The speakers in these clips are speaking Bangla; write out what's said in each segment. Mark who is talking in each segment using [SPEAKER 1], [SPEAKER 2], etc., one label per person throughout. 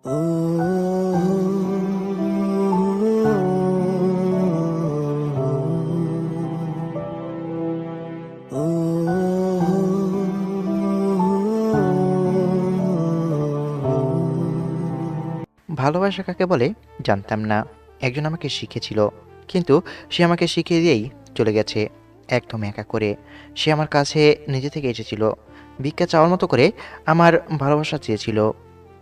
[SPEAKER 1] ভালোবাসা কাকে বলে জানতাম না। একজন আমাকে শিখেছিল, কিন্তু সে আমাকে শিখিয়ে দিয়েই চলে গেছে, একদম একা করে। সে আমার কাছে নিজে থেকে এসেছিল, ভিক্ষা চাওয়ার মতো করে আমার ভালোবাসা চেয়েছিল।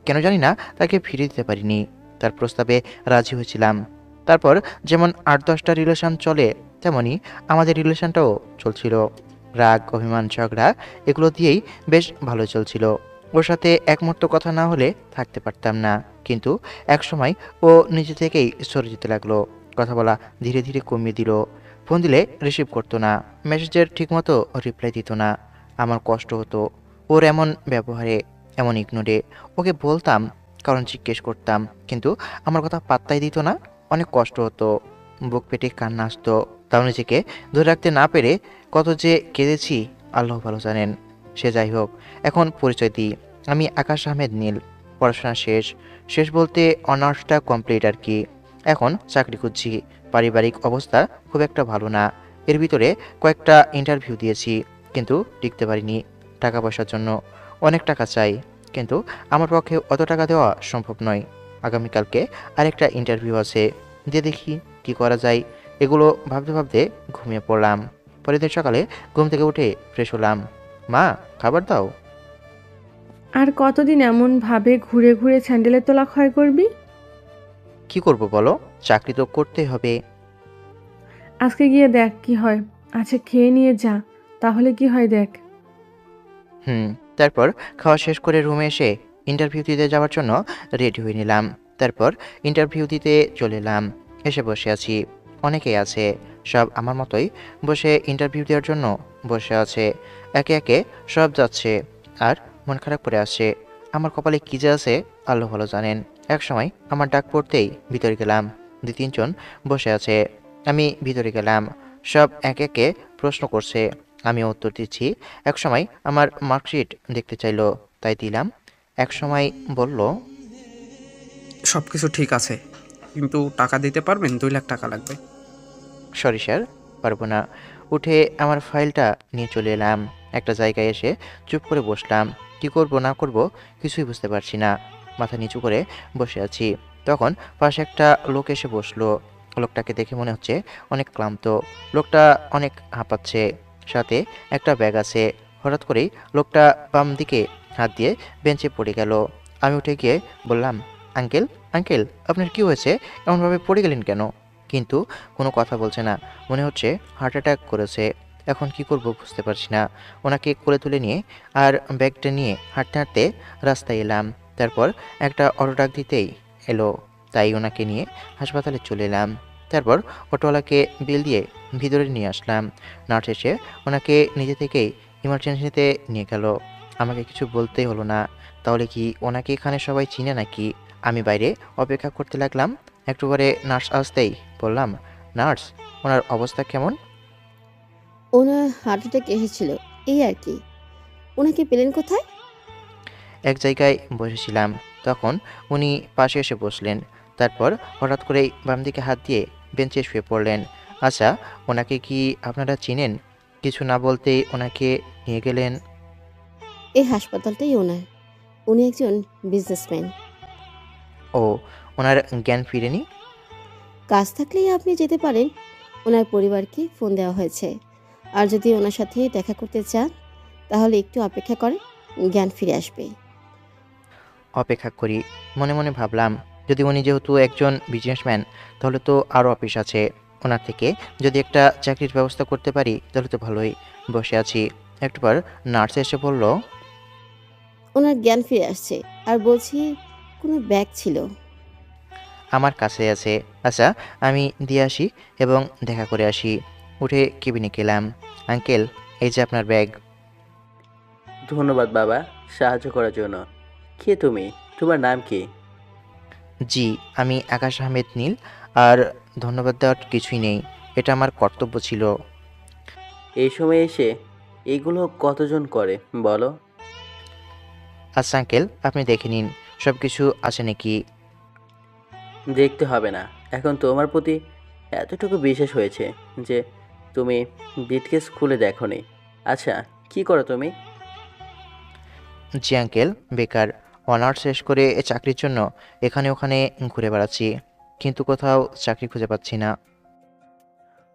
[SPEAKER 1] কেন জানি না তাকে ফিরিয়ে দিতে পারিনি। তার প্রস্তাবে রাজি হয়েছিলাম। তারপর যেমন ৮-১০টা রিলেশন চলে, তেমনি আমাদের রিলেশনটাও চলছিল। রাগ, অভিমান, ঝগড়া এগুলো দিয়েই বেশ ভালো চলছিল। ওর সাথে এক মুহূর্ত কথা না হলে থাকতে পারতাম না। কিন্তু একসময় ও নিজে থেকেই সরে যেতে লাগলো। কথা বলা ধীরে ধীরে কমিয়ে দিল। ফোন দিলে রিসিভ করতো না, মেসেজের ঠিকমতো রিপ্লাই দিত না। আমার কষ্ট হতো ওর এমন ব্যবহারে, এমন ইগনোরে। ওকে বলতাম, কারণ জিজ্ঞেস করতাম, কিন্তু আমার কথা পাত্তাই দিত না। অনেক কষ্ট হতো, বুক পেটে কান্না আসতো। তাও নিজেকে ধরে রাখতে না পেরে কত যে কেঁদেছি আল্লাহ ভালো জানেন। সে যাই হোক, এখন পরিচয় দিই। আমি আকাশ আহমেদ নীল। পড়াশোনা শেষ। শেষ বলতে অনার্সটা কমপ্লিট আর কি। এখন চাকরি খুঁজছি। পারিবারিক অবস্থা খুব একটা ভালো না। এর ভিতরে কয়েকটা ইন্টারভিউ দিয়েছি, কিন্তু টিকতে পারিনি। টাকা পয়সার জন্য অনেক টাকা চাই, কিন্তু আমার পক্ষে অত টাকা দেওয়া সম্ভব নয়। আগামীকালকে আরেকটা ইন্টারভিউ আছে, দিয়ে দেখি কি করা যায়। এগুলো ভাবতে ভাবতে ঘুমিয়ে পড়লাম। পরের দিন সকালে ঘুম থেকে উঠে ফ্রেশ হলাম। মা, খাবার দাও।
[SPEAKER 2] আর কতদিন এমন ভাবে ঘুরে ঘুরে স্যান্ডেলের তলা ক্ষয় করবি?
[SPEAKER 1] কি করব বলো, চাকরি তো করতেই হবে।
[SPEAKER 2] আজকে গিয়ে দেখ কি হয়। আচ্ছা খেয়ে নিয়ে যা, তাহলে কি হয় দেখ।
[SPEAKER 1] হুম। তারপর খাওয়া শেষ করে রুমে এসে ইন্টারভিউ দিতে যাওয়ার জন্য রেডি হয়ে নিলাম। তারপর ইন্টারভিউ দিতে চলে এলাম। এসে বসে আছি। অনেকেই আছে, সব আমার মতোই বসে ইন্টারভিউ দেওয়ার জন্য বসে আছে। একে একে সব যাচ্ছে, আর মন খারাপ করে আসছে। আমার কপালে কী যে আছে আল্লাহ ভালো জানেন। এক সময় আমার ডাক পড়তেই ভিতরে গেলাম। ২-৩ জন বসে আছে। আমি ভিতরে গেলাম। সব একে একে প্রশ্ন করছে, আমি উত্তর দিচ্ছি। একসময় আমার মার্কশিট দেখতে চাইলো, তাই দিলাম। একসময় বলল,
[SPEAKER 3] সব কিছু ঠিক আছে, কিন্তু টাকা দিতে পারবেন? 2 লাখ টাকা লাগবে।
[SPEAKER 1] সরি স্যার, পারবো না। উঠে আমার ফাইলটা নিয়ে চলে এলাম। একটা জায়গায় এসে চুপ করে বসলাম। কি করব না করব কিছুই বুঝতে পারছি না। মাথা নিচু করে বসে আছি। তখন পাশে একটা লোক এসে বসলো। লোকটাকে দেখে মনে হচ্ছে অনেক ক্লান্ত। লোকটা অনেক হাঁপাচ্ছে, সাথে একটা ব্যাগ আছে। হঠাৎ করেই লোকটা বাম দিকে হাত দিয়ে বেঞ্চে পড়ে গেল। আমি উঠে গিয়ে বললাম, আঙ্কেল, আঙ্কেল, আপনার কি হয়েছে? এমনভাবে পড়ে গেলেন কেন? কিন্তু কোনো কথা বলছে না। মনে হচ্ছে হার্ট অ্যাটাক করেছে। এখন কি করব বুঝতে পারছি না। ওনাকে কোলে তুলে নিয়ে আর ব্যাগটা নিয়ে হাঁটতে হাঁটতে রাস্তায় এলাম। তারপর একটা অটো ডাক দিতেই এলো, তাই ওনাকে নিয়ে হাসপাতালে চলে এলাম। তারপর অটোওয়ালাকে বিল দিয়ে ভিতরে নিয়ে আসলাম। নার্স এসে ওনাকে নিজে থেকেই ইমার্জেন্সিতে নিয়ে গেল। আমাকে কিছু বলতেই হলো না। তাহলে কি ওনাকে এখানে সবাই চিনে নাকি? আমি বাইরে অপেক্ষা করতে লাগলাম। একটু পরে নার্স আসতেই বললাম, নার্স, ওনার অবস্থা কেমন?
[SPEAKER 4] ওনার হার্ট অ্যাটাক এসেছিল, এই আর কি। ওনাকে পেলেন কোথায়?
[SPEAKER 1] এক জায়গায় বসেছিলাম, তখন উনি পাশে এসে বসলেন। তারপর হঠাৎ করেই বাম দিকে হাত দিয়ে বেঞ্চে শুয়ে পড়লেন। আচ্ছা, ওনাকে কি আপনারা চিনেন? কিছু না বলতেই ওনাকে নিয়ে গেলেন।
[SPEAKER 4] এই হাসপাতালটাই ওনার। উনি একজন বিজনেসম্যান।
[SPEAKER 1] ও, ওনার জ্ঞান ফিরেনি?
[SPEAKER 4] কাজ থাকলেই আপনি যেতে পারেন। ওনার পরিবারকে ফোন দেওয়া হয়েছে। আর যদি ওনার সাথে দেখা করতে চান তাহলে একটু অপেক্ষা করেন, জ্ঞান ফিরে আসবে।
[SPEAKER 1] অপেক্ষা করি। মনে মনে ভাবলাম, যদি উনি যেহেতু একজন বিজনেসম্যান, তাহলে তো আরও অফিস আছে। ওনার থেকে যদি একটা চাকরির ব্যবস্থা করতে পারি তাহলে তো ভালোই। বসে আছি, একটু পর নার্স এসে বলল,
[SPEAKER 4] ওনার জ্ঞান ফিরে আসছে। আর বলছি, কোনো ব্যাগ ছিল।
[SPEAKER 1] আমার কাছে আছে। আচ্ছা, আমি দিয়ে আসি এবং দেখা করে আসি। উঠে কেবিনে গেলাম। আঙ্কেল, এই যে আপনার ব্যাগ।
[SPEAKER 5] ধন্যবাদ বাবা, সাহায্য করার জন্য। কে তুমি? তোমার নাম কি?
[SPEAKER 1] জি, আমি আকাশ আহমেদ নীল। আর ধন্যবাদ দেওয়ার কিছুই নেই, এটা আমার কর্তব্য ছিল।
[SPEAKER 5] এই সময় এসে এগুলো কতজন করে বলো?
[SPEAKER 1] আচ্ছা আঙ্কেল, আপনি দেখে নিন। সব কিছু আছে নাকি?
[SPEAKER 5] দেখতে হবে না, এখন তোমার প্রতি এতটুকু বিশ্বাস হয়েছে যে তুমি ব্রিফকেস খুলে দেখোনি। আচ্ছা, কি করো তুমি?
[SPEAKER 1] জি আঙ্কেল, বেকার। অনার্স শেষ করে চাকরির জন্য এখানে ওখানে ঘুরে বেড়াচ্ছি, কিন্তু কোথাও চাকরি খুঁজে পাচ্ছি না।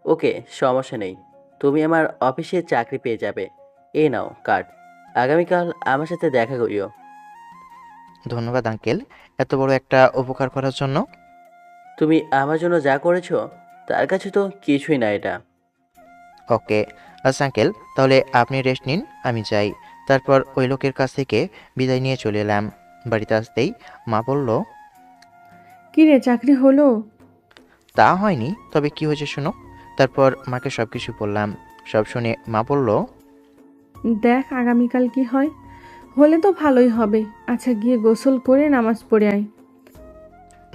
[SPEAKER 5] ওকে, সমস্যা নেই, তুমি আমার অফিসে চাকরি পেয়ে যাবে। এই নাও কার্ড, আগামীকাল আমার সাথে দেখা করিও।
[SPEAKER 1] ধন্যবাদ আঙ্কেল, এত বড় একটা উপকার করার জন্য।
[SPEAKER 5] তুমি আমার জন্য যা করেছো তার কাছে তো কিছুই না এটা।
[SPEAKER 1] ওকে। আচ্ছা আঙ্কেল, তাহলে আপনি রেস্ট নিন, আমি যাই। তারপর ওই লোকের কাছ থেকে বিদায় নিয়ে চলে এলাম। বাড়িতে আসতেই মা বলল,
[SPEAKER 2] কি রে, চাকরি হলো?
[SPEAKER 1] তা হয়নি, তবে কি হয়েছে শোনো। তারপর মাকে সব কিছু বললাম। সব শুনে মা বলল,
[SPEAKER 2] দেখ আগামীকাল কি হয়। হলে তো ভালোই হবে। আচ্ছা, গিয়ে গোসল করে নামাজ পড়ে আয়।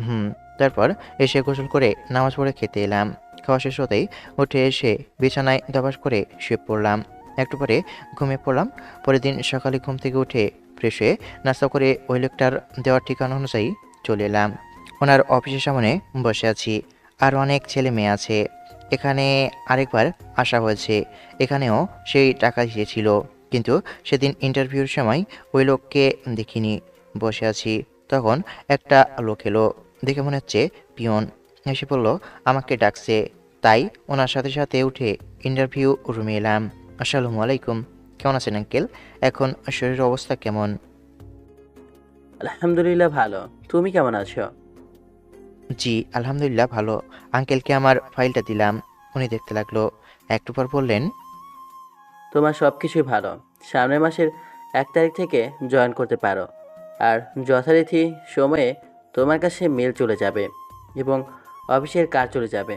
[SPEAKER 1] হুম। তারপর এসে গোসল করে নামাজ পড়ে খেতে এলাম। খাওয়া শেষ হতেই উঠে এসে বিছানায় দবাস করে শুয়ে পড়লাম। একটু পরে ঘুমিয়ে পড়লাম। পরের দিন সকালে ঘুম থেকে উঠে ফ্রেশ হয়ে নাস্তা করে ওই লোকটার দেওয়ার ঠিকানা অনুযায়ী চলে এলাম। ওনার অফিসের সামনে বসে আছি। আর অনেক ছেলে মেয়ে আছে। এখানে আরেকবার আসা হয়েছে। এখানেও সেই টাকা দিয়েছিল, কিন্তু সেদিন ইন্টারভিউর সময় ওই লোককে দেখিনি। বসে আছি, তখন একটা লোক এলো। দেখে মনে হচ্ছে পিয়ন। এসে বলল আমাকে ডাকছে, তাই ওনার সাথে সাথে উঠে ইন্টারভিউ রুমে এলাম। আসসালামু আলাইকুম। কেমন আছেন আঙ্কেল? এখন শরীরের অবস্থা কেমন?
[SPEAKER 5] আলহামদুলিল্লাহ ভালো, তুমি কেমন আছো?
[SPEAKER 1] জি আলহামদুলিল্লাহ ভালো। আঙ্কেলকে আমার ফাইলটা দিলাম, উনি দেখতে লাগলো। একটু পর বললেন,
[SPEAKER 5] তোমার সব কিছুই ভালো, সামনের মাসের 1 তারিখ থেকে জয়েন করতে পারো। আর যথারীতি সময়ে তোমার কাছে মেল চলে যাবে এবং অফিসের কাজ চলে যাবে।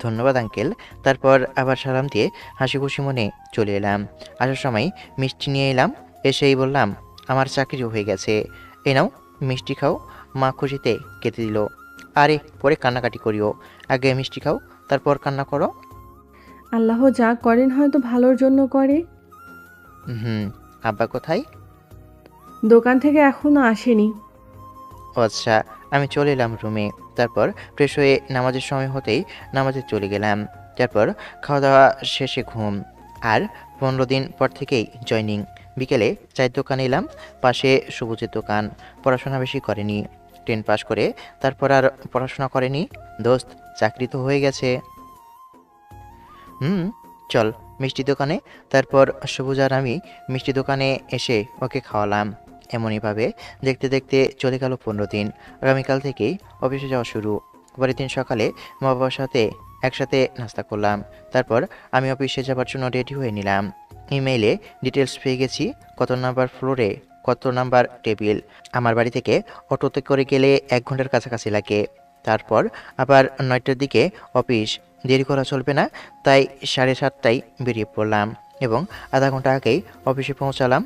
[SPEAKER 1] ধন্যবাদ আঙ্কেল। তারপর আবার সালাম দিয়ে হাসি খুশি মনে চলে এলাম। আসার সময় মিষ্টি নিয়ে এলাম। এসেই বললাম আমার চাকরিও হয়ে গেছে, এ নাও মিষ্টি খাও। মা খুশিতে কেটে দিল। আরে পরে কান্নাকাটি করিও, আগে মিষ্টি খাও, তারপর কান্না করো।
[SPEAKER 2] আল্লাহ যা করেন হয়তো ভালোর জন্য করে।
[SPEAKER 1] হুম। আব্বা কোথায়?
[SPEAKER 2] দোকান থেকে এখনো আসেনি।
[SPEAKER 1] ও আচ্ছা। আমি চলে এলাম রুমে। তারপর ফ্রেশ হয়ে নামাজের সময় হতেই নামাজে চলে গেলাম। তারপর খাওয়া দাওয়া শেষে ঘুম। আর 15 দিন পর থেকেই জয়নিং। বিকেলে চায়ের দোকানে এলাম, পাশে সবুজের দোকান। পড়াশোনা বেশি করেনি, 10 পাস করে তারপর আর পড়াশোনা করেনি। দোস্ত, চাকরি তো হয়ে গেছে। হুম। চল মিষ্টি দোকানে। তারপর সবুজ আর আমি মিষ্টি দোকানে এসে ওকে খাওয়ালাম। এমনইভাবে দেখতে দেখতে চলে গেল 15 দিন। আগামীকাল থেকেই অফিসে যাওয়া শুরু। পরের দিন সকালে মা বাবার সাথে একসাথে নাস্তা করলাম। তারপর আমি অফিসে যাবার জন্য রেডি হয়ে নিলাম। ইমেইলে ডিটেলস পেয়ে গেছি, কত নাম্বার ফ্লোরে কত নাম্বার টেবিল। আমার বাড়ি থেকে অটোতে করে গেলে 1 ঘন্টার কাছাকাছি লাগে। তারপর আবার 9টার দিকে অফিস, দেরি করা চলবে না। তাই 7:30টায় বেরিয়ে পড়লাম এবং আধা ঘন্টা আগেই অফিসে পৌঁছালাম।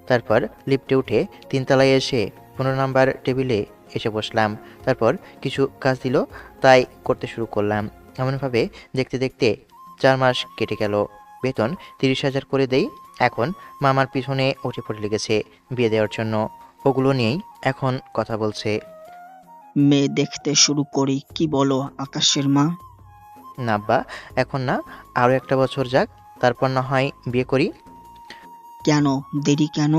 [SPEAKER 1] তারপর লিফটে উঠে 3তলায় এসে 15 নাম্বার টেবিলে এসে বসলাম। তারপর কিছু কাজ দিল, তাই করতে শুরু করলাম। এমনভাবে দেখতে দেখতে 4 মাস কেটে গেল। বেতন 30,000 করে দেই। এখন মামার পিছনে উঠে পড়ে লেগেছে বিয়ে দেওয়ার জন্য। ওগুলো নিয়েই এখন কথা বলছে।
[SPEAKER 6] মেয়ে দেখতে শুরু করি, কি বলো আকাশের মা?
[SPEAKER 1] না আব্বা, এখন না, আরও একটা বছর যাক, তারপর না হয় বিয়ে করি।
[SPEAKER 6] কেন দেরি কেন?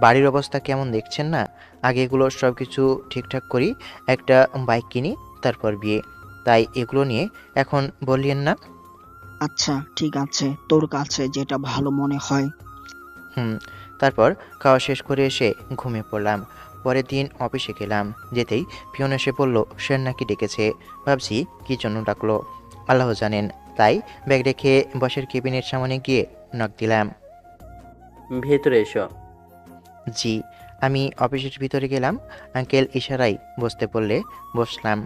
[SPEAKER 1] বাড়ির অবস্থা কেমন দেখছেন না? আগে এগুলো সব কিছু ঠিকঠাক করি, একটা বাইক কিনি, তারপর বিয়ে। তাই এগুলো নিয়ে এখন বললেন না।
[SPEAKER 6] আচ্ছা ঠিক আছে, তোর কাছে যেটা ভালো মনে হয়।
[SPEAKER 1] হুম। তারপর খাওয়া শেষ করে এসে ঘুমিয়ে পড়লাম। পরের দিন অফিসে গেলাম। যেতেই পিয়ন এসে বলল স্যার নাকি ডেকেছে। ভাবছি কী জন্য ডাকলো, আল্লাহ জানেন। তাই ব্যাগ রেখে বসের কেবিনের সামনে গিয়ে নক দিলাম।
[SPEAKER 5] ভেতরে এসো।
[SPEAKER 1] জি। আমি অফিসের ভিতরে গেলাম। আঙ্কেল ইশারায় বসতে বললে বসলাম।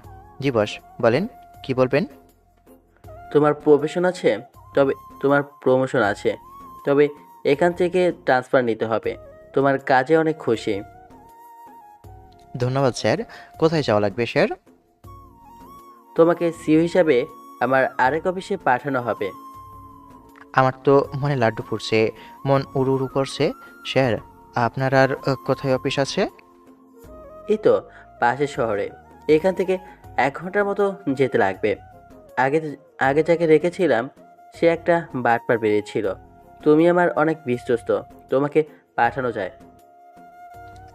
[SPEAKER 1] জি বস, বলেন কি বলবেন?
[SPEAKER 5] তোমার প্রফেশন আছে, তবে তোমার প্রমোশন আছে, তবে এখান থেকে ট্রান্সফার নিতে হবে। তোমার কাজে অনেক খুশি।
[SPEAKER 1] ধন্যবাদ স্যার। কোথায় যাওয়া লাগবে স্যার?
[SPEAKER 5] তোমাকে সিইও হিসাবে আমার আরেক অফিসে পাঠানো হবে।
[SPEAKER 1] আমার তো মনে লাড্ডু ফুটছে, মন উড়ু উড়ু করছে। স্যার, আপনার আর কোথায় অফিস আছে?
[SPEAKER 5] এই তো পাশের শহরে। এখান থেকে 1 ঘন্টার মতো যেতে লাগবে। আগে আগে যাকে রেখেছিলাম সে একটা বাটপার বেরিয়েছিল। তুমি আমার অনেক বিশ্বস্ত, তোমাকে পাঠানো যায়।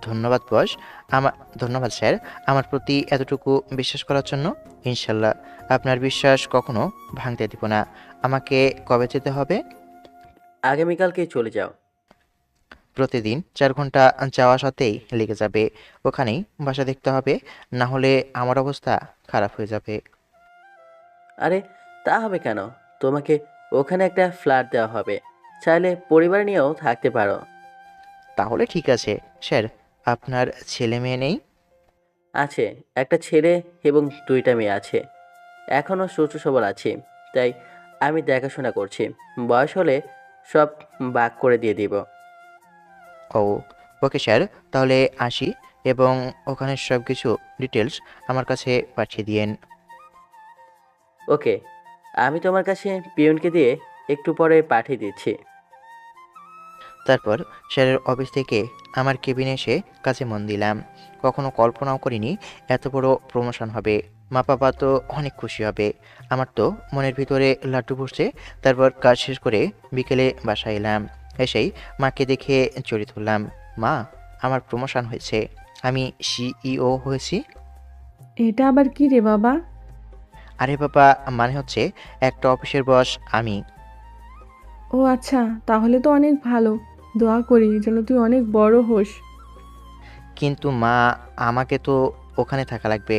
[SPEAKER 1] ধন্যবাদ বস। আমার ধন্যবাদ স্যার, আমার প্রতি এতটুকু বিশ্বাস করার জন্য। ইনশাল্লাহ আপনার বিশ্বাস কখনো ভাঙতে দিব না। আমাকে কবে যেতে হবে?
[SPEAKER 5] আগামীকালকেই চলে যাও।
[SPEAKER 1] প্রতিদিন 4 ঘন্টা যাওয়া আসাতেই লেগে যাবে। ওখানেই বাসা দেখতে হবে, না হলে আমার অবস্থা খারাপ হয়ে যাবে।
[SPEAKER 5] আরে তা হবে কেন? তোমাকে ওখানে একটা ফ্ল্যাট দেওয়া হবে, চাইলে পরিবার নিয়েও থাকতে পারো।
[SPEAKER 1] তাহলে ঠিক আছে স্যার। আপনার ছেলে মেয়ে নেই?
[SPEAKER 5] আছে, একটা ছেলে এবং 2টা মেয়ে আছে। এখনও সুস্থ সবল আছি, তাই আমি দেখাশোনা করছি। বয়স হলে সব ভাগ করে দিয়ে দিব।
[SPEAKER 1] ও, ওকে স্যার, তাহলে আসি। এবং ওখানে সব কিছু ডিটেলস আমার কাছে পাঠিয়ে দিয়েন।
[SPEAKER 5] ওকে, আমি তোমার কাছে পিয়নকে দিয়ে একটু পরে পাঠিয়ে দিচ্ছি।
[SPEAKER 1] তারপর স্যারের অফিস থেকে আমার কেবিনে এসে কাজে মন দিলাম। কখনো কল্পনাও করিনি এত বড় প্রমোশন হবে। মা বাবা তো অনেক খুশি হবে। আমার তো মনের ভিতরে লাড্ডু ফুটছে। তারপর কাজ শেষ করে বিকেলে বাসায় এলাম। এসেই মাকে দেখে জড়িয়ে ধরলাম। মা, আমার প্রমোশন হয়েছে, আমি সিইও হয়েছি।
[SPEAKER 2] এটা আবার কি রে বাবা?
[SPEAKER 1] আরে বাবা, মানে হচ্ছে একটা অফিসের বস আমি।
[SPEAKER 2] ও আচ্ছা, তাহলে তো অনেক ভালো। দোয়া করি যেন তুই অনেক বড় হোস।
[SPEAKER 1] কিন্তু মা, আমাকে তো ওখানে থাকা লাগবে।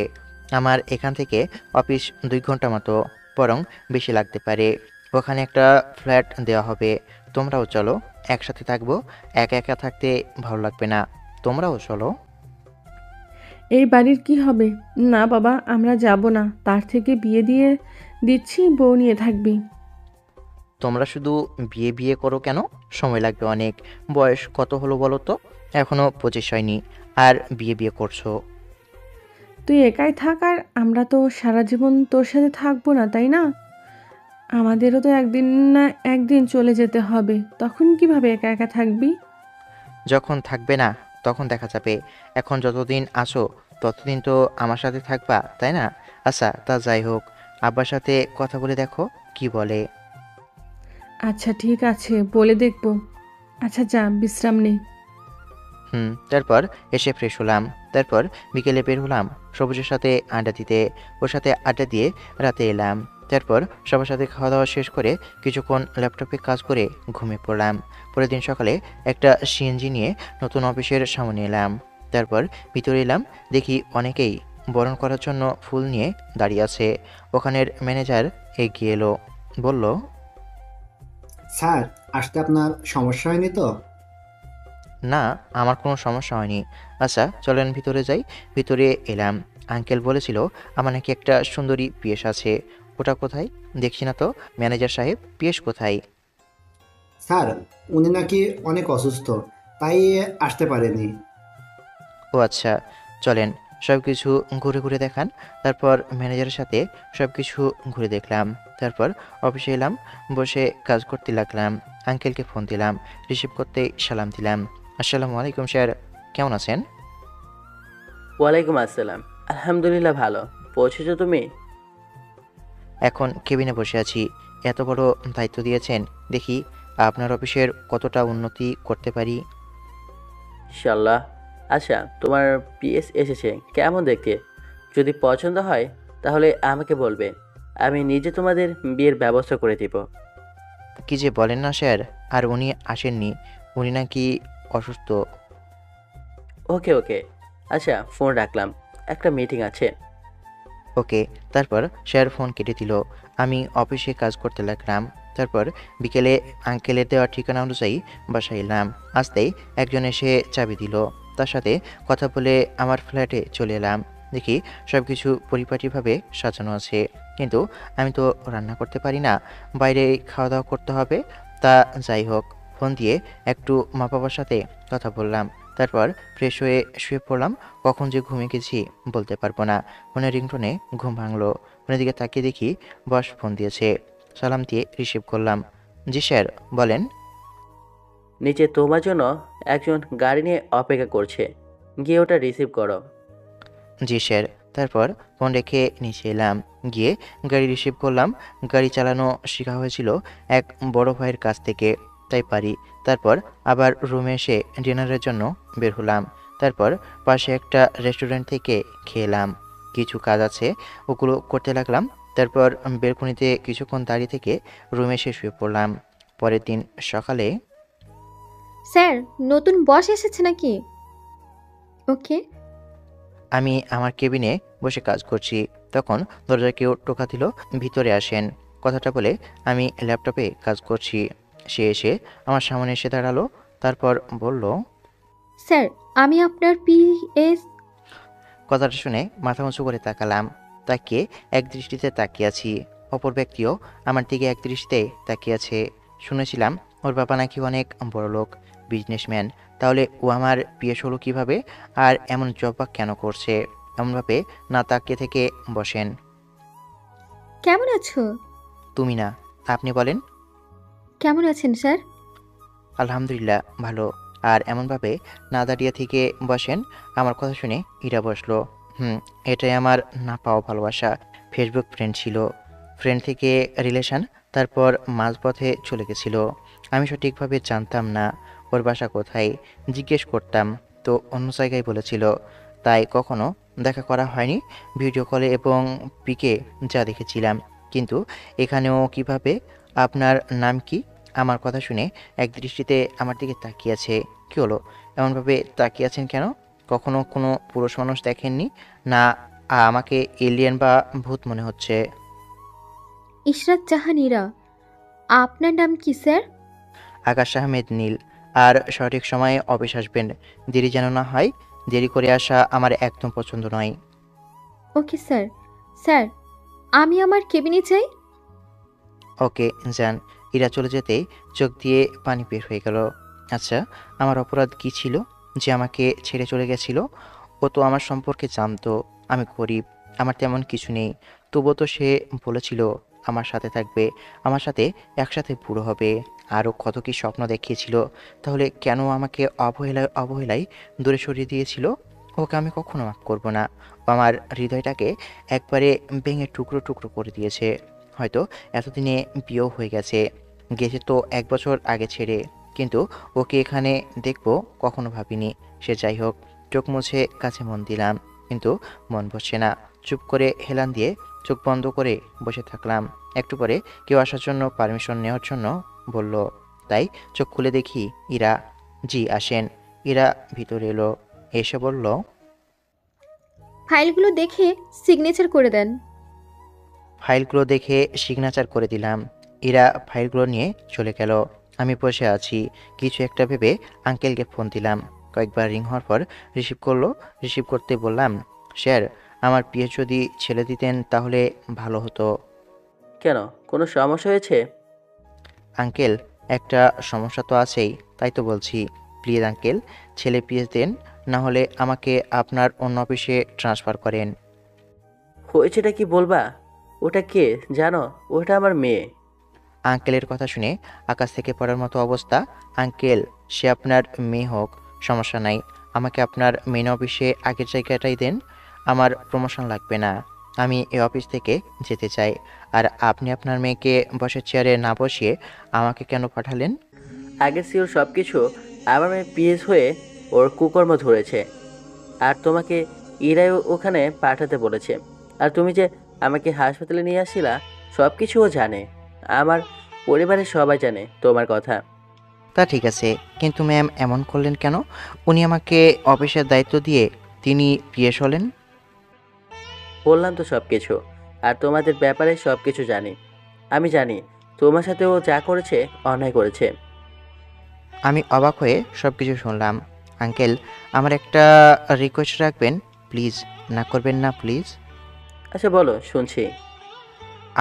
[SPEAKER 1] আমার এখান থেকে অফিস 2 ঘন্টা মতো, বরং বেশি লাগতে পারে। ওখানে একটা ফ্ল্যাট দেওয়া হবে। তোমরাও চলো, একসাথে থাকবো। একা একা থাকতে ভালো লাগবে না। তোমরাও চলো।
[SPEAKER 2] এই বাড়ির কি হবে? না বাবা, আমরা যাব না। তার থেকে বিয়ে দিয়ে দিচ্ছি, বউ নিয়ে থাকবি।
[SPEAKER 1] তোমরা শুধু বিয়ে বিয়ে করো কেন? সময় লাগবে অনেক। বয়স কত হলো বলো তো? এখনো 25 হয়নি, আর বিয়ে বিয়ে করছো?
[SPEAKER 2] তুই একাই থাক, আর আমরা তো সারা জীবন তোর সাথে থাকবো না, তাই না? আমাদেরও তো একদিন না একদিন চলে যেতে হবে। তখন কিভাবে একা একা থাকবি?
[SPEAKER 1] যখন থাকবে না তখন দেখা যাবে। এখন যতদিন আসো ততদিন তো আমার সাথে থাকবা, তাই না? আচ্ছা, তা যাই হোক, আব্বার সাথে কথা বলে দেখো কি বলে।
[SPEAKER 2] আচ্ছা ঠিক আছে, বলে দেখবো। আচ্ছা যা, বিশ্রাম নে।
[SPEAKER 1] তারপর এসে ফ্রেশ হলাম। তারপর বিকেলে বের হলাম সবুজের সাথে আড্ডা দিতে। ওর সাথে আড্ডা দিয়ে রাতে এলাম। তারপর সবার সাথে খাওয়া দাওয়া শেষ করে কিছুক্ষণ ল্যাপটপে কাজ করে ঘুমিয়ে পড়লাম। পরের দিন সকালে একটা সিএনজি নিয়ে নতুন অফিসের সামনে এলাম। তারপর ভিতরে এলাম, দেখি অনেকেই বরণ করার জন্য ফুল নিয়ে দাঁড়িয়ে আছে। ওখানের ম্যানেজার এগিয়ে এলো, বলল,
[SPEAKER 7] স্যার, আসতে আপনার সমস্যা হয়নি তো?
[SPEAKER 1] না, আমার কোনো সমস্যা হয়নি। আচ্ছা চলেন ভিতরে যাই। ভিতরে এলাম। আঙ্কেল বলেছিল আমার নাকি একটা সুন্দরী পিএস আছে। ওটা কোথায়? দেখছি না তো। ম্যানেজার সাহেব, পিএস কোথায়?
[SPEAKER 7] স্যার, উনি নাকি অনেক অসুস্থ, তাই আসতে পারেনি।
[SPEAKER 1] ও আচ্ছা, চলেন সব কিছু ঘুরে ঘুরে দেখান। তারপর ম্যানেজারের সাথে সব কিছু ঘুরে দেখলাম। তারপর অফিসে এলাম, বসে কাজ করতে লাগলাম। আঙ্কেলকে ফোন দিলাম, রিসিভ করতে সালাম দিলাম। আসসালামু আলাইকুম স্যার, কেমন আছেন?
[SPEAKER 5] ওয়ালাইকুম আসসালাম। আলহামদুলিল্লাহ, ভালো। পৌঁছেছো তুমি?
[SPEAKER 1] এখন কেবিনে বসে আছি। এত বড় দায়িত্ব দিয়েছেন, দেখি আপনার অফিসের কতটা উন্নতি করতে পারি।
[SPEAKER 5] ইনশাল্লাহ। আচ্ছা, তোমার পিএস এসেছে, কেমন দেখতে? যদি পছন্দ হয় তাহলে আমাকে বলবে, আমি নিজে তোমাদের বিয়ের ব্যবস্থা করে দিব।
[SPEAKER 1] কি যে বলেন না স্যার, আর উনি আসেননি, উনি নাকি অসুস্থ।
[SPEAKER 5] ওকে ওকে, আচ্ছা ফোন রাখলাম, একটা মিটিং আছে।
[SPEAKER 1] ওকে। তারপর স্যার ফোন কেটে দিল। আমি অফিসে কাজ করতে লাগলাম। তারপর বিকেলে আঙ্কেলের দেওয়া ঠিকানা অনুযায়ী বাসায় এলাম। আসতেই একজন এসে চাবি দিল। তার সাথে কথা বলে আমার ফ্ল্যাটে চলে এলাম। দেখি সব কিছু পরিপাটিভাবে সাজানো আছে, কিন্তু আমি তো রান্না করতে পারি না। বাইরে খাওয়া দাওয়া করতে হবে। তা যাই হোক, ফোন দিয়ে একটু মা বাবার সাথে কথা বললাম। তারপর ফ্রেশ হয়ে শুয়ে পড়লাম। কখন যে ঘুমিয়ে গেছি বলতে পারবো না। ফোনের রিংটোনে ঘুম ভাঙলো। ফোনের দিকে তাকিয়ে দেখি বস ফোন দিয়েছে। সালাম দিয়ে রিসিভ করলাম। জি স্যার, বলেন।
[SPEAKER 5] নিচে তোমার জন্য একজন গাড়ি নিয়ে অপেক্ষা করছে, গিয়ে ওটা রিসিভ করো।
[SPEAKER 1] জি স্যার। তারপর ফোন রেখে নিচে এলাম, গিয়ে গাড়ি রিসিভ করলাম। গাড়ি চালানো শেখা হয়েছিল এক বড় ভাইয়ের কাছ থেকে, তাই পারি। তারপর আবার রুমে এসে ডিনারের জন্য বের হলাম। তারপর পাশে একটা রেস্টুরেন্ট থেকে খেলাম। কিছু কাজ আছে, ওগুলো করতে লাগলাম। তারপর বেলকনিতে কিছুক্ষণ দাঁড়িয়ে থেকে রুমে এসে শুয়ে পড়লাম। পরের দিন সকালে
[SPEAKER 8] স্যার, নতুন বস এসেছে নাকি? ওকে।
[SPEAKER 1] আমি আমার কেবিনে বসে কাজ করছি, তখন দরজায় কেউ টোকা দিল, ভিতরে আসেন। কথাটা বলে আমি ল্যাপটপে কাজ করছি। সে এসে আমার সামনে এসে দাঁড়ালো, তারপর বলল।
[SPEAKER 8] স্যার, আমি আপনার পিএস।
[SPEAKER 1] কথাটা শুনে মাথা উঁচু করে তাকালাম। তাকিয়ে এক দৃষ্টিতে তাকিয়ে আছি। অপর ব্যক্তিও আমার দিকে এক দৃষ্টিতে তাকিয়ে আছে। শুনেছিলাম ওর বাবা নাকি অনেক বড় লোক, বিজনেসম্যান। তাহলে ও আমার বিয়ে হলো কীভাবে, আর এমন জব্বা কেন করছে? এমনভাবে না তাকিয়ে থেকে বসেন।
[SPEAKER 8] কেমন আছো?
[SPEAKER 1] তুমি না, আপনি বলেন।
[SPEAKER 8] কেমন আছেন স্যার?
[SPEAKER 1] আলহামদুলিল্লাহ ভালো। আর এমনভাবে না দাঁড়িয়ে থেকে বসেন। আমার কথা শুনে ইরা বসলো। এটাই আমার না পাওয়া ভালোবাসা। ফেসবুক ফ্রেন্ড ছিল, ফ্রেন্ড থেকে রিলেশন, তারপর মাঝপথে চলে গেছিল। আমি সঠিকভাবে জানতাম না ওর বাসা কোথায়। জিজ্ঞেস করতাম তো অন্য জায়গায় বলেছিল, তাই কখনো দেখা করা হয়নি। ভিডিও কলে এবং পিকে যা দেখেছিলাম। কিন্তু এখানেও কিভাবে? আপনার নাম কি? আমার কথা শুনে এক দৃষ্টিতে আমার দিকে তাকিয়ে আছে। কী হলো, এমনভাবে তাকিয়ে আছেন কেন? কখনো কোনো পুরুষ মানুষ দেখেননি না? আমাকে এলিয়েন বা ভূত মনে হচ্ছে?
[SPEAKER 8] ইশরাত জাহান ইরা। আপনার নাম কি স্যার?
[SPEAKER 1] আকাশ আহমেদ নীল। আর সঠিক সময়ে অফিস আসবেন, দেরি যেন না হয়। দেরি করে আসা আমার একদম পছন্দ নয়।
[SPEAKER 8] Okay sir. স্যার, আমি আমার কেবিনে চাই।
[SPEAKER 1] ওকে যান। ইরা চলে যেতেই চোখ দিয়ে পানি বের হয়ে গেল। আচ্ছা, আমার অপরাধ কী ছিল যে আমাকে ছেড়ে চলে গেছিল? ও তো আমার সম্পর্কে জানতো আমি গরিব, আমার তেমন কিছু নেই। তবুও তো সে বলেছিল আমার সাথে থাকবে, আমার সাথে একসাথে বুড়ো হবে। আরও কত কী স্বপ্ন দেখিয়েছিল। তাহলে কেন আমাকে অবহেলায় অবহেলায় দূরে সরিয়ে দিয়েছিল? ওকে আমি কখনো মাফ করবো না। ও আমার হৃদয়টাকে একবারে ভেঙে টুকরো টুকরো করে দিয়েছে। হয়তো এতদিনে বিয়েও হয়ে গেছে, গেছে তো 1 বছর আগে ছেড়ে। কিন্তু ওকে এখানে দেখবো কখনো ভাবিনি। সে যাই হোক, চোখ মুছে কাছে মন দিলাম, কিন্তু মন বসছে না। চুপ করে হেলান দিয়ে চোখ বন্ধ করে বসে থাকলাম। একটু পরে কেউ আসার জন্য পারমিশন নেওয়ার জন্য বলল, তাই চোখ খুলে দেখি ইরা। জি আসেন। ইরা ভিতরে এলো, এসে বলল।
[SPEAKER 8] ফাইলগুলো দেখে সিগনেচার করে দেন।
[SPEAKER 1] ফাইলগুলো দেখে সিগনেচার করে দিলাম। ইরা ফাইলগুলো নিয়ে চলে গেল। আমি বসে আছি, কিছু একটা ভেবে আঙ্কেলকে ফোন দিলাম। কয়েকবার রিং হওয়ার পর রিসিভ করলো। রিসিভ করতে বললাম, স্যার আমার বিয়ে যদি ছেড়ে দিতেন তাহলে ভালো হতো।
[SPEAKER 5] কেন, কোনো সমস্যা হয়েছে?
[SPEAKER 1] আঙ্কেল একটা সমস্যা তো আছেই, তাই তো বলছি। প্লিজ আঙ্কেল, ছেলে বিয়ে দেন, না হলে আমাকে আপনার অন্য অফিসে ট্রান্সফার করেন।
[SPEAKER 5] হয়েছেটা কি বলবা? ওটা কে জানো? ওটা আমার মেয়ে।
[SPEAKER 1] আঙ্কেলের কথা শুনে আকাশ থেকে পড়ার মতো অবস্থা। আঙ্কেল, সে আপনার মেয়ে হোক, সমস্যা নাই। আমাকে আপনার মেন অফিসে আগের জায়গাটাই দেন। আমার প্রমোশন লাগবে না, আমি এই অফিস থেকে যেতে চাই। আর আপনি আপনার মেয়েকে বসের চেয়ারে না বসিয়ে আমাকে কেন পাঠালেন?
[SPEAKER 5] আগে সিওর সব কিছু আমার মেয়ে পিএস হয়ে ওর কুকর্ম ধরেছে, আর তোমাকে ইরাই ওখানে পাঠাতে বলেছে। আর তুমি যে আমাকে হাসপাতালে নিয়ে আসছিলা, সব কিছু ও জানে। আমার পরিবারের সবাই জানে তোমার কথা।
[SPEAKER 1] তা ঠিক আছে, কিন্তু ম্যাম এমন করলেন কেন? উনি আমাকে অফিসের দায়িত্ব দিয়ে তিনি পিএস হলেন।
[SPEAKER 5] বললাম তো সব কিছু, আর তোমাদের ব্যাপারে সব কিছু জানি। আমি জানি তোমার সাথে ও যা করেছে অন্যায় করেছে।
[SPEAKER 1] আমি অবাক হয়ে সব কিছু শুনলাম। আঙ্কেল, আমার একটা রিকোয়েস্ট রাখবেন প্লিজ? না করবেন না প্লিজ?
[SPEAKER 5] আচ্ছা বলো, শুনছি।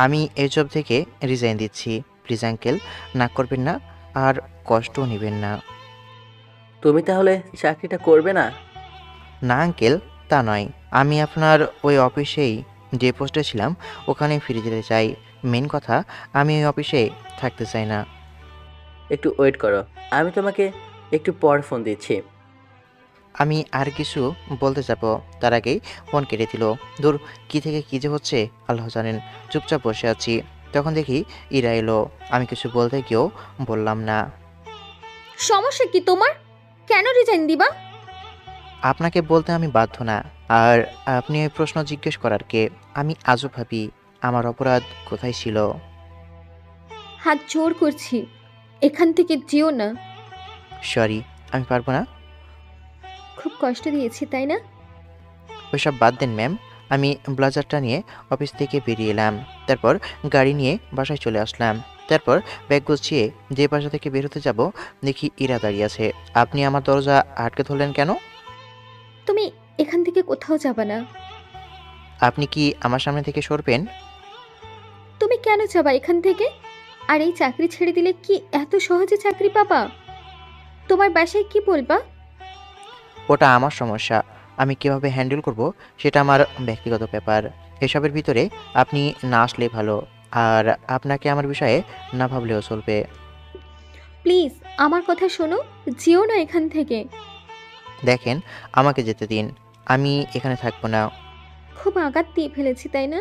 [SPEAKER 1] আমি এই জব থেকে রিজাইন দিচ্ছি। প্লিজ আঙ্কেল, না করবেন না, আর কষ্টও নেবেন না।
[SPEAKER 5] তুমি তাহলে চাকরিটা করবে না?
[SPEAKER 1] না আঙ্কেল, তা নয়। আমি আপনার ওই অফিসেই যে পোস্টে ছিলাম ওখানে ফিরে যেতে চাই। মেন কথা, আমি ওই অফিসে থাকতে চাই না।
[SPEAKER 5] একটু ওয়েট করো, আমি তোমাকে একটু পর ফোন দিচ্ছি।
[SPEAKER 1] আমি আর কিছু বলতে যাব, তার আগেই ফোন কেটে দিল। দূর, কি থেকে কী যে হচ্ছে আল্লাহ জানেন। চুপচাপ বসে আছি, তখন দেখি ইরা এলো। আমি কিছু বলতে গিয়েও বললাম না।
[SPEAKER 8] সমস্যা কি তোমার? কেন রিজাইন দিবা?
[SPEAKER 1] আপনাকে বলতে আমি বাধ্য না। আর আপনি এই প্রশ্ন জিজ্ঞেস করার কে? আমি আজও ভাবি আমার অপরাধ কোথায় ছিল।
[SPEAKER 8] হাত জোর করছি, এখান থেকে যেও না।
[SPEAKER 1] সরি, আমি পারবো না।
[SPEAKER 8] খুব কষ্ট দিয়েছি তাই না?
[SPEAKER 1] ওইসব বাদ দেন ম্যাম। আমি ব্লাজারটা নিয়ে অফিস থেকে বেরিয়ে এলাম। তারপর গাড়ি নিয়ে বাসায় চলে আসলাম। তারপর ব্যাগ গুছিয়ে যে বাসা থেকে বের হতে যাব, দেখি ইরা দাঁড়িয়ে আছে। আপনি আমার দরজা আটকে ধরলেন কেন?
[SPEAKER 8] তুমি এখান থেকে কোথাও যাবা না।
[SPEAKER 1] আপনি কি আমার সামনে থেকে সরবেন?
[SPEAKER 8] তুমি কেন যাবা এখান থেকে? আর এই চাকরি ছেড়ে দিলে কি এত সহজে চাকরি পাবা? তোমার বাসায় কি বলবা?
[SPEAKER 1] ওটা আমার সমস্যা। আমি কিভাবে হ্যান্ডেল করব সেটা আমার ব্যক্তিগত ব্যাপার। এসবের ভিতরে আপনি না আসলে ভালো। আর আপনাকে আমার বিষয়ে না ভাবলেও চলবে।
[SPEAKER 8] প্লিজ আমার কথা শোনো, যেও না এখান থেকে।
[SPEAKER 1] দেখেন, আমাকে যেতে দিন। আমি এখানে থাকবো না।
[SPEAKER 8] খুব আঘাত দিয়ে ফেলেছি তাই না?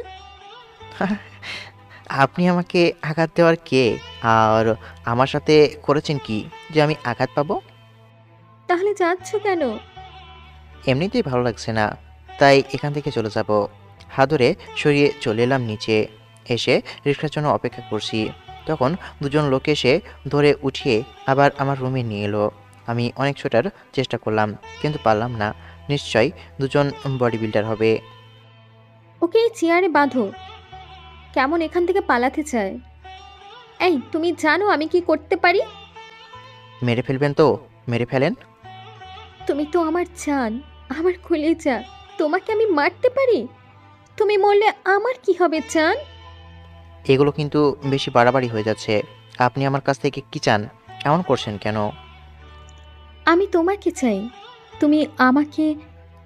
[SPEAKER 1] আপনি আমাকে আঘাত দেওয়ার কে? আর আমার সাথে করেছেন কি যে আমি আঘাত পাবো?
[SPEAKER 8] তাহলে যাচ্ছ কেন?
[SPEAKER 1] এমনিতেই ভালো লাগছে না, তাই এখান থেকে চলে যাব। হাত ধরে সরিয়ে চলে এলাম নিচে। এসে রিক্সার জন্য অপেক্ষা করছি। তখন দুজন লোক এসে ধরে উঠিয়ে আবার আমার রুমে নিয়ে এলো। আমি অনেক ছোটার চেষ্টা করলাম, কিন্তু পারলাম না। নিশ্চয়ই দুজন বডি বিল্ডার হবে।
[SPEAKER 8] ওকে এই চেয়ারে বাঁধো। কেমন এখান থেকে পালাতে চায়। এই তুমি জানো আমি কি করতে পারি?
[SPEAKER 1] মেরে ফেলবেন তো মেরে ফেলেন।
[SPEAKER 8] তুমি তো আমার জান, আমার কলিজা। তোমাকে আমি মারতে পারি? তুমি মরলে আমার কি হবে জান?
[SPEAKER 1] এগুলো কিন্তু বেশি বাড়াবাড়ি হয়ে যাচ্ছে। আপনি আমার কাছ থেকে কি চান? এমন করছেন কেন?
[SPEAKER 8] আমি তোমাকে চাই। তুমি আমাকে,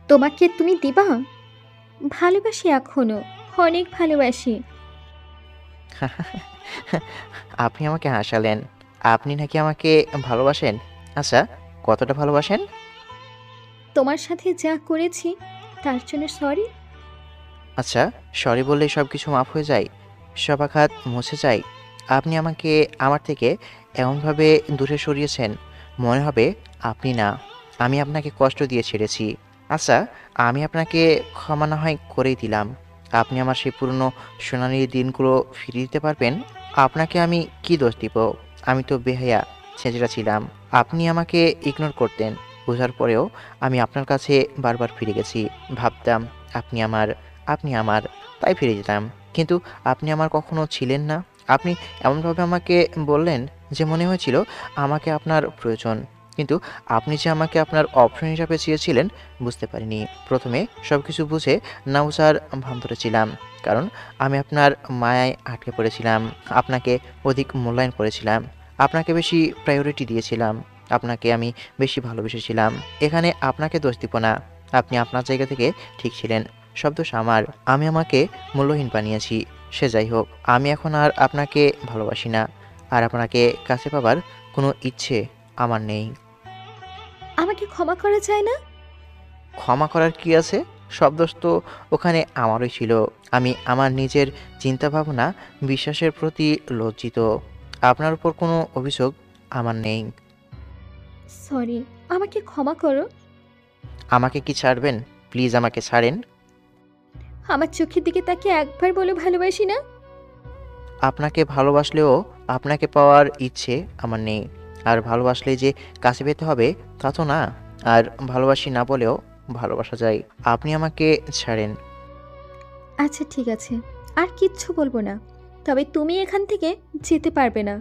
[SPEAKER 8] তোমাকে তুমি দিবা? ভালোবাসি এখনো, অনেক ভালোবাসি।
[SPEAKER 1] আপনি আমাকে হাসালেন। আপনি নাকি আমাকে ভালোবাসেন? আচ্ছা, কতটা ভালোবাসেন?
[SPEAKER 8] তোমার সাথে যা করেছি তার জন্য সরি।
[SPEAKER 1] আচ্ছা, সরি বললেই সব কিছু মাফ হয়ে যায়? সব আঘাত মুছে যায়? আপনি আমাকে আমার থেকে এমনভাবে দূরে সরিয়েছেন, মনে হবে আপনি না, আমি আপনাকে কষ্ট দিয়ে ছেড়েছি। আচ্ছা, আমি আপনাকে ক্ষমা না হয় করেই দিলাম। আপনি আমার সেই পুরনো সোনালি দিনগুলো ফিরিয়ে দিতে পারবেন? আপনাকে আমি কি দোষ দিব? আমি তো বেহায়া ছেঁচড়া ছিলাম। আপনি আমাকে ইগনোর করতেন, বোঝার পরেও আমি আপনার কাছে বারবার ফিরে গেছি। ভাবতাম আপনি আমার, আপনি আমার, তাই ফিরে যেতাম। কিন্তু আপনি আমার কখনো ছিলেন না। আপনি এমনভাবে আমাকে বললেন যে মনে হয়েছিল আমাকে আপনার প্রয়োজন। কিন্তু আপনি যে আমাকে আপনার অপশন হিসাবে চেয়েছিলেন বুঝতে পারিনি। প্রথমে সব কিছু বুঝে না বোঝার ভান ধরেছিলাম, কারণ আমি আপনার মায়ায় আটকে পড়েছিলাম। আপনাকে অধিক মূল্যায়ন করেছিলাম, আপনাকে বেশি প্রায়োরিটি দিয়েছিলাম, আপনাকে আমি বেশি ভালোবেসেছিলাম। এখানে আপনাকে দোষ দিব না। আপনি আপনার জায়গা থেকে ঠিক ছিলেন, সব দোষ আমার। আমি আমাকে মূল্যহীন বানিয়েছি। সে যাই হোক, আমি এখন আর আপনাকে ভালোবাসি না। আর আপনাকে কাছে পাবার কোনো ইচ্ছে আমার নেই।
[SPEAKER 8] আমাকে ক্ষমা করা যায় না?
[SPEAKER 1] ক্ষমা করার কি আছে? সব দোষ তো ওখানে আমারই ছিল। আমি আমার নিজের চিন্তাভাবনা, বিশ্বাসের প্রতি লজ্জিত। আপনার উপর কোনো অভিযোগ আমার নেই।
[SPEAKER 8] সরি, আমাকে ক্ষমা করো।
[SPEAKER 1] আমাকে কি ছাড়বেন? প্লিজ আমাকে ছাড়েন।
[SPEAKER 8] আমার চোখের দিকে তাকিয়ে একবার বলে ভালোবাসি না।
[SPEAKER 1] আপনাকে ভালোবাসলেও আপনাকে পাওয়ার ইচ্ছে আমার নেই। আর ভালোবাসলে যে কাছে পেতে হবে তা তো না। আর ভালোবাসি না বলেও ভালোবাসা যায়। আপনি আমাকে ছাড়েন।
[SPEAKER 8] আচ্ছা ঠিক আছে, আর কিচ্ছু বলবো না। তবে তুমি এখান থেকে যেতে পারবে না।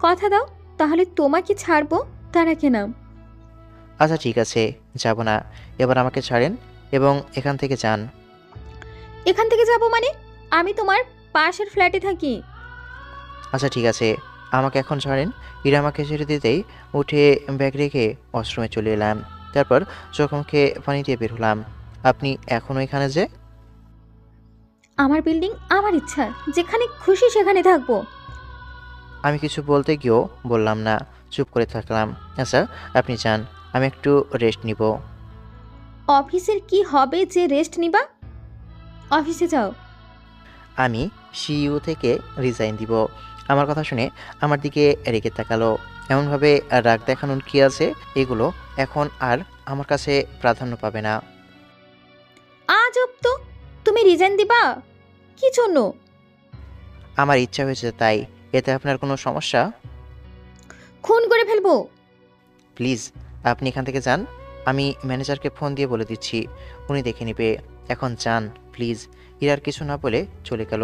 [SPEAKER 8] কথা দাও, তাহলে তোমাকে ছাড়বো, তার আগে না।
[SPEAKER 1] আচ্ছা ঠিক আছে, যাব না। এবার আমাকে ছাড়েন এবং এখান থেকে যান।
[SPEAKER 8] এখান থেকে যাব মানে? আমি তোমার পাশের ফ্ল্যাটে থাকি।
[SPEAKER 1] আচ্ছা ঠিক আছে, আমাকে এখন ছাড়েন। ইরা আমাকে ছেড়ে দিতেই উঠে ব্যাগ রেখে ওয়াশরুমে চলে এলাম। তারপর চোখ মুখে পানি দিয়ে বের হলাম। আপনি এখনও এখানে যে?
[SPEAKER 8] আমার বিল্ডিং, আমার ইচ্ছা, যেখানে খুশি সেখানে থাকবো।
[SPEAKER 1] আমি কিছু বলতে গিয়েও বললাম না। চুপ করে থাকলাম। আচ্ছা, আপনি যান, আমি একটু রেস্ট নিব।
[SPEAKER 8] অফিসের কি হবে যে রেস্ট নিবা? অফিসে যাও।
[SPEAKER 1] আমি সিইও থেকে রিজাইন দিব। আমার কথা শুনে আমার দিকে রেগে তাকালো। এমনভাবে রাগ দেখানোর কি আছে? এগুলো এখন আর আমার কাছে প্রাধান্য পাবে না।
[SPEAKER 8] আজব তো, তুমি রিজাইন দিবা? কি জন্য?
[SPEAKER 1] আমার ইচ্ছা হয়েছে তাই। এতে আপনার কোনো সমস্যা?
[SPEAKER 8] খুন করে ফেলবো।
[SPEAKER 1] প্লিজ আপনি এখান থেকে যান। আমি ম্যানেজারকে ফোন দিয়ে বলে দিচ্ছি, উনি দেখে নেবে। এখন যান প্লিজ। ইরার কিছু না বলে চলে গেল।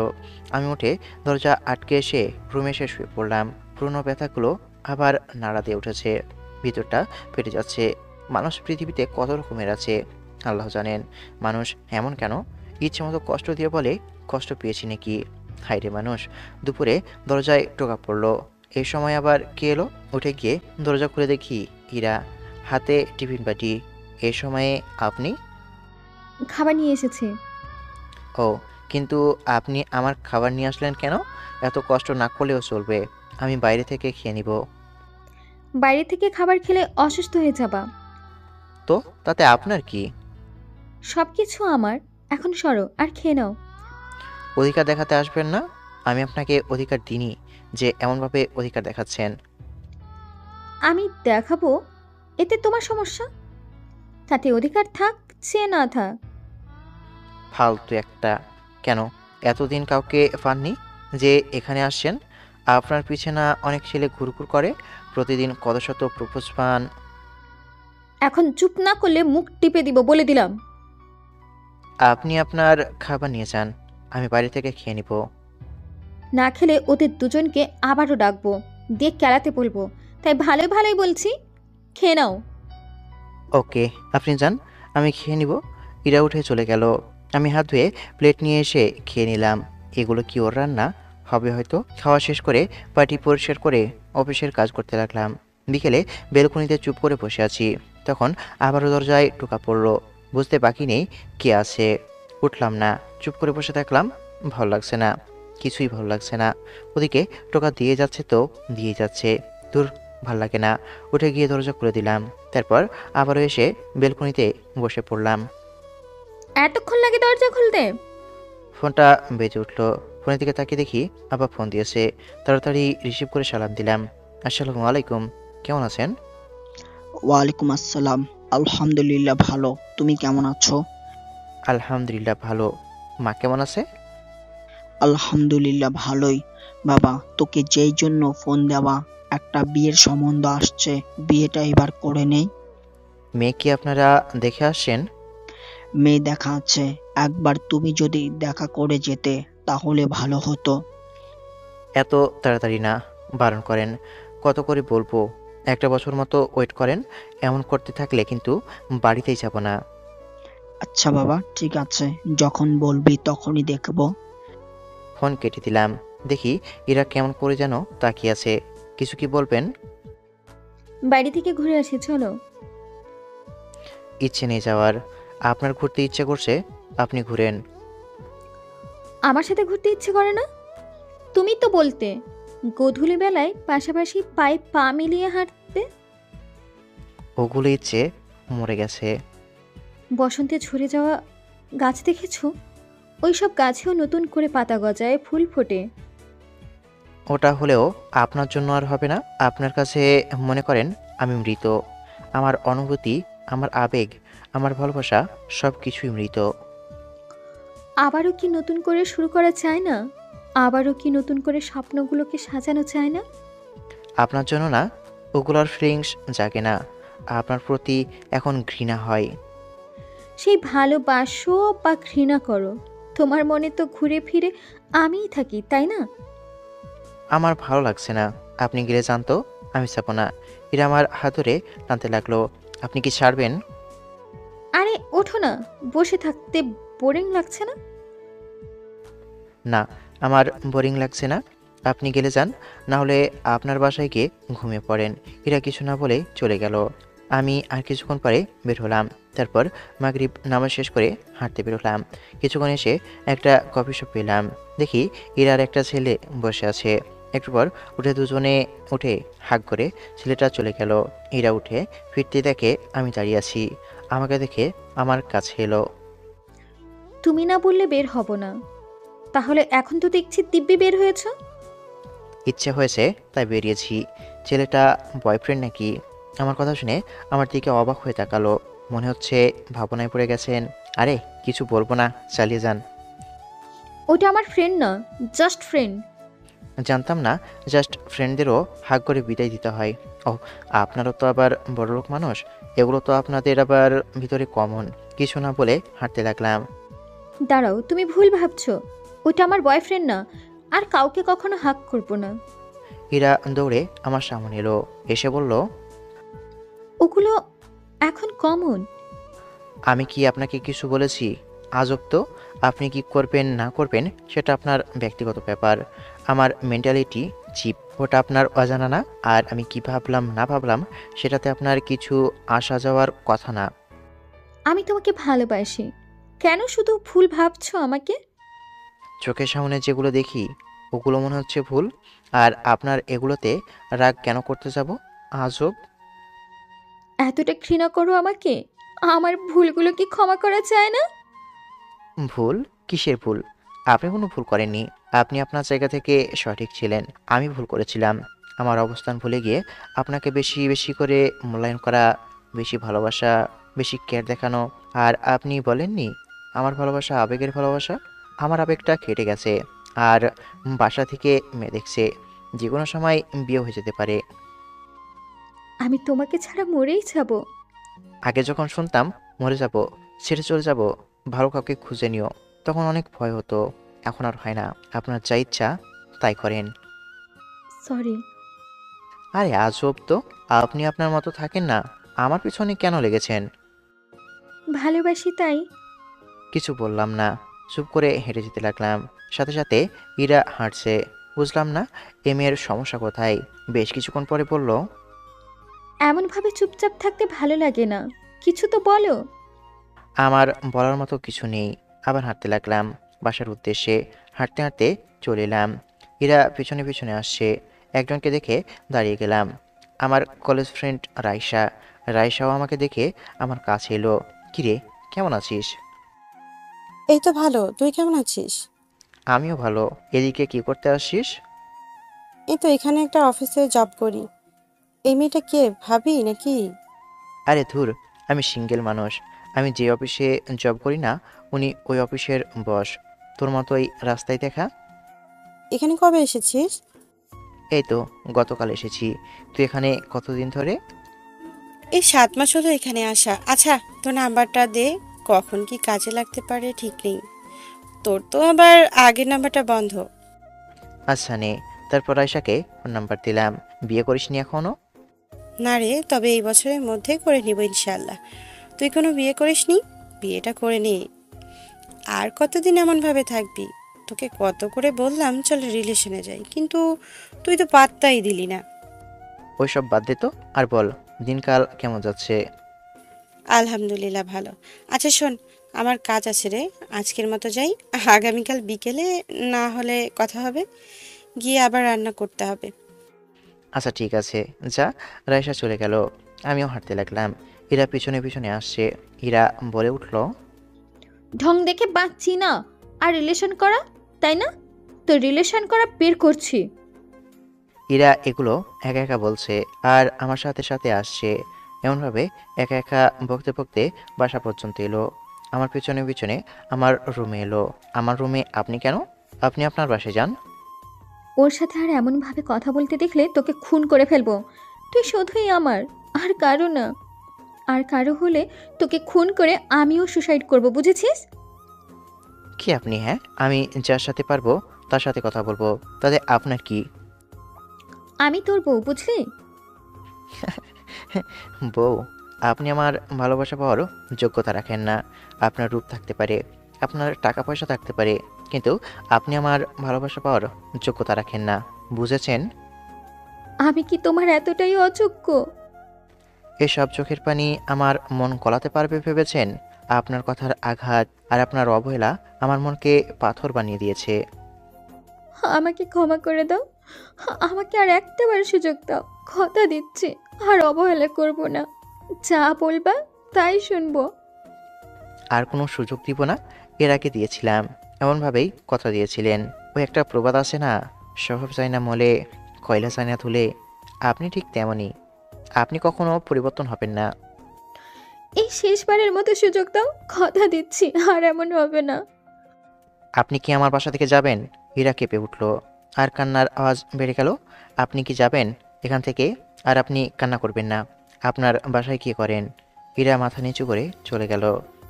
[SPEAKER 1] আমি উঠে দরজা আটকে এসে রুমে এসে শুয়ে পড়লাম। পুরনো ব্যথাগুলো আবার নাড়া দিয়ে উঠেছে, ভিতরটা ফেটে যাচ্ছে। মানুষ পৃথিবীতে কত রকমের আছে আল্লাহ জানেন। মানুষ এমন কেন? ইচ্ছে মতো কষ্ট দিয়ে বলে কষ্ট পেয়েছি নাকি? হায়রে মানুষ। দুপুরে দরজায় টোকা পড়লো। এই সময় আবার কে এলো? উঠে গিয়ে দরজা খুলে দেখি ইরা, হাতে টিফিন বাটি। এই সময়ে আপনি?
[SPEAKER 8] খাবার নিয়ে এসেছে।
[SPEAKER 1] ও, কিন্তু আপনি আমার খাবার নিয়ে আসলেন কেন? এত কষ্ট না করলেও চলবে, আমি বাইরে থেকে খেয়ে নিব।
[SPEAKER 8] বাইরে থেকে খাবার খেলে অসুস্থ হয়ে যাবা।
[SPEAKER 1] তো তাতে আপনার কি?
[SPEAKER 8] সব কিছু আমার। এখন সরো আর খেয়ে নাও।
[SPEAKER 1] অধিকার দেখাতে আসবেন না। আমি আপনাকে অধিকার দিইনি যে এমনভাবে অধিকার দেখাচ্ছেন।
[SPEAKER 8] আমি দেখাবো, এতে তোমার সমস্যা? তাতে অধিকার থাক সে না থাক।
[SPEAKER 1] ফালতু একটা। কেন এতদিন কাউকে পাননি যে এখানে আসছেন? আপনার পিছে না অনেক ছেলে ঘুরঘুর করে, প্রতিদিন কত শত প্রপোজ পান।
[SPEAKER 8] এখন চুপ না করলে মুখ টিপে দিব বলে দিলাম।
[SPEAKER 1] আপনি আপনার খাবার নিয়ে যান, আমি বাইরে থেকে খেয়ে নিব।
[SPEAKER 8] না খেলে ওদের দুজনকে আবারও ডাকবো, দিয়ে কেলাতে বলবো। তাই ভালোই ভালোই বলছি, খেয়ে নাও।
[SPEAKER 1] ওকে, আপনি যান, আমি খেয়ে নিব। ইরা উঠে চলে গেল। আমি হাত ধুয়ে প্লেট নিয়ে এসে খেয়ে নিলাম। এগুলো কি ওর রান্না হবে হয়তো। খাওয়া শেষ করে পাটি পরিষ্কার করে অফিসের কাজ করতে লাগলাম। বিকেলে বেলকনিতে চুপ করে বসে আছি, তখন আবারও দরজায় টোকা পড়লো। বুঝতে বাকি নেই কে আছে। উঠলাম না, চুপ করে বসে থাকলাম। ভালো লাগছে না, কিছুই ভালো লাগছে না। ওদিকে টোকা দিয়ে যাচ্ছে তো দিয়ে যাচ্ছে, দূর ভাল লাগে না। উঠে গিয়ে দরজা খুলে দিলাম। তারপর আবারও এসে বেলকনিতে বসে পড়লাম।
[SPEAKER 8] এতক্ষণ লাগে দরজা খুলতে?
[SPEAKER 1] ফোনটা বেজে উঠলো। ফোনের দিকে তাকিয়ে দেখি আবার ফোন দিয়েছে। তাড়াতাড়ি রিসিভ করে সালাম দিলাম। আসসালামু আলাইকুম, কেমন আছেন?
[SPEAKER 6] ওয়ালাইকুম আসসালাম। আলহামদুলিল্লাহ ভালো, তুমি কেমন আছো?
[SPEAKER 1] আলহামদুলিল্লাহ ভালো। মা কেমন আছে?
[SPEAKER 6] আলহামদুলিল্লাহ ভালোই। বাবা, তোকে যেই জন্য ফোন দেওয়া, একটা বিয়ের সম্বন্ধ আসছে, বিয়েটা এবার করে নেই।
[SPEAKER 1] মেয়ে কি আপনারা দেখে আসছেন?
[SPEAKER 6] মেয়ে দেখা আছে, একবার তুমি যদি দেখা করে যেতে তাহলে ভালো হতো।
[SPEAKER 1] এত তাড়াতাড়ি না, বারণ করেন। কত করে বলবো, একটা বছর মতো ওয়েট করেন। এমন করতে থাকলে কিন্তু বাড়িতেই যাব না।
[SPEAKER 6] আচ্ছা বাবা, ঠিক আছে, যখন বলবি তখনই দেখবো।
[SPEAKER 1] ফোন কেটে দিলাম। দেখি এরা কেমন করে যেন তাকিয়ে আছে। কিছু কি বলবেন?
[SPEAKER 8] বাড়ি থেকে ঘুরে আসি, চলো।
[SPEAKER 1] ইচ্ছে নেই যাওয়ার। আপনার ঘুরতে ইচ্ছে করছে, আপনি ঘুরেন।
[SPEAKER 8] আমার সাথে ঘুরতে ইচ্ছে করে না? তুমি তো বলতে গোধূলি বেলায় পাশাপাশি পায়ে পা মিলিয়ে হাঁটতে।
[SPEAKER 1] ওগুলো ইচ্ছে মরে গেছে।
[SPEAKER 8] বসন্তে ঝরে যাওয়া গাছ দেখেছো? ওইসব গাছেও নতুন করে পাতা গজায়, ফুল ফোটে।
[SPEAKER 1] ওটা হলেও আপনার জন্য আর হবে না। আপনার কাছে মনে করেন আমি মৃত। আমার অনুভূতি, আমার আবেগ, আমার ভালোবাসা সব কিছুই মৃত।
[SPEAKER 8] আবারও কি নতুন করে শুরু করা চায় না? আবারও কি নতুন করে স্বপ্নগুলোকে সাজানো চায় না?
[SPEAKER 1] আপনার জন্য না, ওগুলোর ফিলিংস জাগে না। আপনার প্রতি এখন ঘৃণা হয়।
[SPEAKER 8] সেই ভালোবাসো বা ঘৃণা করো, তোমার মনে তো ঘুরে ফিরে আমিই থাকি, তাই না?
[SPEAKER 1] আমার ভালো লাগছে না, আপনি গেলে জানতো আমি যাবো না। এরা আমার হাত ধরে টানতে লাগলো। আপনি কি ছাড়বেন?
[SPEAKER 8] আরে ওঠো না, বসে থাকতে বোরিং লাগছে না?
[SPEAKER 1] না, আমার বোরিং লাগছে না। আপনি গেলে যান, না হলে আপনার বাসায় গিয়ে ঘুমিয়ে পড়েন। এরা কিছু না বলে চলে গেল। আমি আর কিছুক্ষণ পরে বের হলাম। তারপর মাগরিব নামাজ শেষ করে হাঁটতে বেরোলাম। কিছুক্ষণ এসে একটা কফি শপ পেলাম। দেখি এরার একটা ছেলে বসে আছে। একটু পর দুজনে উঠে হাঁক করে ছেলেটা চলে গেল। ইরা উঠে ফিরতে দেখে আমি দাঁড়িয়ে আছি। আমাকে দেখে আমার কাছে এলো।
[SPEAKER 8] তুমি না বললে বের হব না। তাহলে এখন তো দেখছি দিব্যি বের হয়েছ।
[SPEAKER 1] ইচ্ছে হয়েছে তাই বেরিয়েছি। ছেলেটা বয়ফ্রেন্ড নাকি? আমার কথা শুনে আমার দিকে অবাক হয়ে তাকালো। মনে হচ্ছে ভাবনায় পড়ে গেছেন। আরে কিছু বলবো না, চালিয়ে যান।
[SPEAKER 8] ওটা আমার ফ্রেন্ড না, জাস্ট ফ্রেন্ড।
[SPEAKER 1] জানতাম না জাস্ট ফ্রেন্ডদেরও হাক করে বিদায় দিতে হয়। ও, আপনারও তো আবার বড়লোক মানুষ, এগুলো তো আপনাদের আবার ভিতরে কমন। কিছু না বলে হাঁটতে লাগলাম।
[SPEAKER 8] দাঁড়াও, তুমি ভুল ভাবছো। ওটা আমার বয়ফ্রেন্ড না, আর কাউকে কখনো হাক করবো না।
[SPEAKER 1] হীরা দৌড়ে আমার সামনে এলো, এসে বলল,
[SPEAKER 8] ওগুলো এখন কমন।
[SPEAKER 1] আমি কি আপনাকে কিছু বলেছি? আজব তো। আপনি কি করবেন না করবেন সেটা আপনার ব্যক্তিগত ব্যাপার। আমার মেন্টালিটি চিপ, ওটা আপনার অজানা না। আর আমি কি ভাবলাম না ভাবলাম সেটাতে আপনার কিছু আসা যাওয়ার কথা না।
[SPEAKER 8] আমি তোমাকে ভালোবাসি, কেন শুধু ভুল ভাবছো আমাকে?
[SPEAKER 1] চোখের সামনে যেগুলো দেখি ওগুলো মনে হচ্ছে ভুল, আর আপনার এগুলোতে রাগ কেন করতে যাব? আজব।
[SPEAKER 8] এতটা ঘৃণা করো আমাকে? আমার ভুলগুলো কি ক্ষমা করা যায় না?
[SPEAKER 1] ভুল? কিসের ভুল? আপনি কোনো ভুল করেননি। আপনি আপনার জায়গা থেকে সঠিক ছিলেন। আমি ভুল করেছিলাম। আমার অবস্থান ভুলে গিয়ে আপনাকে বেশি বেশি করে মূল্যায়ন করা, বেশি ভালোবাসা, বেশি কেয়ার দেখানো। আর আপনি বলেননি আমার ভালোবাসা আবেগের ভালোবাসা। আমার আবেগটা কেটে গেছে। আর বাসা থেকে মেয়ে দেখছে, যে কোনো সময় বিয়ে হয়ে যেতে পারে।
[SPEAKER 8] আমি তোমাকে ছাড়া মরেই যাব।
[SPEAKER 1] আগে যখন শুনতাম মরে যাব, ছেড়ে চলে যাব, ভালো কাউকে খুঁজে নিও, তখন অনেক ভয় হতো। এখন আর হয় না। আপনার যা ইচ্ছা তাই করেন।
[SPEAKER 8] সরি।
[SPEAKER 1] আরে আজব তো। আপনি আপনার মতো থাকেন না, আমার পিছনে কেন লেগেছেন?
[SPEAKER 8] ভালোবাসি তাই।
[SPEAKER 1] কিছু বললাম না, চুপ করে হেঁটে যেতে লাগলাম। সাথে সাথে ইরা হাঁটছে। বুঝলাম না এ মেয়ের সমস্যা কোথায়। বেশ কিছুক্ষণ পরে বলল,
[SPEAKER 8] এমনভাবে চুপচাপ থাকতে ভালো লাগে না, কিছু তো বলো।
[SPEAKER 1] আমার বলার মতো কিছু নেই। আবার হাঁটতে লাগলাম বাসার উদ্দেশ্যে। হাঁটতে হাঁটতে চলে এলাম। এরা পিছনে পিছনে আসছে। একজনকে দেখে দাঁড়িয়ে গেলাম। আমার কলেজ ফ্রেন্ড রাইসা। রাইসাও আমাকে দেখে আমার কাছে এলো। কিরে, কেমন আছিস?
[SPEAKER 9] এই তো ভালো, তুই কেমন আছিস?
[SPEAKER 1] আমিও ভালো। এদিকে কি করতে আসছিস?
[SPEAKER 9] এই তো এখানে একটা অফিসে জব করি। এই মেয়েটা কে, ভাবি নাকি?
[SPEAKER 1] আরে ধুর, আমি সিঙ্গেল মানুষ। আমি যে অফিসে জব করি না, উনি ওই অফিসের বস। তোর মতোই রাস্তায় দেখা।
[SPEAKER 9] এখানে কবে এসেছিস?
[SPEAKER 1] এই তো গতকাল এসেছি। তুই এখানে কতদিন ধরে?
[SPEAKER 9] এই 7 মাস হলো এখানে আসা। আচ্ছা, তোর নাম্বারটা দে, কখন কি কাজে লাগতে পারে ঠিক নেই। তোর তো আবার আগের নাম্বারটা বন্ধ।
[SPEAKER 1] আচ্ছা নে। তারপর আয়শাকে ফোন নাম্বার দিলাম। বিয়ে করিসনি এখনো?
[SPEAKER 9] না রে, তবে এই বছরের মধ্যে করে নিব ইনশাল্লাহ। তুই কোনো বিয়ে করিসনি? বিয়েটা করে নে। আর কতদিন এমন ভাবে থাকবি? তোকে কত করে বললাম চল রিলেশনে যাই, কিন্তু তুই তো পাত্তাই দিলি না।
[SPEAKER 1] ওইসব বাদ দে তো, আর বল দিনকাল কেমন যাচ্ছে?
[SPEAKER 9] আলহামদুলিল্লাহ ভালো। আচ্ছা শোন, আমার কাজ আছে রে, আজকের মতো যাই। আগামীকাল বিকেলে না হলে কথা হবে, গিয়ে আবার রান্না করতে হবে।
[SPEAKER 1] আচ্ছা ঠিক আছে, যা। রায়শা চলে গেল। আমিও হাঁটতে লাগলাম। হীরা পিছনে পিছনে আসছে। হীরা বলে উঠল,
[SPEAKER 8] ঢং দেখে বাঁচছি না। আর রিলেশন করা, তাই না? তো রিলেশন করা বের করছি।
[SPEAKER 1] হীরা এগুলো একা একা বলছে আর আমার সাথে সাথে আসছে। এমনভাবে একা একা বকতে বকতে বাসা পর্যন্ত এলো। আমার পিছনে পিছনে আমার রুমে এলো। আমার রুমে আপনি কেন? আপনি আপনার বাসায় যান।
[SPEAKER 8] ওর সাথে আর এমনভাবে কথা বলতে দেখলে তোকে খুন করে ফেলবো। তুই শুধুই আমার, আর কারো না। আর কারো হলে তোকে খুন করে আমিও সুসাইড করব, বুঝেছিস?
[SPEAKER 1] কি আপনি? হ্যাঁ, আমি যার সাথে পারবো তার সাথে কথা বলবো, তাতে আপনার কি?
[SPEAKER 8] আমি তোর বউ, বুঝলি?
[SPEAKER 1] বউ? আপনি আমার ভালোবাসা পাওয়ার যোগ্যতা রাখেন না। আপনার রূপ থাকতে পারে, আপনার টাকা পয়সা থাকতে পারে, কিন্তু আপনি আমার ভালোবাসা পাওয়ার যোগ্যতা রাখেন না, বুঝেছেন?
[SPEAKER 8] আমি কি তোমার এতটাই অযোগ্য?
[SPEAKER 1] এসব চোখের পানি আমার মন গলাতে পারবে ভেবেছেন? আপনার কথার আঘাত আর আপনার অবহেলা আমার মনকে পাথর বানিয়ে দিয়েছে।
[SPEAKER 8] আমাকে ক্ষমা করে দাও। আমাকে আর একটাবার সুযোগ দাও, কথা দিচ্ছি আর অবহেলা করব না। যা বলবা তাই শুনবো।
[SPEAKER 1] আর কোনো সুযোগ দিব না, এর আগে দিয়েছিলাম। এমনভাবেই কথা দিয়েছিলেন। ওই একটা প্রবাদ আছে না, স্বভাব চায় না মলে, কয়লা চায় না তুলে। আপনি ঠিক তেমনই। আপনি কখনো পরিবর্তন হবেন না।
[SPEAKER 8] এই শেষবারের মতো সুযোগ দাও, কথা দিচ্ছি আর এমন হবে না।
[SPEAKER 1] আপনি কি আমার বাসা থেকে যাবেন? হীরা কেঁপে উঠল আর কান্নার আওয়াজ বেড়ে গেল। আপনি কি যাবেন এখান থেকে? আর আপনি কান্না করবেন না। আপনার বাসায় কি করেন? হীরা মাথা নিচু করে চলে গেল।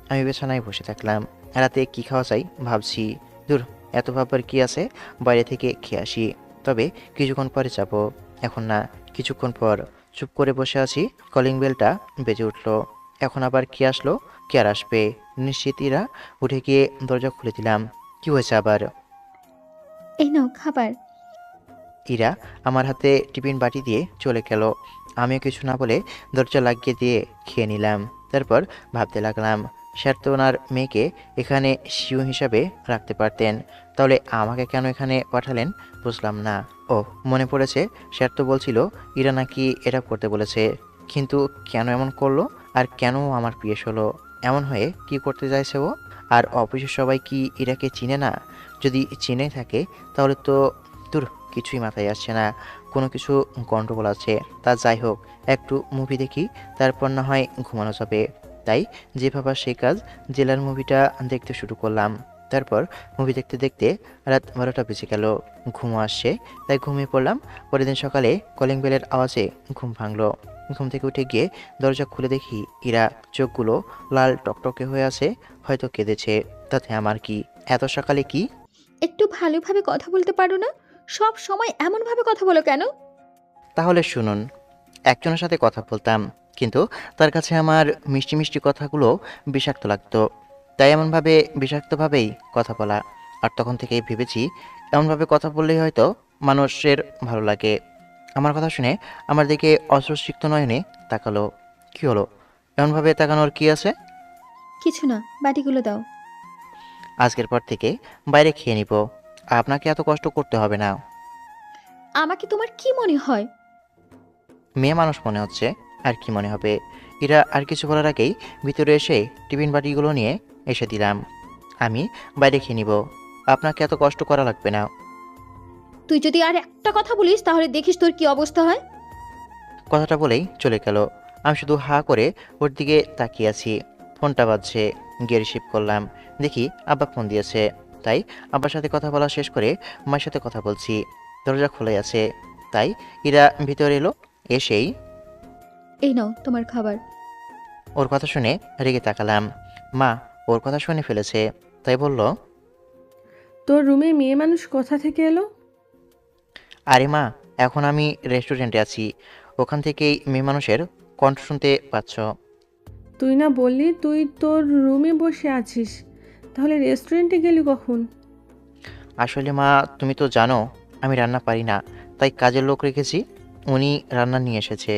[SPEAKER 1] আমি বিছানায় বসে থাকলাম। রাতে কি খাওয়া চাই ভাবছি। দূর, এত ভাববার কি আছে, বাইরে থেকে খেয়ে আসি। তবে কিছুক্ষণ পরে যাব, এখন না, কিছুক্ষণ পর। চুপ করে বসে আছি, কলিং বেলটা বেজে উঠল। এখন আবার কি আসলো, কে আর আসবে? নিশ্চিত ইরা। উঠে গিয়ে দরজা খুলে দিলাম। কি হয়েছে আবার?
[SPEAKER 8] এই নাও খাবার।
[SPEAKER 1] ইরা আমার হাতে টিফিন বাটি দিয়ে চলে গেল। আমিও কিছু না বলে দরজা লাগিয়ে দিয়ে খেয়ে নিলাম। তারপর ভাবতে লাগলাম, স্যার তো ওনার মেয়েকে এখানে শিউ হিসাবে রাখতে পারতেন, তাহলে আমাকে কেন এখানে পাঠালেন বুঝলাম না। ও, মনে পড়েছে, স্যার তো বলছিল ইরা নাকি এটা করতে বলেছে। কিন্তু কেন এমন করলো, আর কেন আমার পিএস হলো? এমন হয়ে কি করতে চাইছে ও? আর অফিসের সবাই কি ইরাকে চিনে না? যদি চিনে থাকে তাহলে তো দূর, কিছুই মাথায় আসছে না। কোনো কিছু গন্ডগোল আছে। তা যাই হোক, একটু মুভি দেখি, তারপর না হয় ঘুমানো যাবে। তাই যে ভাবা সেই কাজ, জেলার মুভিটা দেখতে শুরু করলাম। তারপর মুভি দেখতে দেখতে রাত 12টা বেজে গেল। ঘুমও আসছে, তাই ঘুমিয়ে পড়লাম। পরের দিন সকালে কলিং বেলের আওয়াজে ঘুম ভাঙলো। ঘুম থেকে উঠে গিয়ে দরজা খুলে দেখি ইরা চোখগুলো লাল টকটকে হয়ে আছে, হয়তো কেঁদেছে। তাতে আমার কি? এত সকালে কি?
[SPEAKER 8] একটু ভালোভাবে কথা বলতে পারো না? সব সময় এমনভাবে কথা বলো কেন?
[SPEAKER 1] তাহলে শুনুন, একজনের সাথে কথা বলতাম, কিন্তু তার কাছে আমার মিষ্টি মিষ্টি কথাগুলো বিষাক্ত লাগতো। তাই এমনভাবে বিষাক্তভাবেই কথা বলা। আর তখন থেকেই ভেবেছি, এমনভাবে কথা বললেই হয়তো মানুষের ভালো লাগে। আমার কথা শুনে আমার দিকে অশ্রুসিক্ত নয়নে তাকালো। কি হলো? এমনভাবে তাকানোর কি আছে?
[SPEAKER 8] কিছু না, বাটিগুলো দাও।
[SPEAKER 1] আজকের পর থেকে বাইরে খেয়ে নিব, আপনাকে এত কষ্ট করতে হবে না।
[SPEAKER 8] আমাকে তোমার কি মনে হয়?
[SPEAKER 1] মেয়ে মানুষ মনে হচ্ছে, আর কি মনে হবে? এরা আর কিছু বলার আগেই ভিতরে এসে টিফিন বাটিগুলো নিয়ে এসে দিলাম। আমি বাইরে খেয়ে নিব, আপনাকে এত কষ্ট করা লাগবে না।
[SPEAKER 8] তুই যদি আর একটা কথা বলিস তাহলে দেখিস তোর কি অবস্থা হয়।
[SPEAKER 1] কথাটা বলেই চলে গেল। আমি শুধু হা করে ওর দিকে তাকিয়ে আছি। ফোনটা বাজছে, গিয়ে রিসিভ করলাম। দেখি আব্বা ফোন দিয়েছে। তাই আব্বার সাথে কথা বলা শেষ করে মায়ের সাথে কথা বলছি। দরজা খোলাই আছে, তাই এরা ভিতরে এলো। এসেই
[SPEAKER 8] এই নাও তোমার খাবার।
[SPEAKER 1] ওর কথা শুনে রেগে তাকালাম। মা ওর কথা শুনে ফেলেছে, তাই বলল,
[SPEAKER 2] তোর রুমে মেয়ে মানুষ কোথা থেকে এলো?
[SPEAKER 1] আরে মা, এখন আমি রেস্টুরেন্টে আছি, ওখান থেকেই মেয়ে মানুষের কণ্ঠ শুনতে পাচ্ছ।
[SPEAKER 2] তুই না বললি তুই তোর রুমে বসে আছিস, তাহলে রেস্টুরেন্টে গেলি কখন?
[SPEAKER 1] আসলে মা, তুমি তো জানো আমি রান্না পারি না, তাই কাজের লোক রেখেছি, উনি রান্না নিয়ে এসেছে।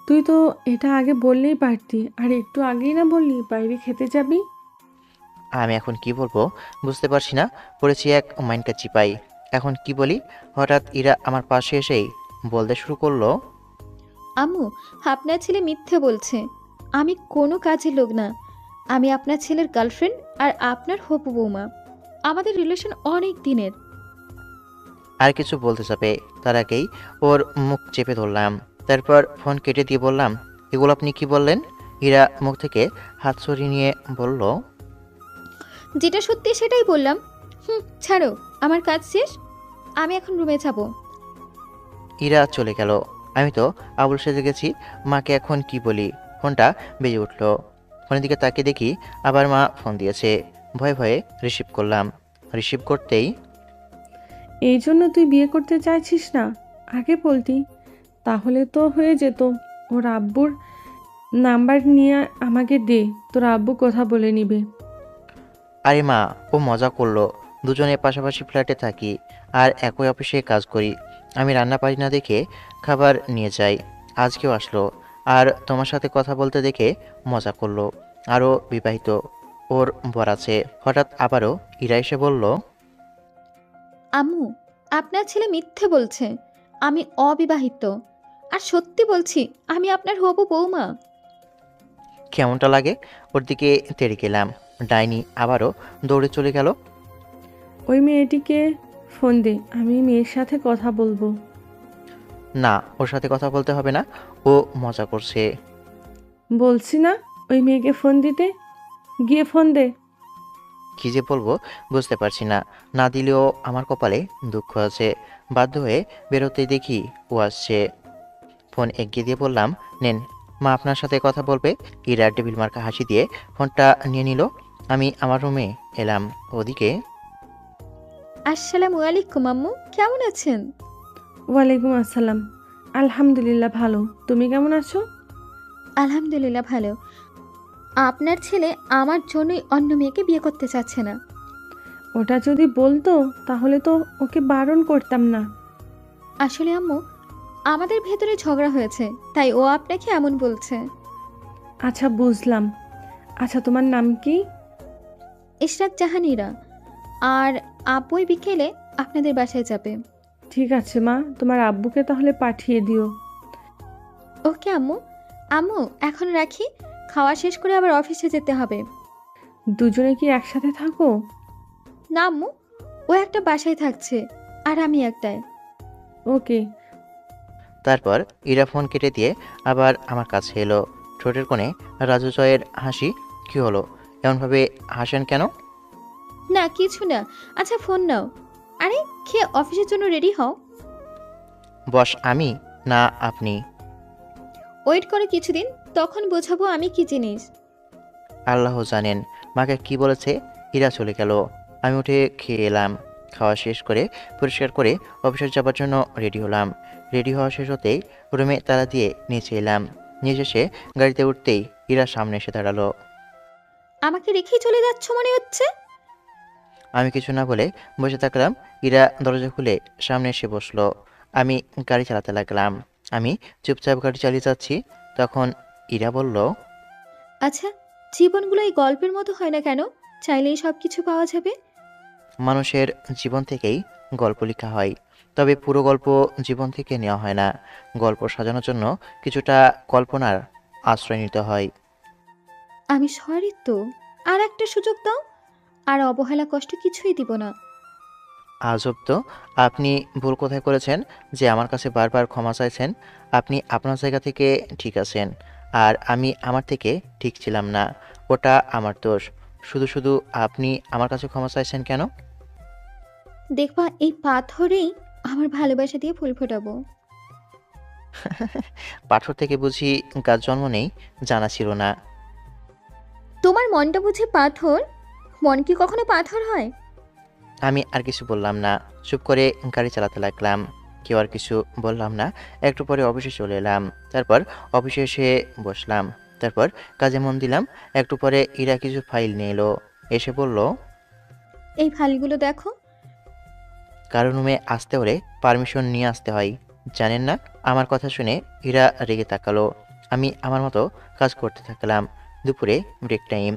[SPEAKER 2] তুই তো এটা আগে বললেই পারতি, আর একটু আগেই না বললি বাইরে খেতে যাবি?
[SPEAKER 1] আমি এখন কি বলবো বুঝতে পারছি না, পড়েছি এক মাইন্ডটা চিপাই। এখন কি বলি? হঠাৎ ইরা আমার পাশে এসেই বলতে শুরু করলো,
[SPEAKER 8] আম্মু, আপনার ছেলে মিথ্যে বলছে। আমি কোনো কাজের লোক না। আমি আপনার ছেলের গার্লফ্রেন্ড আর আপনার হবু বৌমা। আমাদের রিলেশন অনেক দিনের।
[SPEAKER 1] আর কিছু বলতে যাবে তার আগেই ওর মুখ চেপে ধরলাম। তারপর ফোন কেটে দিয়ে বললাম, এগুলো আপনি কি বললেন? হীরা মুখ থেকে হাত সরিয়ে নিয়ে বলল,
[SPEAKER 8] যেটা সত্যি সেটাই বললাম। ছাড়ো, আমার কাজ শেষ। আমি এখন রুমে যাব।
[SPEAKER 1] হীরা চলে গেল। আমি তো আবুল সেজে গেছি, মাকে এখন কি বলি? ফোনটা বেজে উঠল। ফোনের দিকে তাকিয়ে দেখি আবার মা ফোন দিয়েছে। ভয়ে ভয়ে রিসিভ করলাম। রিসিভ করতেই,
[SPEAKER 2] এই জন্য তুই বিয়ে করতে চাইছিস না? আগে বলতি, তাহলে তো হয়ে যেত। ওর আব্বুর নাম্বার নিয়ে আমাকে দে, তোর আব্বু কথা বলে নিবে।
[SPEAKER 1] আরে মা, ও মজা করলো। দুজনে পাশাপাশি ফ্ল্যাটে থাকি আর একই অফিসে কাজ করি। আমি রান্না পারি না দেখে খাবার নিয়ে যাই। আজকেও আসলো, আর তোমার সাথে কথা বলতে দেখে মজা করলো। আরও বিবাহিত, ওর বর আছে। হঠাৎ আবারও ইরা এসে বলল,
[SPEAKER 8] আম্মু, আপনার ছেলে মিথ্যে বলছে, আমি অবিবাহিত। আর সত্যি বলছি, আমি আপনার হবু বৌমা।
[SPEAKER 1] কেমনটা লাগে? ওর দিকে তেড়ে গেলাম। ডাইনি আবারও দৌড়ে চলে গেল।
[SPEAKER 2] ওই মেয়েটিকে ফোন দে, আমি মেয়ের সাথে কথা বলবো।
[SPEAKER 1] না, ওর সাথে কথা বলতে হবে না, ও মজা করছে।
[SPEAKER 2] বলছি না ওই মেয়েকে ফোন দিতে, গিয়ে ফোন দে।
[SPEAKER 1] কী যে বলবো বুঝতে পারছি না। না দিলেও আমার কপালে দুঃখ আছে। বাধ্য হয়ে বেরোতেই দেখি ও আসছে। ফোন এগিয়ে দিয়ে বললাম, নেন, মা আপনার সাথে কথা বলবে। ইরা টেবিল মার্কা হাসি দিয়ে ফোনটা নিয়ে নিল। আমি আমার রুমে এলাম। ওদিকে
[SPEAKER 8] আসসালামু আলাইকুম আম্মু, কেমন আছেন?
[SPEAKER 2] ওয়ালাইকুম আসসালাম। আলহামদুলিল্লাহ ভালো, তুমি কেমন আছো?
[SPEAKER 8] আলহামদুলিল্লাহ ভালো। আপনার ছেলে আমার জন্যই অন্য মেয়েকে বিয়ে করতে চাচ্ছে না।
[SPEAKER 2] ওটা যদি বলতো তাহলে তো ওকে বারণ করতাম না।
[SPEAKER 8] আসলে আম্মু, আমাদের ভেতরে ঝগড়া হয়েছে, তাই ও আপনাকে এমন বলছে।
[SPEAKER 2] আচ্ছা বুঝলাম। আচ্ছা তোমার নাম কি?
[SPEAKER 8] ইশরাত জাহানিরা। আর আপুই বিকেলে আপনাদের বাসায় যাবে।
[SPEAKER 2] ঠিক আছে মা, তোমার আব্বুকে তাহলে পাঠিয়ে দিও।
[SPEAKER 8] ওকে আম্মু। আম্মু এখন রাখি, খাওয়া শেষ করে আবার অফিসে যেতে হবে।
[SPEAKER 2] দুজনে কি একসাথে থাকো?
[SPEAKER 8] না আম্মু, ও একটা বাসায় থাকছে আর আমি একটায়।
[SPEAKER 2] ওকে।
[SPEAKER 1] তারপর ইরা ফোন কেটে দিয়ে আবার আমার কাছে এলো। ঠোঁটের কোণে রাজু জয়ের হাসি। কি হলো, এমনভাবে হাসেন কেন?
[SPEAKER 8] না কিছু না। আচ্ছা ফোন নাও। আরে খেয়ে অফিসের জন্য রেডি হও।
[SPEAKER 1] বস আমি না আপনি?
[SPEAKER 8] ওয়েট করো কিছুদিন, তখন বোঝাবো আমি কি জিনিস।
[SPEAKER 1] আল্লাহ জানেন মাকে কি বলেছে। ইরা চলে গেল। আমি উঠে খেয়ে এলাম। খাওয়া শেষ করে পরিষ্কার করে অফিসে যাবার জন্য রেডি হলাম। রেডি হওয়া শেষ হতেই রুমে তালা দিয়ে নিচে এলাম। নিচে এসে গাড়িতে উঠতেই ইরা সামনে এসে দাঁড়ালো।
[SPEAKER 8] আমাকে রেখেই চলে যাচ্ছ মনে হচ্ছে।
[SPEAKER 1] আমি কিছু না বলে বসে থাকলাম। ইরা দরজা খুলে সামনে এসে বসলো। আমি গাড়ি চালাতে লাগলাম। আমি চুপচাপ গাড়ি চালিয়ে যাচ্ছি। তখন ইরা বলল,
[SPEAKER 8] আচ্ছা, জীবনগুলো এই গল্পের মতো হয় না কেন? চাইলেই সব কিছু পাওয়া যাবে।
[SPEAKER 1] মানুষের জীবন থেকেই গল্প লেখা হয়, তবে পুরো গল্প জীবন থেকে নেওয়া হয় না। গল্প সাজানোর জন্য কিছুটা কল্পনার আশ্রয় নিতে হয়।
[SPEAKER 8] আমি সরি তো, আর একটা সুযোগ দাও। আর অবহেলা কষ্ট কিছুই দিব না।
[SPEAKER 1] আজব তো, আপনি ভুল কোথায় করেছেন যে আমার কাছে বারবার ক্ষমা চাইছেন? আপনি আপনার জায়গা থেকে ঠিক আছেন, আর আমি আমার থেকে ঠিক ছিলাম না। ওটা আমার দোষ। শুধু শুধু আপনি আমার কাছে ক্ষমা চাইছেন কেন?
[SPEAKER 8] দেখবা এই পাথরেই আমার ভালোবাসা দিয়ে ফুল ফোটাবো।
[SPEAKER 1] পাথর থেকে বুঝি গাছ জন্ম নেই, জানা ছিল না।
[SPEAKER 8] তোমার মনটা বুঝি পাথর? মন কি কখনো পাথর হয়?
[SPEAKER 1] আমি আর কিছু বললাম না, চুপ করে গাড়ি চালাতে লাগলাম। কেউ আর কিছু বললাম না। একটু পরে অফিসে চলে এলাম। তারপর অফিসে এসে বসলাম। তারপর কাজে মন দিলাম। একটু পরে ইরা কিছু ফাইল নিয়ে এলো। এসে বলল,
[SPEAKER 8] এই ফাইলগুলো দেখো।
[SPEAKER 1] কারো রুমে আসতে হলে পারমিশন নিয়ে আসতে হয়, জানেন না? আমার কথা শুনে ইরা রেগে তাকালো। আমি আমার মতো কাজ করতে থাকলাম। দুপুরে ব্রেক টাইম।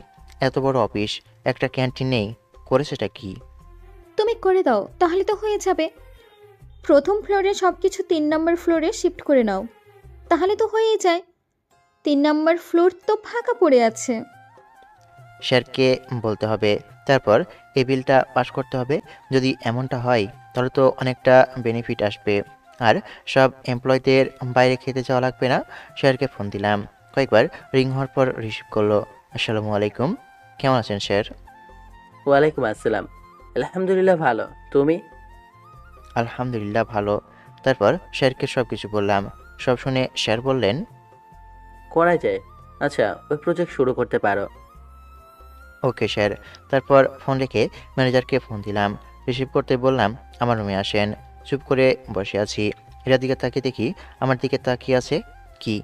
[SPEAKER 1] এত বড় অফিস, একটা ক্যান্টিন নেই, করেছেটা কি?
[SPEAKER 8] তুমি করে দাও, তাহলে তো হয়ে যাবে। প্রথম ফ্লোরে সব কিছু 3 নম্বর ফ্লোরে শিফট করে নাও, তাহলে তো হয়েই যায়। 3 নম্বর ফ্লোর তো ফাঁকা পড়ে আছে।
[SPEAKER 1] স্যারকে বলতে হবে। তারপর এই বিলটা পাস করতে হবে। যদি এমনটা হয় তাহলে তো অনেকটা বেনিফিট আসবে, আর সব এমপ্লয়ীদের বাইরে খেতে যাওয়া লাগবে না। স্যারকে ফোন দিলাম। কয়েকবার রিং হওয়ার পর রিসিভ করলো। আসসালামু আলাইকুম, কেমন আছেন স্যার?
[SPEAKER 5] ওয়ালাইকুম আসসালাম। আলহামদুলিল্লাহ ভালো, তুমি?
[SPEAKER 1] আলহামদুলিল্লাহ ভালো। তারপর স্যারকে সব কিছু বললাম। সব শুনে স্যার বললেন,
[SPEAKER 5] করা যায়। আচ্ছা, ওই প্রজেক্ট শুরু করতে পারো।
[SPEAKER 1] Okay sir. তারপর ফোন রেখে ম্যানেজারকে ফোন দিলাম। রিসিভ করতে বললাম, আমার রুমে আসেন। চুপ করে বসে আছি। এটার দিকে তাকিয়ে দেখি আমার দিকে তাকিয়ে আছে। কি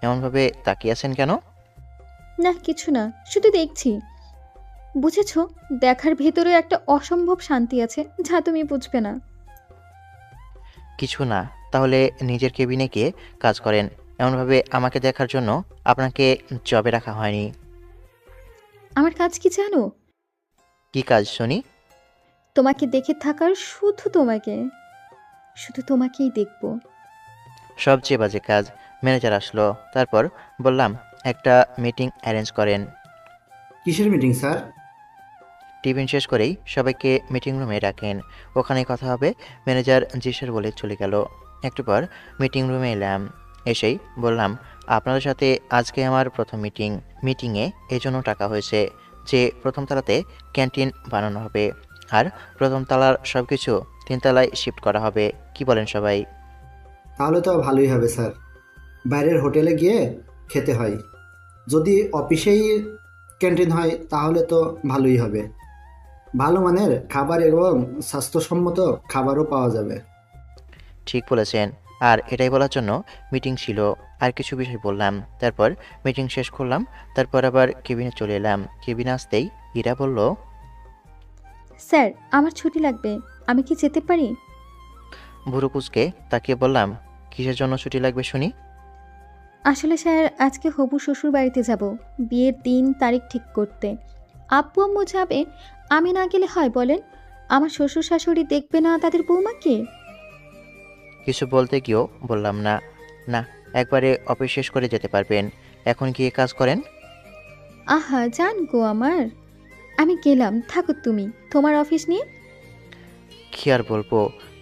[SPEAKER 1] এমনভাবে তাকিয়ে আছেন কেন?
[SPEAKER 8] না কিছু না, শুধু দেখছি। বুঝেছো, দেখার ভেতরে একটা অসম্ভব শান্তি আছে, যা তুমি বুঝবে না।
[SPEAKER 1] কিছু না, তাহলে নিজের কেবিনে গিয়ে কাজ করেন। এমনভাবে আমাকে দেখার জন্য আপনাকে জবে রাখা হয়নি।
[SPEAKER 8] আমার কাজ কি জানো?
[SPEAKER 1] কি কাজ শুনি?
[SPEAKER 8] তোমাকে দেখে থাকার, শুধু তোমাকে। শুধু তোমাকেই দেখব।
[SPEAKER 1] সবচেয়ে বাজে কাজ। ম্যানেজার আসলো, তারপর বললাম একটা মিটিং অ্যারেঞ্জ করেন।
[SPEAKER 7] কিসের মিটিং স্যার?
[SPEAKER 1] টিফিন শেষ করেই সবাইকে মিটিং রুমে ডাকেন, ওখানে কথা হবে। ম্যানেজার জি স্যার বলে চলে গেল। একটু পর মিটিং রুমে এলাম, এসেই বললাম আপনাদের সাথে আজকে আমার প্রথম মিটিংয়ে এই জন্য টাকা হয়েছে যে প্রথম তলাতে ক্যান্টিন বানানো হবে, আর প্রথম তলার সব কিছু 3 তলায় শিফট করা হবে। কি বলেন সবাই?
[SPEAKER 7] তাহলে তো ভালোই হবে স্যার। বাইরের হোটেলে গিয়ে খেতে হয়, যদি অফিসেই ক্যান্টিন হয় তাহলে তো ভালোই হবে। ভালো মানের খাবার এবং স্বাস্থ্যসম্মত খাবারও পাওয়া যাবে।
[SPEAKER 1] ঠিক বলেছেন। আর এটাই বলার জন্য মিটিং ছিল। আর কিছু বিষয় বললাম, তারপর মিটিং শেষ করলাম। তারপর আবার কেবিনে চলে এলাম। কেবিনে আসতেই ইরা বলল,
[SPEAKER 8] স্যার, আমার ছুটি লাগবে, আমি কি যেতে পারি?
[SPEAKER 1] ভুরু কুচকে তাকিয়ে বললাম, কিসের জন্য ছুটি লাগবে শুনি?
[SPEAKER 8] আসলে স্যার, আজকে হবু শ্বশুর বাড়িতে যাব বিয়ের দিন তারিখ ঠিক করতে। আব্বু আম্মু যাবে, আমি না গেলে হয় বলেন? আমার শ্বশুর শাশুড়ি দেখবে না তাদের বৌমাকে?
[SPEAKER 1] কিছু বলতে গিয়েও বললাম না। না, একবারে অফিস শেষ করে যেতে পারবেন, এখন গিয়ে কাজ করেন।
[SPEAKER 8] আহা জান গো আমার, আমি গেলাম, থাকো তুমি তোমার অফিস নিয়ে।
[SPEAKER 1] কি আর বলবো,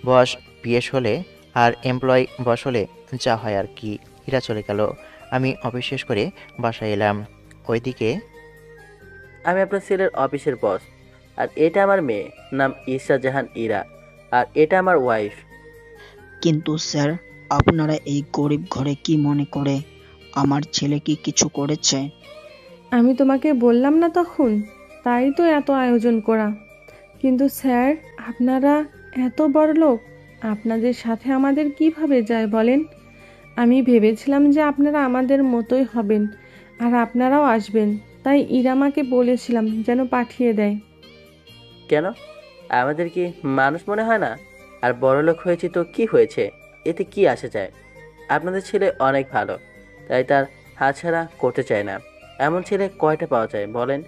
[SPEAKER 1] বস পিএস হলে আর এমপ্লয় বস হলে যা হয় আর কি। ইরা চলে গেল, আমি অফিস শেষ করে বাসায় এলাম। ওইদিকে
[SPEAKER 5] আমি আপনার ছেলের অফিসের বস, আর এটা আমার মেয়ে, নাম ইশরা জাহান ইরা, আর এটা আমার ওয়াইফ।
[SPEAKER 6] কিন্তু স্যার, আপনারা এই গরিব ঘরে কি মনে করে? আমার ছেলে কি কিছু করেছে?
[SPEAKER 2] আমি তোমাকে বললাম না তখন, তাই তো এত আয়োজন করা। কিন্তু স্যার, আপনারা এত বড় লোক, আপনাদের সাথে আমাদের কিভাবে যায় বলেন? আমি ভেবেছিলাম যে আপনারা আমাদের মতোই হবেন আর আপনারাও আসবেন, তাই ইরামাকে বলেছিলাম যেন পাঠিয়ে দেয়।
[SPEAKER 5] কেন, আমাদের কি মানুষ মনে হয় না? আর বড়লোক হয়েছি তো কি হয়েছে, এতে কি আসে যায়? আপনাদের ছেলে অনেক ভালো, তাই তার হাতছাড়া করতে চায় না। এমন ছেলে কয়টা পাওয়া যায় বলেন?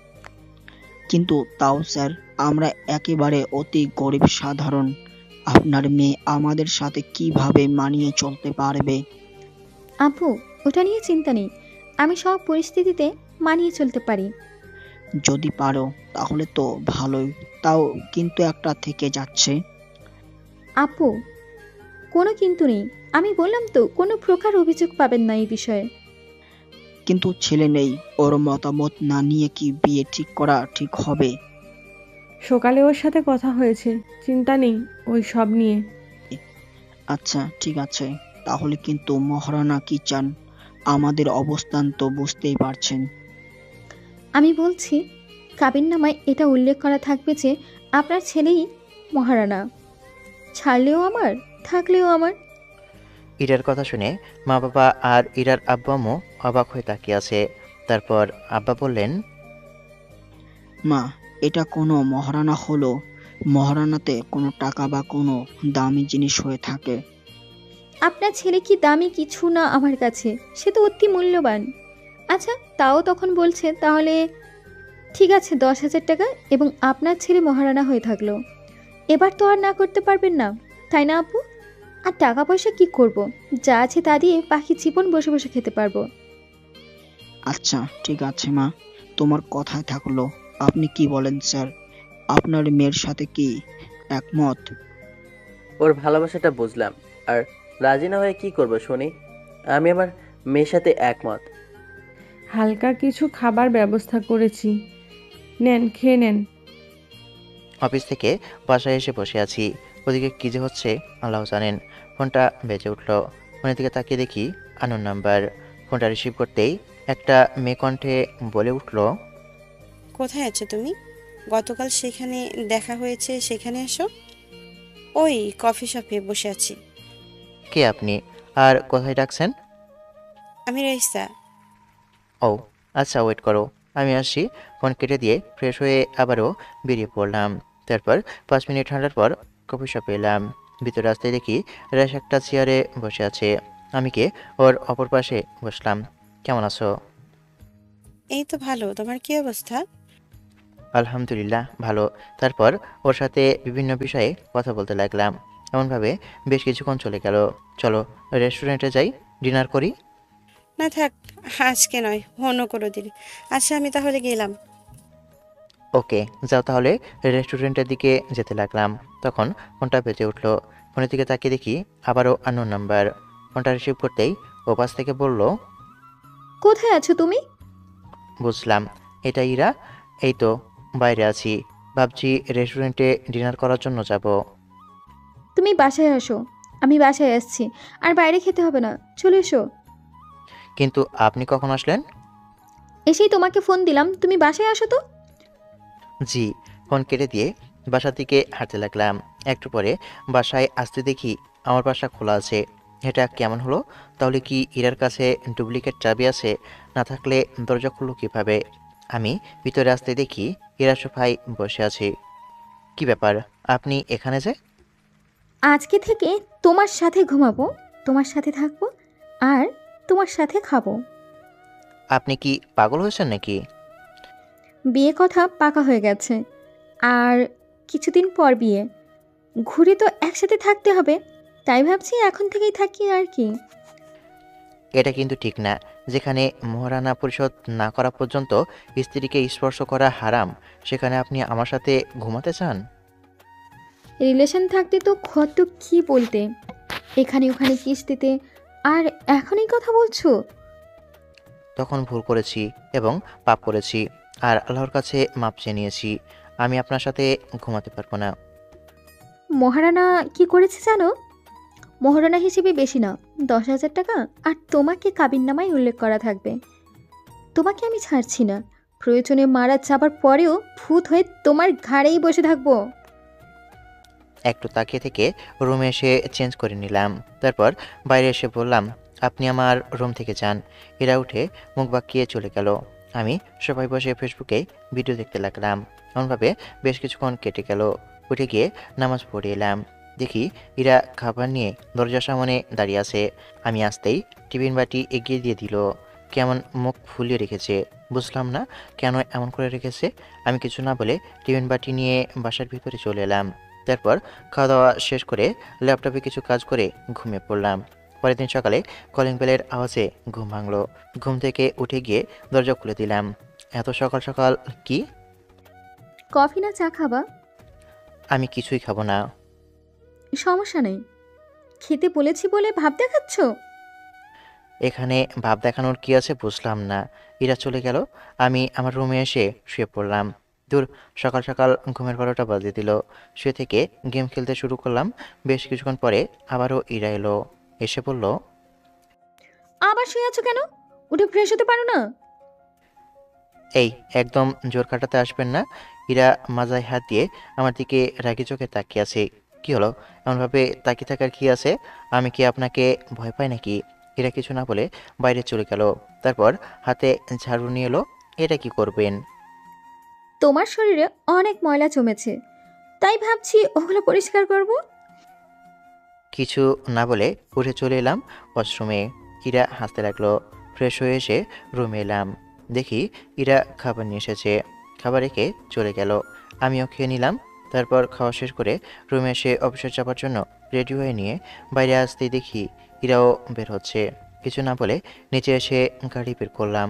[SPEAKER 6] কিন্তু তাও স্যার, আমরা একেবারে অতি গরিব সাধারণ। আপনার মেয়ে আমাদের সাথে কিভাবে মানিয়ে চলতে পারবে?
[SPEAKER 8] আব্বু, ওটা নিয়ে চিন্তা নেই, আমি সব পরিস্থিতিতে মানিয়ে চলতে পারি।
[SPEAKER 6] যদি পারো তাহলে তো ভালোই, তাও কিন্তু একটা থেকে যাচ্ছে।
[SPEAKER 8] আপু, কোনো কিন্তু নেই, আমি বললাম তো কোনো প্রকার অভিযোগ পাবেন না এই বিষয়ে।
[SPEAKER 6] কিন্তু ছেলে নেই, ওর মতামত না নিয়ে কি বিয়ে ঠিক করা ঠিক হবে?
[SPEAKER 2] সকালে ওর সাথে কথা হয়েছে, চিন্তা নেই ওই সব নিয়ে।
[SPEAKER 6] আচ্ছা ঠিক আছে, তাহলে কিন্তু মহারানা কি চান? আমাদের অবস্থান তো বুঝতেই পারছেন।
[SPEAKER 8] আমি বলছি, কাবিননামায় এটা উল্লেখ করা থাকবে যে আপনার ছেলেই মহারানা, ছাড়লেও আমার, থাকলেও আমার।
[SPEAKER 1] ইরার কথা শুনে মা বাবা আর ইরার আব্বু আম্মু অবাক হয়ে তাকিয়ে আছে। তারপর আব্বা বললেন,
[SPEAKER 6] মা, এটা কোনো মহারানা হলো? মহারানাতে কোনো টাকা বা কোনো দামি জিনিস হয়ে থাকে?
[SPEAKER 8] আপনার ছেলে কি দামি কিছু না আমার কাছে, সে তো অতি মূল্যবান। আচ্ছা, তাও তখন বলছে, তাহলে ঠিক আছে, 10,000 টাকা এবং আপনার ছেলে মহারানা হয়ে থাকলো। এবার তো আর না করতে পারবেন না, তাই না আপু? আর টাকা পয়সা কি করব, যা আছে তা দিয়ে বাকি জীবন বসে বসে খেতে পারবো।
[SPEAKER 6] আচ্ছা ঠিক আছে মা, তোমার কথায় থাকলো। আপনি কি বলেন স্যার? আপনার মেয়ের সাথে কি একমত?
[SPEAKER 5] ওর ভালোবাসাটা বুঝলাম, আর রাজি না হয়ে কি করব শুনি? আমি আমার মেয়ের সাথে একমত।
[SPEAKER 2] হালকা কিছু খাবার ব্যবস্থা করেছি, নেন খেয়ে নেন।
[SPEAKER 1] অফিস থেকে বাসায় এসে বসে আছি। ওদিকে কী যে হচ্ছে আল্লাহ জানেন। ফোনটা বেজে উঠল। ফোনের দিকে তাকিয়ে দেখি আননোন নাম্বার। ফোনটা রিসিভ করতেই একটা মেয়ে কণ্ঠে বলে উঠল,
[SPEAKER 9] কোথায় আছো তুমি? গতকাল সেখানে দেখা হয়েছে, সেখানে আসো। ওই কফি শপে বসে আছি।
[SPEAKER 1] কে আপনি আর কোথায় ডাকছেন?
[SPEAKER 9] আমি রাইসা।
[SPEAKER 1] ও আচ্ছা, ওয়েট করো, আমি আসি। ফোন কেটে দিয়ে ফ্রেশ হয়ে আবারও বেরিয়ে পড়লাম। তারপর 5 মিনিট হাঁটার পর কফি শপে এলাম। ভিতরে রাস্তায় দেখি রেশ একটা চেয়ারে বসে আছে। আমি কে ওর অপর পাশে বসলাম। কেমন আছো?
[SPEAKER 9] এই তো ভালো, তোমার কি অবস্থা?
[SPEAKER 1] আলহামদুলিল্লাহ ভালো। তারপর ওর সাথে বিভিন্ন বিষয়ে কথা বলতে লাগলাম। এমনভাবে বেশ কিছুক্ষণ চলে গেল। চলো রেস্টুরেন্টে যাই, ডিনার করি।
[SPEAKER 9] না থাক, আজকে নয়, অন্য কোনো দিন। আচ্ছা আমি তাহলে গেলাম।
[SPEAKER 1] ওকে, যাও তাহলে। রেস্টুরেন্টের দিকে যেতে লাগলাম, তখন ফোনটা বেজে উঠল। ফোনের দিকে তাকিয়ে দেখি আবারও আননোন নাম্বার। ফোনটা রিসিভ করতেই ওপাশ থেকে বলল,
[SPEAKER 8] কোথায় আছো তুমি?
[SPEAKER 1] বুঝলাম এটা ইরা। এই তো বাইরে আছি, ভাবছি রেস্টুরেন্টে ডিনার করার জন্য যাব।
[SPEAKER 8] তুমি বাসায় আসো। আমি বাসায় আসছি। আর বাইরে খেতে হবে না, চলে এসো।
[SPEAKER 1] কিন্তু আপনি কখন আসলেন?
[SPEAKER 8] এসেই তোমাকে ফোন দিলাম, তুমি বাসায় আসো তো।
[SPEAKER 1] জি। ফোন কেটে দিয়ে বাসার দিকে হাঁটতে লাগলাম। একটু পরে বাসায় আসতে দেখি আমার বাসা খোলা আছে। এটা কেমন হলো? তাহলে কি ইরার কাছে ডুপ্লিকেট চাবি আছে? না থাকলে দরজা খুললো কীভাবে? আমি ভিতরে আসতে দেখি ইরা সোফায় বসে আছে। কি ব্যাপার, আপনি এখানে যে?
[SPEAKER 8] আজকে থেকে তোমার সাথে ঘুমাবো, তোমার সাথে থাকবো, আর তোমার সাথে খাবো।
[SPEAKER 1] আপনি কি পাগল হয়েছেন নাকি?
[SPEAKER 8] বিয়ে কথা পাকা হয়ে গেছে, আর কিছুদিন পর বিয়ে। ঘুরে তো একসাথে থাকতে হবে, তাই ভাবছি এখন থেকেই থাকি আর কি।
[SPEAKER 1] এটা কিন্তু ঠিক না। যেখানে মোহরানা পরিশোধ না করা পর্যন্ত স্ত্রীকে স্পর্শ করা হারাম, সেখানে আপনি আমার সাথে ঘুমাতে চান?
[SPEAKER 8] রিলেশন থাকতে তো কত কি বলতে, এখানে ওখানে কিস্তিতে, আর এখনই কথা বলছো?
[SPEAKER 1] তখন ভুল করেছি এবং পাপ করেছি, আর আল্লাহর কাছে মাপ চেয়ে নিয়েছি। আমি আপনার সাথে ঘুমাতে পারবো না।
[SPEAKER 8] মহারানা কি করেছে জানো? মহারানা হিসেবে বেশি না, 10,000 টাকা, আর তোমাকে কাবিননামায় উল্লেখ করা থাকবে। তোমাকে আমি ছাড়ছি না, প্রয়োজনে মারা যাবার পরেও ভূত হয়ে তোমার ঘাড়েই বসে থাকবো।
[SPEAKER 1] একটু তাকিয়ে থেকে রুমে এসে চেঞ্জ করে নিলাম। তারপর বাইরে এসে বললাম, আপনি আমার রুম থেকে যান। এরা উঠে মুখ বাঁকিয়ে চলে গেল। আমি সবাই বসে ফেসবুকে ভিডিও দেখতে লাগলাম। এমনভাবে বেশ কিছুক্ষণ কেটে গেল। উঠে গিয়ে নামাজ পড়ে এলাম। দেখি এরা খাবার নিয়ে দরজার সামনে দাঁড়িয়ে আছে। আমি আসতেই টিফিন বাটি এগিয়ে দিয়ে দিল। কেমন মুখ ফুলিয়ে রেখেছে, বুঝলাম না কেন এমন করে রেখেছে। আমি কিছু না বলে টিফিন বাটি নিয়ে বাসার ভিতরে চলে এলাম। তারপর খাওয়া দাওয়া শেষ করে ল্যাপটপে কিছু কাজ করে ঘুমিয়ে পড়লাম। পরের দিন সকালে কলিং বেলের আওয়াজে ঘুম ভাঙলো। ঘুম থেকে উঠে গিয়ে দরজা খুলে দিলাম। এত সকাল সকাল কি?
[SPEAKER 8] কফি না চা খাবা?
[SPEAKER 1] আমি কিছুই খাবো না।
[SPEAKER 8] সমস্যা নেই, খেতে বলেছি বলে ভাব দেখাচ্ছ।
[SPEAKER 1] এখানে ভাব দেখানোর কি আছে বুঝলাম না। ইরা চলে গেল, আমি আমার রুমে এসে শুয়ে পড়লাম। দূর, সকাল সকাল ঘুমের 12টা বাজিয়ে দিল। শুয়ে থেকে গেম খেলতে শুরু করলাম। বেশ কিছুক্ষণ পরে আবারও ইরা এলো। এসে বলল,
[SPEAKER 8] আবার শুয়ে আছো কেন? উঠে ফ্রেশ হতে পারো না?
[SPEAKER 1] এই একদম জোর কাটাতে আসবেন না। ইরা মাজায় হাত দিয়ে আমার দিকে রাগি চোখে তাকিয়ে আছে। কি হলো, এমনভাবে তাকিয়ে থাকার কি আছে? আমি কি আপনাকে ভয় পাই নাকি? এরা কিছু না বলে বাইরে চলে গেল। তারপর হাতে ঝাড়ু নিয়ে এলো। এটা কি করবেন?
[SPEAKER 8] তোমার শরীরে অনেক ময়লা জমেছে, তাই ভাবছি ওগুলো পরিষ্কার করব।
[SPEAKER 1] কিছু না বলে উঠে চলে এলাম ওয়াশরুমে। ইরা হাসতে লাগলো। ফ্রেশ হয়ে এসে রুমে এলাম। দেখি ইরা খাবার নিয়ে এসেছে। খাবার রেখে চলে গেল। আমিও খেয়ে নিলাম। তারপর খাওয়া শেষ করে রুমে এসে অফিসে যাবার জন্য রেডি হয়ে নিয়ে বাইরে আসতেই দেখি ইরাও বের হচ্ছে। কিছু না বলে নিচে এসে গাড়ি বের করলাম।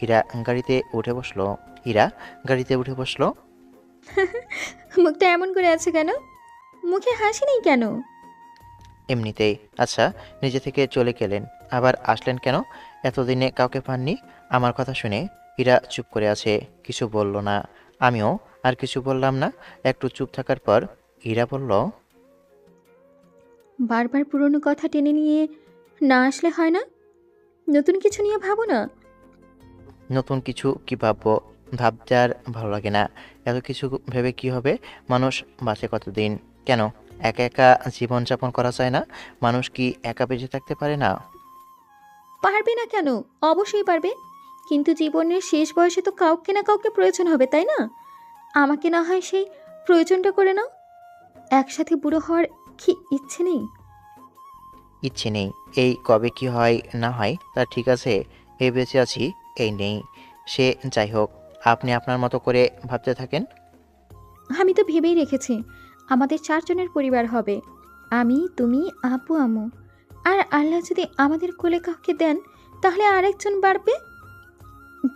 [SPEAKER 1] ইরা গাড়িতে উঠে বসলো। ইরা গাড়িতে উঠে বসলো।
[SPEAKER 8] মুখটা এমন করে আছে কেন? মুখে হাসি নেই কেন?
[SPEAKER 1] এমনিতেই। আচ্ছা, নিজে থেকে চলে গেলেন, আবার আসলেন কেন? এতদিনে কাউকে পাননি? আমার কথা শুনে ইরা চুপ করে আছে, কিছু বলল না। আমিও আর কিছু বললাম না। একটু চুপ থাকার পর ইরা বলল,
[SPEAKER 8] বারবার পুরনো কথা টেনে নিয়ে না আসলে হয় না? নতুন কিছু নিয়ে ভাবো না।
[SPEAKER 1] নতুন কিছু কি ভাববো? ভাবতে আর ভালো লাগে না। এত কিছু ভেবে কি হবে? মানুষ বাঁচে কতদিন? কেন একা একা জীবনযাপন করা যায় না? মানুষ কি একা বেঁচে থাকতে পারে না?
[SPEAKER 8] পারবে না কেন? অবশ্যই পারবে, কিন্তু জীবনের শেষ বয়সে তো কাউকে না কাউকে প্রয়োজন হবে, তাই না? আমাকে না হয় সেই প্রয়োজনটা করে নাও। একসাথে বুড়ো হওয়ার কি ইচ্ছে নেই?
[SPEAKER 1] ইচ্ছে নেই? এই কবে কি হয় না হয় তা ঠিক আছে। এই বেঁচে আছি, এই নেই। সে যাই হোক, আপনি আপনার মতো করে ভাবতে থাকেন।
[SPEAKER 8] আমি তো ভেবেই রেখেছি আমাদের 4 জনের পরিবার হবে। আমি, তুমি, আপু, আম্মু। আর আল্লাহ যদি আমাদের কোলে কাউকে দেন তাহলে আরেকজন বাড়বে।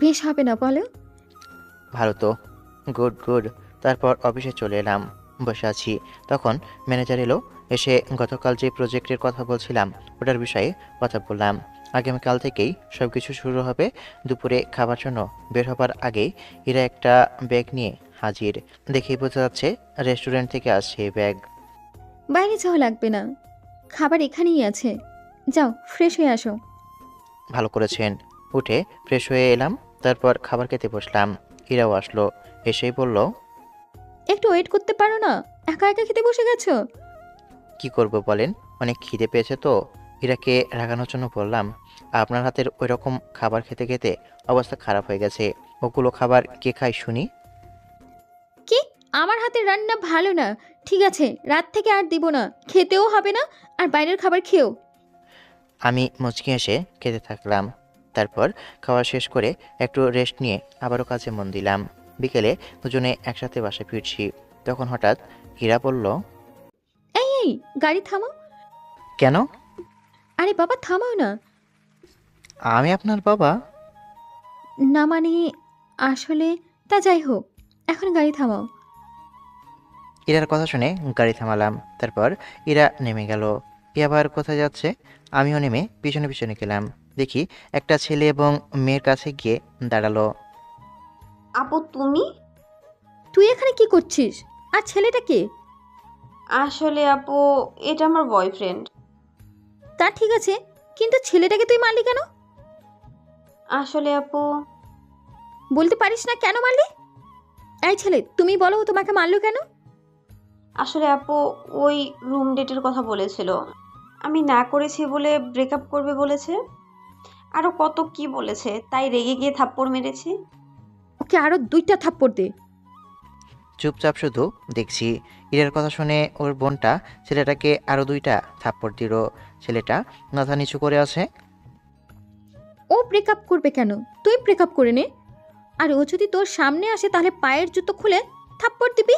[SPEAKER 8] বেশ হবে না বলো?
[SPEAKER 1] ভালো তো, গুড গুড। তারপর অফিসে চলে এলাম, বসে আছি। তখন ম্যানেজার এলো, এসে গতকাল যে প্রজেক্টের কথা বলছিলাম ওটার বিষয়ে কথা বললাম। আগামীকাল থেকেই সব কিছু শুরু হবে। দুপুরে খাবার জন্য বের হবার আগেই এরা একটা ব্যাগ নিয়ে হাজির। দেখেই বোঝা যাচ্ছে রেস্টুরেন্ট থেকে আসছে এই ব্যাগ।
[SPEAKER 8] বাইরে যাওয়া লাগবে না, খাবার এখানেই আছে। যাও ফ্রেশ হয়ে আসো।
[SPEAKER 1] ভালো করেছেন। উঠে ফ্রেশ হয়ে এলাম, তারপর খাবার খেতে বসলাম। ইরাও আসলো, এসেই বলল,
[SPEAKER 8] একটু ওয়েট করতে পারো না? একা একা খেতে বসে গেছো?
[SPEAKER 1] কি করব বলেন, অনেক খিদে পেয়েছে তো। ইরাকে রাগানোর জন্য বললাম, আপনার হাতের ওই রকম খাবার খেতে খেতে অবস্থা খারাপ হয়ে গেছে। ওগুলো খাবার কে খায় শুনি?
[SPEAKER 8] কি? আমার হাতের রান্না ভালো না? ঠিক আছে, রাত থেকে আর দিব না, খেতেও হবে না, আর বাইরের খাবার খেও।
[SPEAKER 1] আমি মুচকি এসে খেতে থাকলাম। তারপর খাওয়া শেষ করে একটু রেস্ট নিয়ে আবারও কাজে মন দিলাম। বিকেলে দুজনে একসাথে বাসায় ফিরছি, তখন হঠাৎ ইরা বলল,
[SPEAKER 8] এই এই, গাড়ি থামাও।
[SPEAKER 1] কেন?
[SPEAKER 8] আরে বাবা থামাও না।
[SPEAKER 1] আমি আপনার বাবা?
[SPEAKER 8] না মানে, আসলে তা যাই হোক, এখন গাড়ি থামাও।
[SPEAKER 1] ইরার কথা শুনে গাড়ি থামালাম। তারপর ইরা নেমে গেল। ই আবার কোথায় যাচ্ছে? আমিও নেমে পিছনে পিছনে গেলাম। দেখি একটা ছেলে এবং মেয়ের কাছে গিয়ে দাঁড়ালো।
[SPEAKER 10] আপু তুমি?
[SPEAKER 8] তুই এখানে কি করছিস? আর ছেলেটা কে?
[SPEAKER 10] আসলে আপু, এটা আমার বয়ফ্রেন্ড।
[SPEAKER 8] তা ঠিক আছে, কিন্তু ছেলেটাকে তুই মারলি কেন?
[SPEAKER 10] আসলে আপু,
[SPEAKER 8] বলতে পারিস না কেন মারলি? এই ছেলে, তুমি বলো ও তোমাকে মারলো কেন?
[SPEAKER 10] আসলে আপু, ওই রুম ডেটের কথা বলেছিল। আমি না করেছি বলে ব্রেকআপ করবে বলেছে, আরো কত কি বলেছে, তাই রেগে গিয়ে থাপ্পড় মেরেছি।
[SPEAKER 8] ওকে আরো 2টা থাপ্পড় দে।
[SPEAKER 1] চুপচাপ শুধু দেখছি। ইরার কথা শুনে ওর বোনটা ছেলেটাকে আরো 2টা থাপ্পড় দিল। ছেলেটা মাথা নিচু করে আছে।
[SPEAKER 8] ও ব্রেকআপ করবে কেন? তুই ব্রেকআপ করে নে। আর ও যদি তোর সামনে আসে তাহলে পায়ের জুতো খুলে থাপ্পড় দিবি।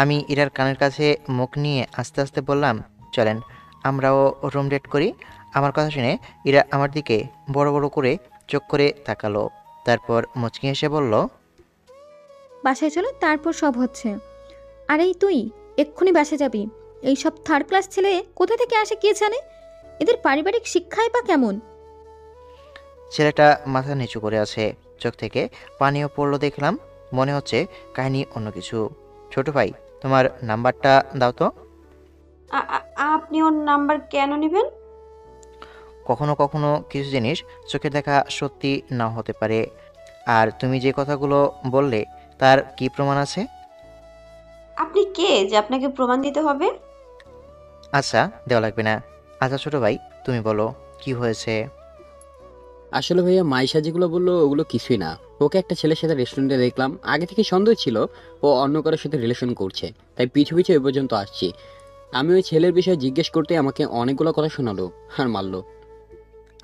[SPEAKER 1] আমি ইরার কানের কাছে মুখ নিয়ে আস্তে আস্তে বললাম, চলেন আমরাও রুম ডেট করি। আমার কথা শুনে ইরা আমার দিকে বড় বড় করে চোখ করে তাকালো। তারপর মুচকি হেসে বলল,
[SPEAKER 8] বাসায় চলো, তারপর সব হচ্ছে। আর এই তুই এক্ষুনি বাসায় যাবি। এই সব থার্ড ক্লাস ছেলে কোথা থেকে আসে কে জানে? এদের পারিবারিক শিক্ষাই বা কেমন?
[SPEAKER 1] ছেলেটা মাথা নিচু করে আছে, চোখ থেকে পানিও পড়লো দেখলাম। মনে হচ্ছে কাহিনী অন্য কিছু। ছোট ভাই, তোমার নাম্বারটা দাও তো।
[SPEAKER 10] আপনি ওর নাম্বার কেন নেবেন?
[SPEAKER 1] কখনো কখনো কিছু জিনিস চোখে দেখা সত্যি নাও হতে পারে। আর তুমি যে কথাগুলো বললে তার কি প্রমাণ আছে?
[SPEAKER 10] আপনি কে যে আপনাকে প্রমাণ দিতে হবে?
[SPEAKER 1] আচ্ছা, দেওয়া লাগবে না। আচ্ছা ছোট ভাই, তুমি বলো কি হয়েছে?
[SPEAKER 11] আসলে ভাইয়া মাইশা যেগুলো বললো ওগুলো কিছুই না। ওকে একটা ছেলের সাথে রেস্টুরেন্টে দেখলাম, আগে থেকে সন্দেহ ছিল ও অন্য কারোর সাথে রিলেশন করছে, তাই পিছু পিছু এ পর্যন্ত আসছি। আমি ওই ছেলের বিষয়ে জিজ্ঞেস করতে আমাকে অনেকগুলো কথা শোনালো আর মারলো।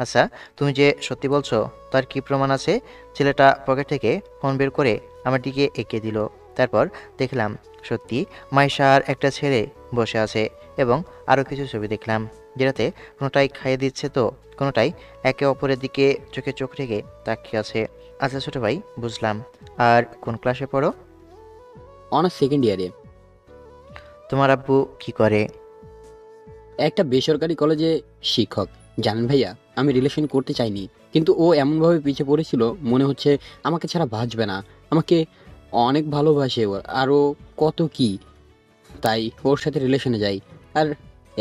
[SPEAKER 1] আচ্ছা, তুমি যে সত্যি বলছো তার কি প্রমাণ আছে? ছেলেটা পকেট থেকে ফোন বের করে আমার দিকে এঁকে দিল। তারপর দেখলাম সত্যি মাইশার একটা ছেলে বসে আছে এবং আরও কিছু ছবি দেখলাম, যেটাতে কোনোটাই খাইয়ে দিচ্ছে তো কোনোটাই একে অপরের দিকে চোখে চোখ রেখে তাকিয়ে আছে। আচ্ছা ছোট ভাই, বুঝলাম। আর কোন ক্লাসে পড়ো?
[SPEAKER 11] অনার্স সেকেন্ড ইয়ারে।
[SPEAKER 1] তোমার আব্বু কি করে?
[SPEAKER 11] একটা বেসরকারি কলেজে শিক্ষক। জানেন ভাইয়া, আমি রিলেশন করতে চাইনি, কিন্তু ও এমনভাবে পিছিয়ে পড়েছিল মনে হচ্ছে আমাকে ছাড়া বাঁচবে না। আমাকে অনেক ভালোবাসে ও, আরও কত কি, তাই ওর সাথে রিলেশনে যাই। আর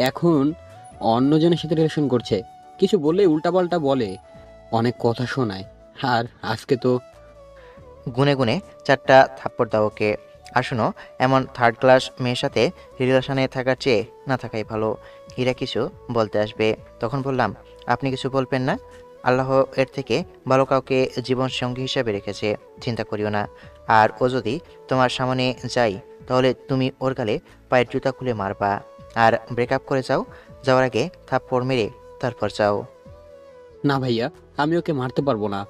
[SPEAKER 11] এখন অন্যজনের সাথে রিলেশন করছে। কিছু বললেই উল্টাপাল্টা বলে, অনেক কথা শোনায়। আর আজকে তো
[SPEAKER 1] গুনে গুনে 4টা থাপ্পড় দাও ওকে। আর শোনো, এমন থার্ড ক্লাস মেয়ের সাথে রিলেশনে থাকার চেয়ে না থাকাই ভালো। হীরা কিছু বলতে আসবে, তখন বললাম, আপনি কিছু বলবেন না। আল্লাহ এর থেকে ভালো কাউকে জীবন সঙ্গী হিসেবে রেখেছে, চিন্তা করিও না। আর ও যদি তোমার সামনে যাই তাহলে তুমি ওর গালে পায়ের জুতা খুলে মারবা। আর ব্রেকআপ করে যাও, যাওয়ার আগে থাপ্পড় মেরে তারপর যাও।
[SPEAKER 11] না ভাইয়া, আমি ওকে মারতে পারবো না।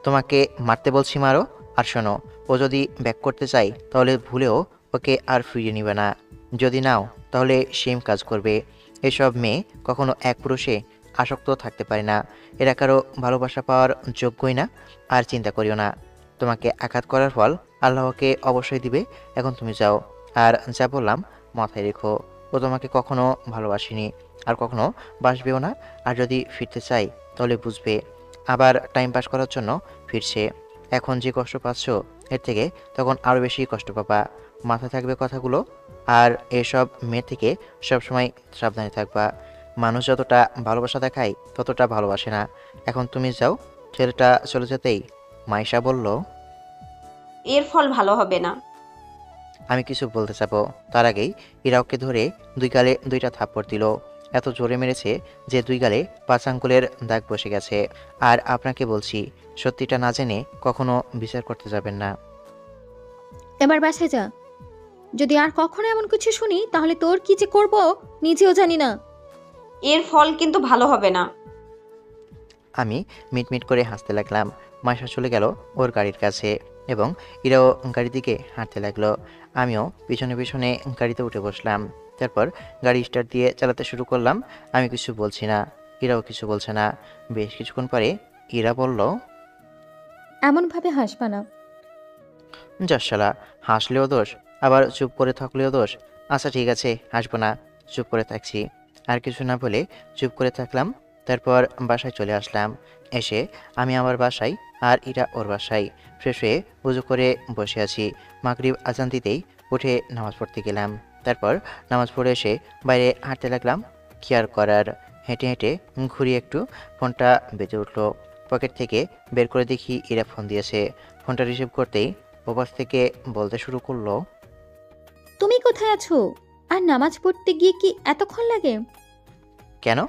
[SPEAKER 1] তোমাকে মারতে বলছি মারো। আর শোনো, ও যদি ব্যাক করতে চাই তাহলে ভুলেও ওকে আর ফিরিয়ে নিবে না। যদি নাও তাহলে সেম কাজ করবে। এসব মেয়ে কখনো এক পুরুষে আসক্ত থাকতে পারে না, এরা কারো ভালোবাসা পাওয়ার যোগ্যই না। আর চিন্তা করিও না, তোমাকে আঘাত করার ফল আল্লাহকে অবশ্যই দিবে। এখন তুমি যাও, আর যা বললাম মাথায় রেখো, ও তোমাকে কখনো ভালোবাসেনি, আর কখনো বাসবেও না। আর যদি ফিরতে চাই তাহলে বুঝবে আবার টাইম পাস করার জন্য ফিরছে। এখন যে কষ্ট পাচ্ছ এর থেকে তখন আরও বেশি কষ্ট পাবা। মাথায় থাকবে কথাগুলো। আর এসব মেয়ে থেকে সবসময় সাবধানে থাকবা। মানুষ যতটা ভালোবাসা দেখায় ততটা ভালোবাসে না। এখন তুমি যাও। ছেলেটা চলে যেতেই মাইশা বলল,
[SPEAKER 10] এর ফল ভালো হবে না।
[SPEAKER 1] আমি কিছু বলতে চাবো তার আগেই ইরা ওকে ধরে দুই গালে দুইটা থাপ্পড় দিল। এত জোরে মেরেছে যে দুই গালে 5 আঙ্গুলের দাগ বসে গেছে। আর আপনাকে বলছি, সত্যিটা না জেনে কখনো বিচার করতে যাবেন না।
[SPEAKER 8] এবার বাসায় যা। যদি আর কখনো এমন কিছু শুনি তাহলে তোর কি যে করব নিজেও জানি না।
[SPEAKER 10] এর ফল কিন্তু ভালো হবে না।
[SPEAKER 1] আমি মিটমিট করে হাসতে লাগলাম। মাইশা চলে গেল ওর গাড়ির কাছে এবং ইরাও গাড়ির দিকে হাঁটতে লাগলো। আমিও পিছনে পিছনে গাড়িতে উঠে বসলাম। তারপর গাড়ি স্টার্ট দিয়ে চালাতে শুরু করলাম। আমি কিছু বলছি না, ইরাও কিছু বলছে না। বেশ কিছুক্ষণ পরে ইরা বলল,
[SPEAKER 8] এমনভাবে হাসবা না।
[SPEAKER 1] যাস শালা, হাসলেও দোষ, আবার চুপ করে থাকলেও দোষ। আচ্ছা ঠিক আছে, হাসবো না, চুপ করে থাকছি। আর কিছু না বলে চুপ করে থাকলাম। তারপর বাসায় চলে আসলাম। এসে আমি আমার বাসায় আর ইরা ওর বাসায়। ফ্রেশ হয়ে উজু করে বসে আছি। মাগরিব আজান দিতেই উঠে নামাজ পড়তে গেলাম। তারপর নামাজ পড়ে এসে বাইরে হাঁটতে লাগলাম। কি আর করার, হেঁটে হেঁটে ঘুরিয়ে একটু ফোনটা বেজে উঠলো। পকেট থেকে বের করে দেখি ইরা ফোন দিয়েছে। ফোনটা রিসিভ করতেই ওপাশ থেকে বলতে শুরু করলো,
[SPEAKER 8] তুমি কোথায় আছো? আর নামাজ পড়তে গিয়ে কি এতক্ষণ লাগে?
[SPEAKER 1] কেন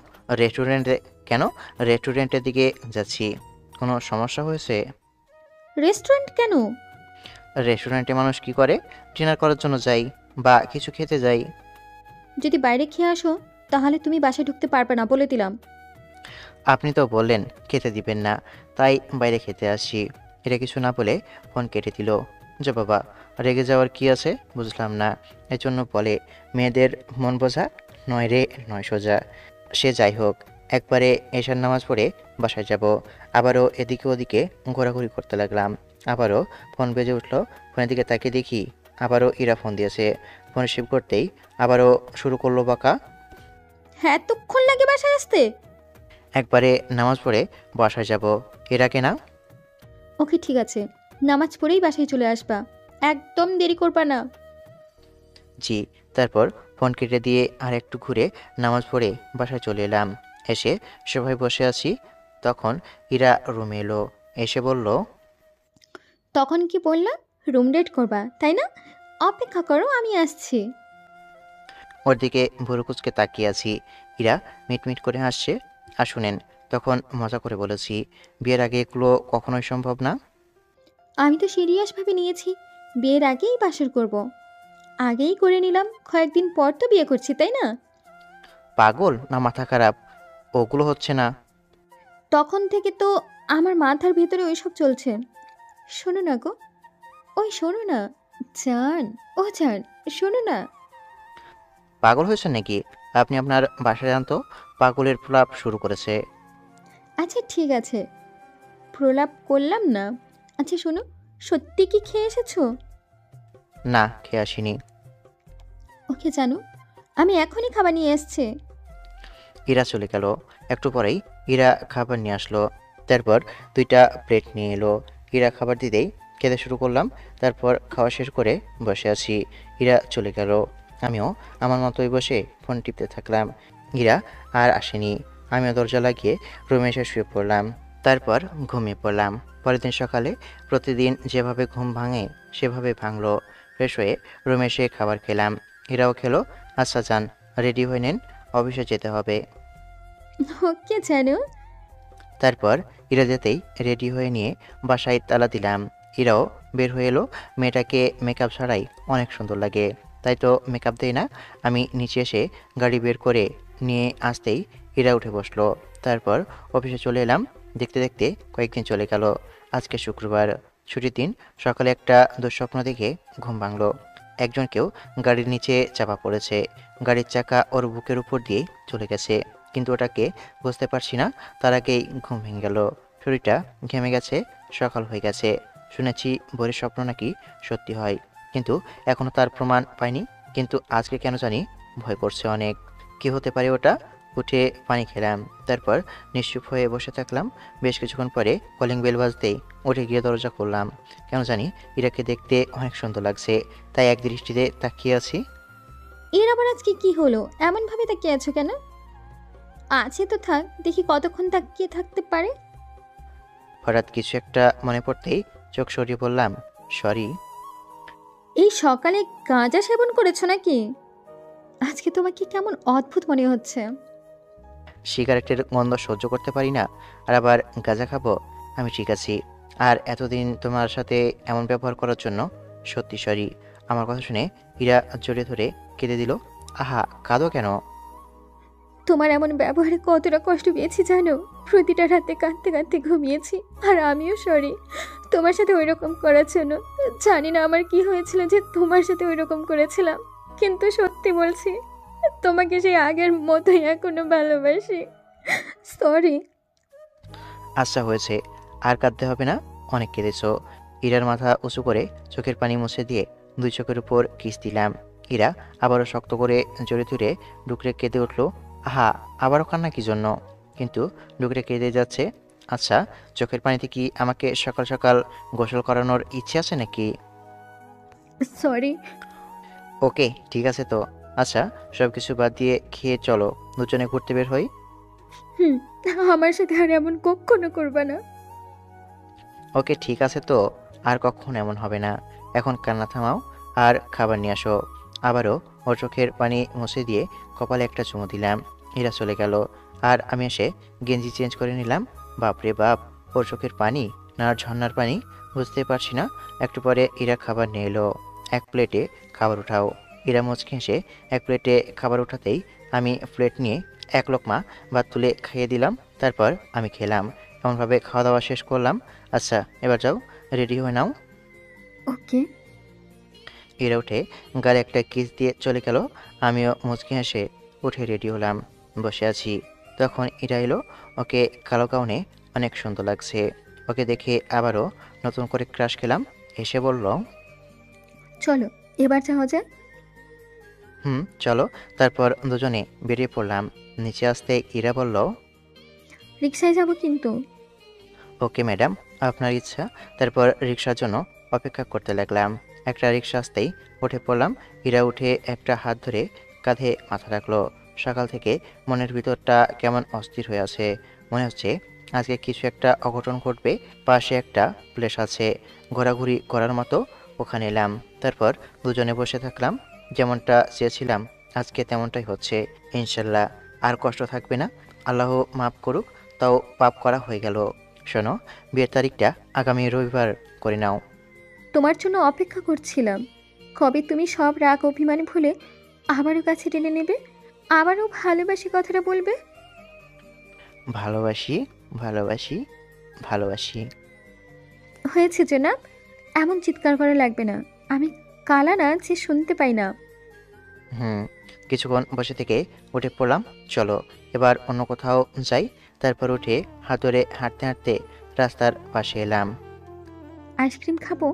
[SPEAKER 1] কেন রেস্টুরেন্টের দিকে যাচ্ছি, কোনো সমস্যা হয়েছে?
[SPEAKER 8] রেস্টুরেন্ট কেন?
[SPEAKER 1] রেস্টুরেন্টে মানুষ কি করে? ডিনার করার জন্য যাই বা কিছু খেতে যাই।
[SPEAKER 8] যদি বাইরে খেয়ে আসো তাহলে তুমি বাসায় ঢুকতে পারবে না, বলে দিলাম।
[SPEAKER 1] আপনি তো বললেন খেতে দিবেন না, তাই বাইরে খেতে আসি। এটা কিছু না বলে ফোন কেটে দিল। যা বাবা, রেগে যাওয়ার কি আছে বুঝলাম না। এজন্য বলে মেয়েদের মন বোঝা নয় রে, নয় সোজা। সে যাই হোক, একবারে এশার নামাজ পড়ে বাসায় যাব। আবারও এদিকে ওদিকে ঘোরাঘুরি করতে লাগলাম। আবারও ফোন বেজে উঠলো। ফোনের দিকে তাকিয়ে দেখি আবারও ইরা ফোন দিয়েছে। ফোন রিসিভ করতেই আবারও শুরু করলো বকা।
[SPEAKER 8] হ্যাঁ, এতক্ষণ লাগে বাসায় আসতে?
[SPEAKER 1] একবারে নামাজ পড়ে বাসায় যাব, এরাকে না।
[SPEAKER 8] ওকে ঠিক আছে, নামাজ পড়েই বাসায় চলে আসবা, একদম দেরি করবা না।
[SPEAKER 1] জি। তারপর ফোন কেটে দিয়ে আর একটু ঘুরে নামাজ পড়ে বাসায় চলে এলাম। এসে সবাই বসে আছি, তখন ইরা রুমে এলো। এসে বলল,
[SPEAKER 8] তখন কি বললাম? রুম ডেট করবা তাই না? অপেক্ষা করো, আমি আসছি।
[SPEAKER 1] ওর দিকে ভুরু কুচকে তাকিয়ে আছি। ইরা মিটমিট করে হাসছে। আর শুনেন, তখন মজা করে বলেছি, বিয়ের আগে এগুলো কখনোই সম্ভব না।
[SPEAKER 8] আমি তো সিরিয়াসভাবে নিয়েছি, বিয়ের আগেই বাসর করব। আগেই করে নিলাম, কয়েকদিন পর তো বিয়ে করছি তাই না?
[SPEAKER 1] পাগল না মাথা খারাপ? ওগুলো হচ্ছে না।
[SPEAKER 8] তখন থেকে তো আমার মাথার ভেতরে ওইসব চলছে। শোনো না গো, ওই শোনো না, জান, ও জান, শোনো না।
[SPEAKER 1] পাগল হয়েছে নাকি আপনি? আপনার বাসায় যান তো, পাগলের প্রলাপ শুরু করেছে।
[SPEAKER 8] আচ্ছা ঠিক আছে, প্রলাপ করলাম না। আচ্ছা শোনো, সত্যি কি খেয়ে এসেছো?
[SPEAKER 1] না, খেয়ে আসিনি।
[SPEAKER 8] ওকে জানো, আমি এখনই খাবার নিয়ে এসছি।
[SPEAKER 1] ইরা চলে গেল। একটু পরেই ইরা খাবার নিয়ে আসলো। তারপর 2টা প্লেট নিয়ে এলো। ইরা খাবার দিতেই খেতে শুরু করলাম। তারপর খাওয়া শেষ করে বসে আছি। ইরা চলে গেল। আমিও আমার মতোই বসে ফোন টিপতে থাকলাম। ইরা আর আসেনি। আমিও দরজা লাগিয়ে রুমে এসে শুয়ে পড়লাম। তারপর ঘুমিয়ে পড়লাম। পরের দিন সকালে প্রতিদিন যেভাবে ঘুম ভাঙে সেভাবে ভাঙলো। ফ্রেশ হয়ে রুমে এসে খাবার খেলাম। ইরাও খেলো। আচ্ছা যান, রেডি হয়ে নেন, অফিসে যেতে হবে।
[SPEAKER 8] ওকে জানো।
[SPEAKER 1] তারপর ইরা যেতেই রেডি হয়ে নিয়ে বাসায় তালা দিলাম। ইরাও বের হয়ে এলো। মেয়েটাকে মেকআপ ছাড়াই অনেক সুন্দর লাগে, তাই তো মেকআপ দেই না। আমি নিচে এসে গাড়ি বের করে নিয়ে আসতেই ইরা উঠে বসলো। তারপর অফিসে চলে এলাম। দেখতে দেখতে কয়েকদিন চলে গেল। আজকে শুক্রবার, ছুটির দিন। সকালে একটা দুঃস্বপ্ন দেখে ঘুম ভাঙলো। একজনকেও গাড়ির নিচে চাপা পড়েছে। গাড়ির চাকা ওর বুকের উপর দিয়েই চলে গেছে, কিন্তু ওটাকে বুঝতে পারছি না। তার আগেই ঘুম ভেঙে গেল। শরীরটা ঘেমে গেছে, সকাল হয়ে গেছে। শুনেছি ভোরের স্বপ্ন নাকি সত্যি হয়, কিন্তু এখনো তার প্রমাণ পাইনি। কিন্তু আজকে কেন জানি ভয় করছে অনেক। কি হতে পারে ওটা? উঠে পানি খেলাম, তারপর নিশ্চুপ হয়ে বসে থাকলাম। বেশ কিছুক্ষণ পরে কলিং বেল বাজতেই উঠে গিয়ে দরজা খুললাম। কেন জানি ইরাকে দেখতে অনেক সুন্দর লাগছে, তাই এক দৃষ্টিতে তাকিয়ে আছি।
[SPEAKER 8] এর আবার আজকে কি হলো? এমনভাবে তাকিয়ে আছো কেন? আছে তো থাক, দেখি কতক্ষণ তাকিয়ে থাকতে পারে।
[SPEAKER 1] হঠাৎ কিছু একটা মনে পড়তেই চোখ সরিয়ে বললাম, সরি।
[SPEAKER 8] এই সকালে গাঁজা সেবন করেছো নাকি? আজকে তোমাকে কেমন অদ্ভুত মনে হচ্ছে।
[SPEAKER 1] সিগারেটের গন্ধ সহ্য করতে পারি না, আর আবার গাঁজা খাবো? আমি ঠিক আছি। আর এতদিন তোমার সাথে এমন ব্যবহার করার জন্য সত্যি সরি। আমার কথা শুনে হীরা জড়িয়ে ধরে কেঁদে দিল। আহা, কাঁদো কেন?
[SPEAKER 8] তোমার এমন ব্যবহারে কতটা কষ্ট পেয়েছি জানো? প্রতিটা রাতে কাঁদতে কাঁদতে ঘুমিয়েছি। আর আমিও সরি তোমার সাথে ওই রকম করার জন্য। জানি না আমার কি হয়েছিল যে তোমার সাথে ওই রকম করেছিলাম, কিন্তু সত্যি বলছি তোমাকে সেই আগের মতোই এখনো ভালোবাসি। সরি।
[SPEAKER 1] আচ্ছা হয়েছে, আর কাঁদতে হবে না, অনেক কেঁদেছো। হীরার মাথা উঁচু করে চোখের পানি মুছে দিয়ে দুই চোখের উপর কিস দিলাম। হীরা আবারও শক্ত করে জড়িয়ে ধরে ডুকরে কেঁদে উঠল। আহা, আবারও কান্না কি জন্য? কিন্তু ডুকরে কেঁদে যাচ্ছে। আচ্ছা, চোখের পানিতে কি আমাকে সকাল সকাল গোসল করানোর ইচ্ছে আছে নাকি?
[SPEAKER 8] সরি।
[SPEAKER 1] ওকে, ঠিক আছে তো। আচ্ছা, সব কিছু বাদ দিয়ে খেয়ে চলো, দুজনে ঘুরতে বের হই।
[SPEAKER 8] হুম, আমার সাথে আর এমন কখনো করবা না।
[SPEAKER 1] ওকে, ঠিক আছে তো, আর কখনো এমন হবে না। এখন কান্না থামাও আর খাবার নিয়ে আসো। আবারও ওর চোখের পানি মুছে দিয়ে কপালে একটা চুমু দিলাম। এরা চলে গেল, আর আমি এসে গেঞ্জি চেঞ্জ করে নিলাম। বাপরে বাপ, ওর চোখের পানি না আর ঝর্ণার পানি বুঝতে পারছি না। একটু পরে এরা খাবার নিয়ে এলো। এক প্লেটে খাবার উঠাও। এরা মুচকি হেসে এক প্লেটে খাবার উঠাতেই আমি প্লেট নিয়ে এক লোকমা ভাত তুলে খাইয়ে দিলাম। তারপর আমি খেলাম। এমনভাবে খাওয়া দাওয়া শেষ করলাম। আচ্ছা, এবার যাও, রেডি হয়ে নাও।
[SPEAKER 8] ওকে।
[SPEAKER 1] এরা উঠে গালে একটা কিস দিয়ে চলে গেল। আমিও মুচকি হেসে উঠে রেডি হলাম, বসে আছি। তখন এরা এলো। ওকে কালো গাউনে অনেক সুন্দর লাগছে। ওকে দেখে আবারও নতুন করে ক্রাশ খেলাম। এসে বলল,
[SPEAKER 8] চলো এবার যাওয়া যায়।
[SPEAKER 1] চলো। তারপর দুজনে বেরিয়ে পড়লাম। নিচে আসতে ইরা বলল,
[SPEAKER 8] রিক্সায় যাব কিন্তু।
[SPEAKER 1] ওকে ম্যাডাম, আপনার ইচ্ছা। তারপর রিক্সার জন্য অপেক্ষা করতে লাগলাম। একটা রিক্সা আসতেই উঠে পড়লাম। হীরা উঠে একটা হাত ধরে কাঁধে মাথা রাখলো। সকাল থেকে মনের ভিতরটা কেমন অস্থির হয়ে আছে। মনে হচ্ছে আজকে কিছু একটা অঘটন ঘটবে। পাশে একটা প্লেস আছে ঘোরাঘুরি করার মতো, ওখানে এলাম। তারপর দুজনে বসে থাকলাম। যেমনটা চেয়েছিলাম আজকে তেমনটাই হচ্ছে ইনশাল্লাহ। আর কষ্ট থাকবে না, আল্লাহ মাফ করুক। তাও পাপ করা হয়ে গেল। শোনো, বিয়ের তারিখটা আগামী রবিবার করে নাও।
[SPEAKER 8] তোমার জন্য অপেক্ষা করছিলাম। কবে তুমি সব রাগ অভিমান ভুলে আবারও কাছে টেনে নেবে, আবারও ভালোবাসি কথাটা বলবে।
[SPEAKER 1] ভালোবাসি, ভালোবাসি, ভালোবাসি।
[SPEAKER 8] হয়েছে জনাব, এমন চিৎকার করা লাগবে না। আমি কালা না যে শুনতে পাই না।
[SPEAKER 1] কিছুক্ষণ বসে থেকে উঠে পড়লাম। চলো এবার অন্য কোথাও যাই। তারপর উঠে হাত ধরে হাঁটতে হাঁটতে রাস্তার পাশে এলাম।
[SPEAKER 8] আইসক্রিম খাবো?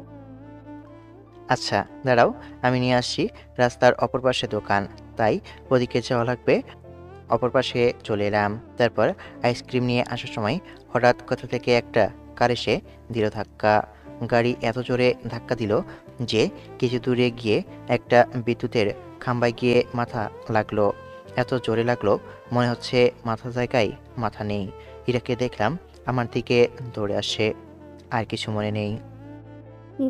[SPEAKER 1] আচ্ছা দাঁড়াও, আমি নিয়ে আসছি। রাস্তার অপর পাশে দোকান, তাই ওদিকে যাওয়া লাগবে। অপর পাশে চলে এলাম। তারপর আইসক্রিম নিয়ে আসার সময় হঠাৎ কোথা থেকে একটা কার এসে দিল ধাক্কা। গাড়ি এত জোরে ধাক্কা দিল যে কিছু দূরে গিয়ে একটা বিদ্যুতের খাম্বায় গিয়ে মাথা লাগলো। এত জোরে লাগলো মনে হচ্ছে মাথা জায়গায় মাথা নেই। হীরাকে দেখলাম আমার দিকে দৌড়ে আসে। আর কিছু মনে নেই।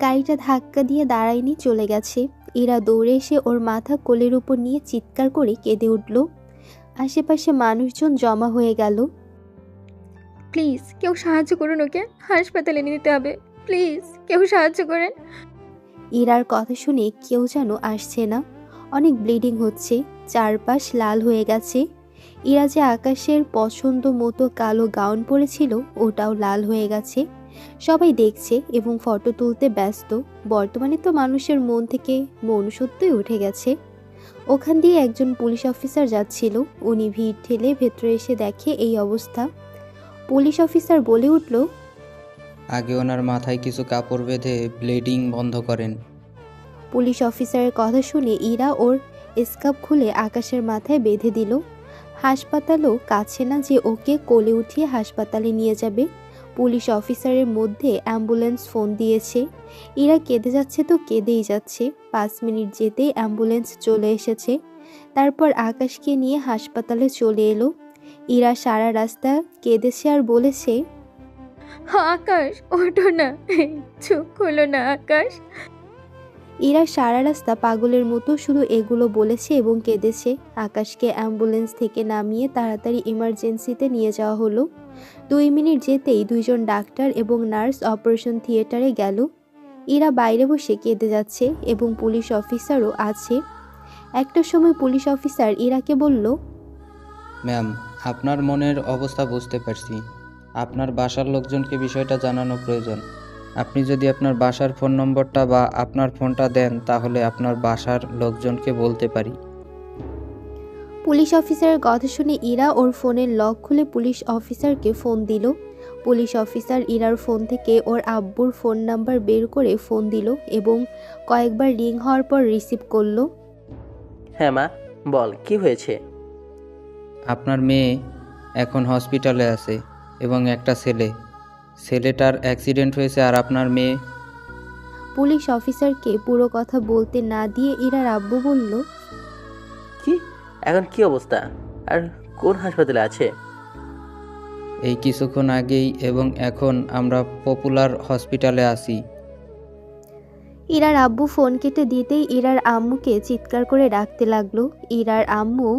[SPEAKER 12] গাড়িটা ধাক্কা দিয়ে দাঁড়ায়নি, চলে গেছে। এরা দৌড়ে এসে ওর মাথা কোলের উপর নিয়ে চিৎকার করে কেঁদে উঠল। আশেপাশে মানুষজন জমা হয়ে গেল।
[SPEAKER 8] প্লিজ কেউ সাহায্য করুন, ওকে হাসপাতালে নিয়ে যেতে হবে। প্লিজ কেউ সাহায্য করেন।
[SPEAKER 12] ইরার কথা শুনে কেউ যেন আসছে না। অনেক ব্লিডিং হচ্ছে, চারপাশ লাল হয়ে গেছে। ইরা যে আকাশের পছন্দ মতো কালো গাউন পরেছিল ওটাও লাল হয়ে গেছে। সবাই দেখছে এবং ফটো তুলতে ব্যস্ত। বর্তমানে তো মানুষের মন থেকে মনুষ্যত্বই উঠে গেছে। ওখান দিয়ে একজন পুলিশ অফিসার যাচ্ছিল। উনি ভিড় ঠেলে ভেতরে এসে দেখে এই অবস্থা। পুলিশ অফিসার বলে উঠল,
[SPEAKER 13] আগে ওনার মাথায় কিছু কাপড় বেঁধে ব্লিডিং বন্ধ করেন।
[SPEAKER 12] পুলিশ অফিসারের কথা শুনে ইরা ওর স্কার্ফ খুলে আকাশের মাথায় বেঁধে দিল। হাসপাতালও কাছে না যে ওকে কোলে উঠিয়ে হাসপাতালে নিয়ে যাবে। পুলিশ অফিসারের মধ্যে অ্যাম্বুলেন্স ফোন দিয়েছে। ইরা কেঁদে যাচ্ছে তো কেঁদেই যাচ্ছে। 5 মিনিট যেতেই অ্যাম্বুলেন্স চলে এসেছে। তারপর আকাশকে নিয়ে হাসপাতালে চলে এলো। ইরা সারা রাস্তা কেঁদেছে আর বলেছে,
[SPEAKER 8] আকাশ ওঠো না, চোখ খোলো না আকাশ।
[SPEAKER 12] ইরা সারা রাস্তা পাগলের মতো শুধু এগুলো বলেছে এবং কেঁদেছে। আকাশকে অ্যাম্বুলেন্স থেকে নামিয়ে তাড়াতাড়ি ইমার্জেন্সিতে নিয়ে যাওয়া হলো। 2 মিনিট যেতেই 2জন ডাক্তার এবং নার্স অপারেশন থিয়েটারে গেল। ইরা বাইরে বসে কেঁদে যাচ্ছে এবং পুলিশ অফিসারও আছে। একটা সময় পুলিশ অফিসার ইরাকে বলল,
[SPEAKER 13] ম্যাম, আপনার মনের অবস্থা বুঝতে পারছি। আপনার বাসার লোকজনকে বিষয়টা জানানো প্রয়োজন। আপনি যদি আপনার বাসার ফোন নম্বরটা বা আপনার ফোনটা দেন তাহলে আপনার বাসার লোকজনকে বলতে পারি।
[SPEAKER 12] পুলিশ অফিসারের কথা শুনে ইরা ওর ফোনের লক খুলে পুলিশ অফিসারকে ফোন দিল। পুলিশ অফিসার ইরার ফোন থেকে ওর আব্বুর ফোন নাম্বার বের করে ফোন দিল এবং কয়েকবার রিং হওয়ার পর রিসিভ করলো।
[SPEAKER 5] হ্যাঁ মা, বল কি হয়েছে?
[SPEAKER 13] আপনার মেয়ে এখন হসপিটালে আছে এবং একটা ছেলেটার অ্যাক্সিডেন্ট হয়েছে। আর আপনার মেয়ে।
[SPEAKER 12] পুলিশ অফিসারকে পুরো কথা বলতে না দিয়ে ইরার আব্বু বলল,
[SPEAKER 5] কি এখন কি অবস্থা আর কোন হাসপাতালে আছে?
[SPEAKER 13] এই কিছুক্ষণ আগেই এবং এখন আমরা পপুলার হসপিটালে আছি।
[SPEAKER 12] ইরার আব্বু ফোন কেটে দিতেই ইরার আম্মুকে চিৎকার করে ডাকতে লাগলো। ইরার আম্মু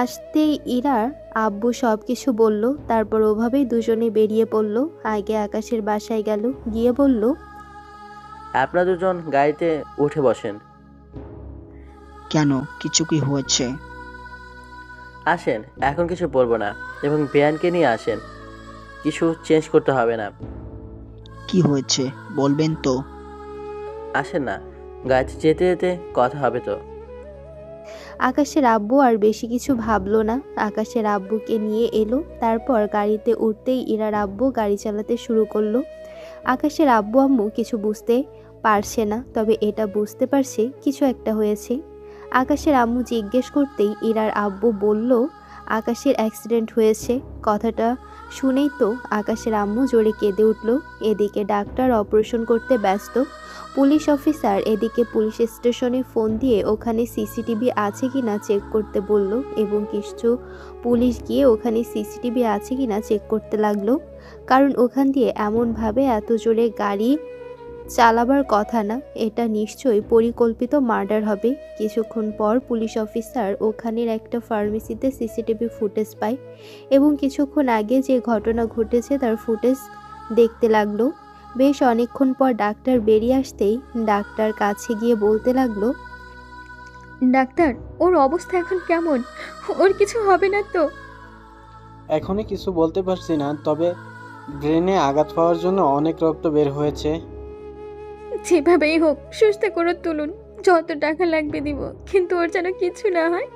[SPEAKER 12] আসতেই ইরার আব্বু সব কিছু বলল। তারপর ওভাবেই দুজনে বেরিয়ে পড়ল। আগে আকাশের বাসায় গেল, গিয়ে বলল,
[SPEAKER 5] আপনারা দুজন গাড়িতে উঠে বসেন।
[SPEAKER 6] কেন, কিছু কি হয়েছে?
[SPEAKER 5] আসেন, এখন কিছু বলবো না এবং বেয়ানকে নিয়ে আসেন। কিছু চেঞ্জ করতে হবে না।
[SPEAKER 6] কি হয়েছে বলবেন তো?
[SPEAKER 5] আসেন না, গাড়িতে যেতে যেতে কথা হবে তো।
[SPEAKER 12] আকাশের আব্বু আর বেশি কিছু ভাবলো না। আকাশের আব্বুকে নিয়ে এলো। তারপর গাড়িতে উঠতেই ইরার আব্বু গাড়ি চালাতে শুরু করলো। আকাশের আব্বু আম্মু কিছু বুঝতে পারছে না, তবে এটা বুঝতে পারছে কিছু একটা হয়েছে। আকাশের আম্মু জিজ্ঞেস করতেই ইরার আব্বু বলল, আকাশের অ্যাক্সিডেন্ট হয়েছে। কথাটা শুনেই তো আকাশের আম্মু জোরে কেঁদে উঠল। এদিকে ডাক্তার অপারেশন করতে ব্যস্ত। পুলিশ অফিসার এদিকে পুলিশ স্টেশনে ফোন দিয়ে ওখানে সিসিটিভি আছে কিনা চেক করতে বলল এবং কিছু পুলিশ গিয়ে ওখানে সিসিটিভি আছে কিনা চেক করতে লাগলো। কারণ ওখান দিয়ে এমনভাবে এত জোরে গাড়ি চালাবার কথা না। এটা নিশ্চয়ই পরিকল্পিত মার্ডার হবে। কিছুক্ষণ পর পুলিশ অফিসার ওখানের একটা ফার্মেসিতে সিসিটিভি ফুটেজ পায় এবং কিছুক্ষণ আগে যে ঘটনা ঘটেছে তার ফুটেজ দেখতে লাগলো। বেশ অনেকক্ষণ পর ডাক্তার বেরিয়ে আসতেই ডাক্তার কাছে গিয়ে বলতে লাগলো,
[SPEAKER 8] ডাক্তার, ওর অবস্থা এখন কেমন? ওর কিছু হবে না তো?
[SPEAKER 14] এখনই কিছু বলতে পারছি না, তবে ব্রেনে আঘাত পাওয়ার জন্য অনেক রক্ত বের হয়েছে।
[SPEAKER 8] যেভাবেই হোক সুস্থ করে তুলুন, যত টাকা লাগবে দিব, কিন্তু ওর যেন কিছু না হয়।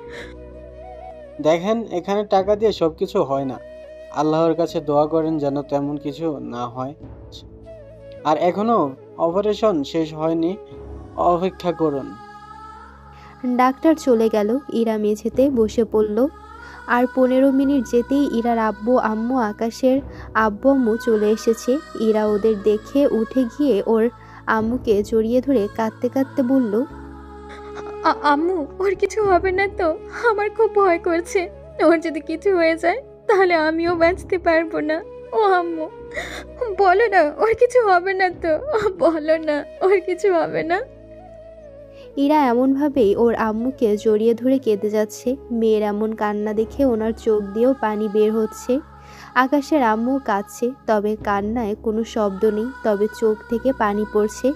[SPEAKER 14] দেখেন, এখানে টাকা দিয়ে সব কিছু হয় না। আল্লাহর কাছে দোয়া করেন যেন তেমন কিছু না হয়। আর এখনো অপারেশন শেষ হয়নি, অপেক্ষা করুন।
[SPEAKER 12] ডাক্তার চলে গেল। ইরা মেঝেতে বসে পড়ল। আর 15 মিনিট যেতেই ইরার আব্বু আম্মু আকাশের আব্বু আম্মু চলে এসেছে। ইরা ওদের দেখে উঠে গিয়ে ওর আম্মুকে জড়িয়ে ধরে কাঁদতে কাঁদতে বলল,
[SPEAKER 8] আম্মু, ওর কিছু হবে না তো? আমার খুব ভয় করছে। ওর যদি কিছু হয়ে যায় তাহলে আমিও বাঁচতে পারবো না। ও আম্মু, বলো না ওর কিছু হবে না তো? বলো না ওর কিছু হবে না।
[SPEAKER 12] ইরা এমনভাবেই ওর আম্মুকে জড়িয়ে ধরে কেঁদে যাচ্ছে। মেয়ের এমন কান্না দেখে ওনার চোখ দিয়েও পানি বের হচ্ছে। আকাশের আম্মু কাঁদছে, তবে কান্নায় কোনো শব্দ নেই, তবে চোখ থেকে পানি পড়ছে।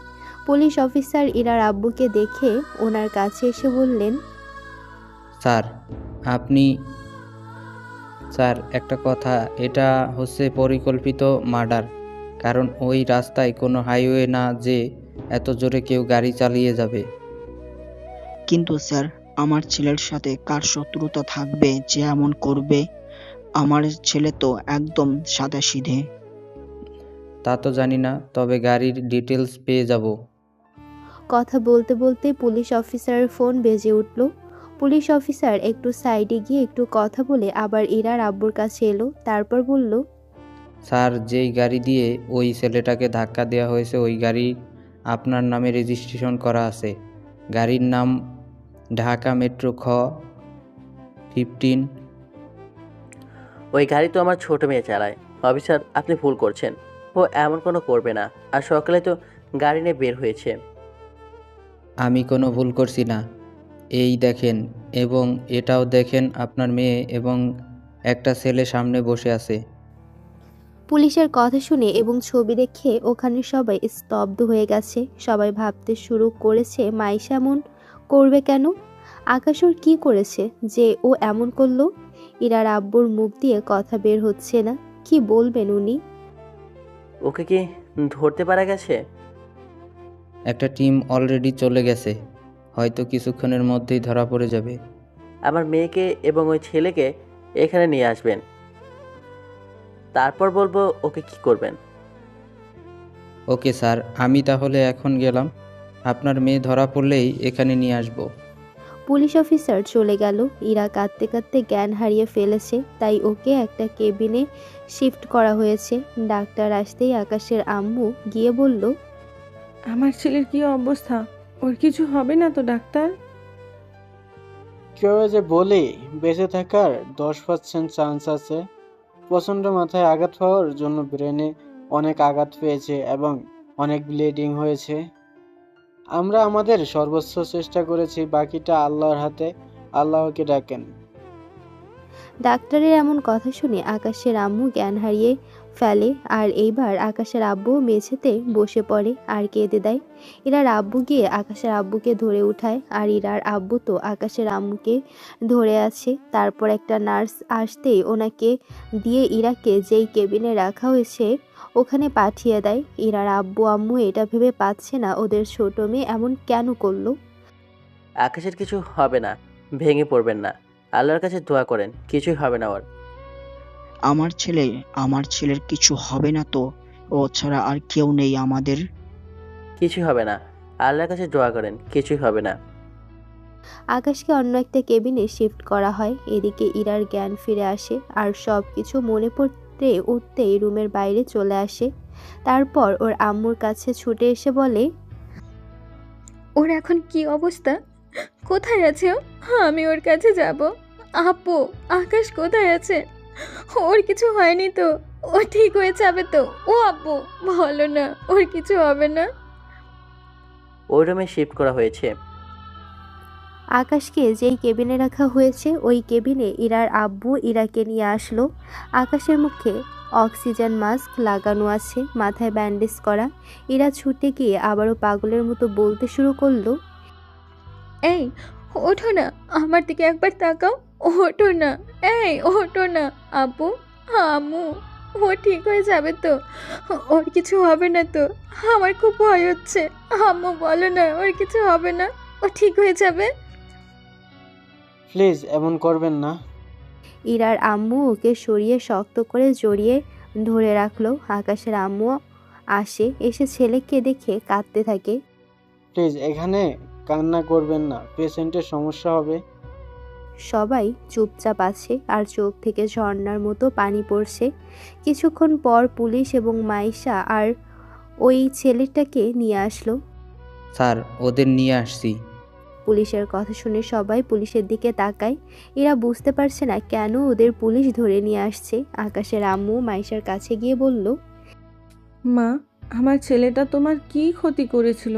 [SPEAKER 12] পুলিশ অফিসার ইরার আব্বুকে দেখে ওনার কাছে এসে বললেন,
[SPEAKER 13] স্যার একটা কথা, এটা হচ্ছে পরিকল্পিত মার্ডার। কারণ ওই রাস্তায় কোনো হাইওয়ে না যে এত জোরে কেউ গাড়ি চালিয়ে যাবে।
[SPEAKER 6] কিন্তু স্যার, আমার ছেলের সাথে কার শত্রুতা থাকবে যে এমন করবে? আমার ছেলে তো একদম সাদাসিধে।
[SPEAKER 13] তা তো জানি না, তবে গাড়ির ডিটেলস পেয়ে যাব।
[SPEAKER 12] কথা বলতে বলতে পুলিশ অফিসারের ফোন বেজে উঠল। পুলিশ অফিসার একটু সাইডে গিয়ে একটু কথা বলে আবার ইরার আব্বুর কাছে এলো। তারপর বলল,
[SPEAKER 13] স্যার, যেই গাড়ি দিয়ে ওই ছেলেটাকে ধাক্কা দেওয়া হয়েছে ওই গাড়ি আপনার নামে রেজিস্ট্রেশন করা আছে। গাড়ির নাম ঢাকা মেট্রো খ 15।
[SPEAKER 5] ওই গাড়ি তো আমার ছোট মেয়ে চালায়। অফিসার, আপনি ভুল করছেন। ও এমন কোনো করবে না। আর সকালে তো গাড়ি নিয়ে বের হয়েছে।
[SPEAKER 13] আমি কোনো ভুল করছি না। এই দেখেন, এবং এটাও দেখেন, আপনার মেয়ে এবং একটা ছেলে সামনে বসে আছে।
[SPEAKER 12] পুলিশের কথা শুনে এবং ছবি দেখে ওখানে সবাই স্তব্ধ হয়ে গেছে। সবাই ভাবতে শুরু করেছে মাইশা এমন করবে কেন? আকাশ ওর কী করেছে যে ও এমন করলো? ইরার আব্বুর মুখ দিয়ে কথা বের হচ্ছে না। কি বলবেন উনি?
[SPEAKER 5] ওকে কি ধরতে পারা গেছে?
[SPEAKER 13] একটা টিম অলরেডি চলে গেছে, হয়তো কিছুক্ষণের মধ্যেই ধরা পড়ে যাবে।
[SPEAKER 5] আমার মেয়েকে এবং ওই ছেলেকে এখানে নিয়ে আসবেন, তারপর বলবো ওকে কি করবেন।
[SPEAKER 13] ওকে স্যার, আমি তাহলে এখন গেলাম। আপনার মেয়ে ধরা পড়লেই এখানে নিয়ে আসব।
[SPEAKER 12] পুলিশ অফিসার চলে গেল। ইরা কাঁদতে কাঁদতে জ্ঞান হারিয়ে ফেলেছে, তাই ওকে একটা কেবিনে শিফট করা হয়েছে। ডাক্তার আসতেই আকাশের আম্মু গিয়ে বলল,
[SPEAKER 2] আমার ছেলের কি অবস্থা? ওর কিছু হবে না তো ডাক্তার?
[SPEAKER 14] কেউ যে বলে বেঁচে থাকার 10% চান্স আছে। প্রচণ্ড মাথায় আঘাত পাওয়ার জন্য ব্রেনে অনেক আঘাত পেয়েছে এবং অনেক ব্লিডিং হয়েছে। আমরা আমাদের সর্বোচ্চ চেষ্টা করেছি, বাকিটা আল্লাহর হাতে। আল্লাহকে ডাকেন।
[SPEAKER 12] ডাক্তারের এমন কথা শুনে আকাশের আম্মু জ্ঞান হারিয়ে ফেলে। আর এইবার আকাশের আব্বু মেঝেতে বসে পড়ে আর কেঁদে দেয়। ইরার আব্বু গিয়ে আকাশের আব্বুকে ধরে উঠায়, আর ইরার আব্বু তো আকাশের আম্মুকে ধরে আছে। তারপর একটা নার্স আসতেই ওনাকে দিয়ে ইরাকে যেই কেবিনে রাখা হয়েছে ওখানে পাঠিয়ে দেয়। ইরার আব্বু আম্মু এটা ভেবে পাচ্ছে না ওদের ছোট মেয়ে এমন কেন করলো।
[SPEAKER 5] আকাশের কিছু হবে না, ভেঙে পড়বেন না। আল্লাহর কাছে দোয়া করেন, কিছুই হবে না ওর।
[SPEAKER 6] আমার ছেলের কিছু হবে না তো? ও ছাড়া আর কেউ নেই আমাদের?
[SPEAKER 5] কিছুই হবে না, আল্লাহর কাছে দোয়া করেন, কিছুই হবে না।
[SPEAKER 12] আকাশকে অন্য একটা কেবিনে শিফট করা হয়। এদিকে ইরার জ্ঞান ফিরে আসে আর সব কিছু মনে পড়তে উঠতেই রুমের বাইরে চলে আসে। তারপর ওর আম্মুর কাছে ছুটে এসে বলে,
[SPEAKER 8] ওর এখন কি অবস্থা? কোথায় আছে ও? আমি ওর কাছে যাব। আপু, আকাশ কোথায় আছে? ওর কিছু হয়নি তো? ও ঠিক হয়ে যাবে তো? ও আপু, বলো না ওর কিছু হবে না?
[SPEAKER 5] ওই রুমে শিফট করা হয়েছে।
[SPEAKER 12] আকাশকে যেই কেবিনে রাখা হয়েছে ওই কেবিনে ইরার আব্বু ইরাকে নিয়ে আসলো। আকাশের মুখে অক্সিজেন মাস্ক লাগানো আছে, মাথায় ব্যান্ডেজ করা। ইরা ছুটে গিয়ে আবারও পাগলের মতো বলতে শুরু করলো,
[SPEAKER 8] এই ওঠো না, আমার দিকে একবার তাকাও। ওঠো না, এই ওঠো না। আপু, আম্মু, ও ঠিক হয়ে যাবে তো? ওর কিছু হবে না তো? আমার খুব ভয় হচ্ছে। আম্মু, বলো না ওর কিছু হবে না, ও ঠিক হয়ে যাবে।
[SPEAKER 14] প্লিজ এমন করবেন না।
[SPEAKER 12] ইরার আম্মু ওকে সরিয়ে শক্ত করে জড়িয়ে ধরে রাখলো। আকাশের আম্মু এসে ছেলেকে দেখে কাঁদতে থাকে।
[SPEAKER 14] প্লিজ এখানে কান্না করবেন না, পেশেন্টের সমস্যা হবে।
[SPEAKER 12] সবাই চুপচাপ আছে আর চোখ থেকে ঝর্ণার মতো পানি পড়ছে। কিছুক্ষণ পর পুলিশ এবং মাইশা আর ওই ছেলেটাকে নিয়ে আসলো।
[SPEAKER 13] স্যার, ওদের নিয়ে আসছি।
[SPEAKER 12] পুলিশের কথা শুনে সবাই পুলিশের দিকে তাকায়। এরা বুঝতে পারছে না কেন ওদের পুলিশ ধরে নিয়ে আসছে। আকাশের আম্মু মাইশার কাছে গিয়ে বলল,
[SPEAKER 2] মা, আমার ছেলেটা তোমার কি ক্ষতি করেছিল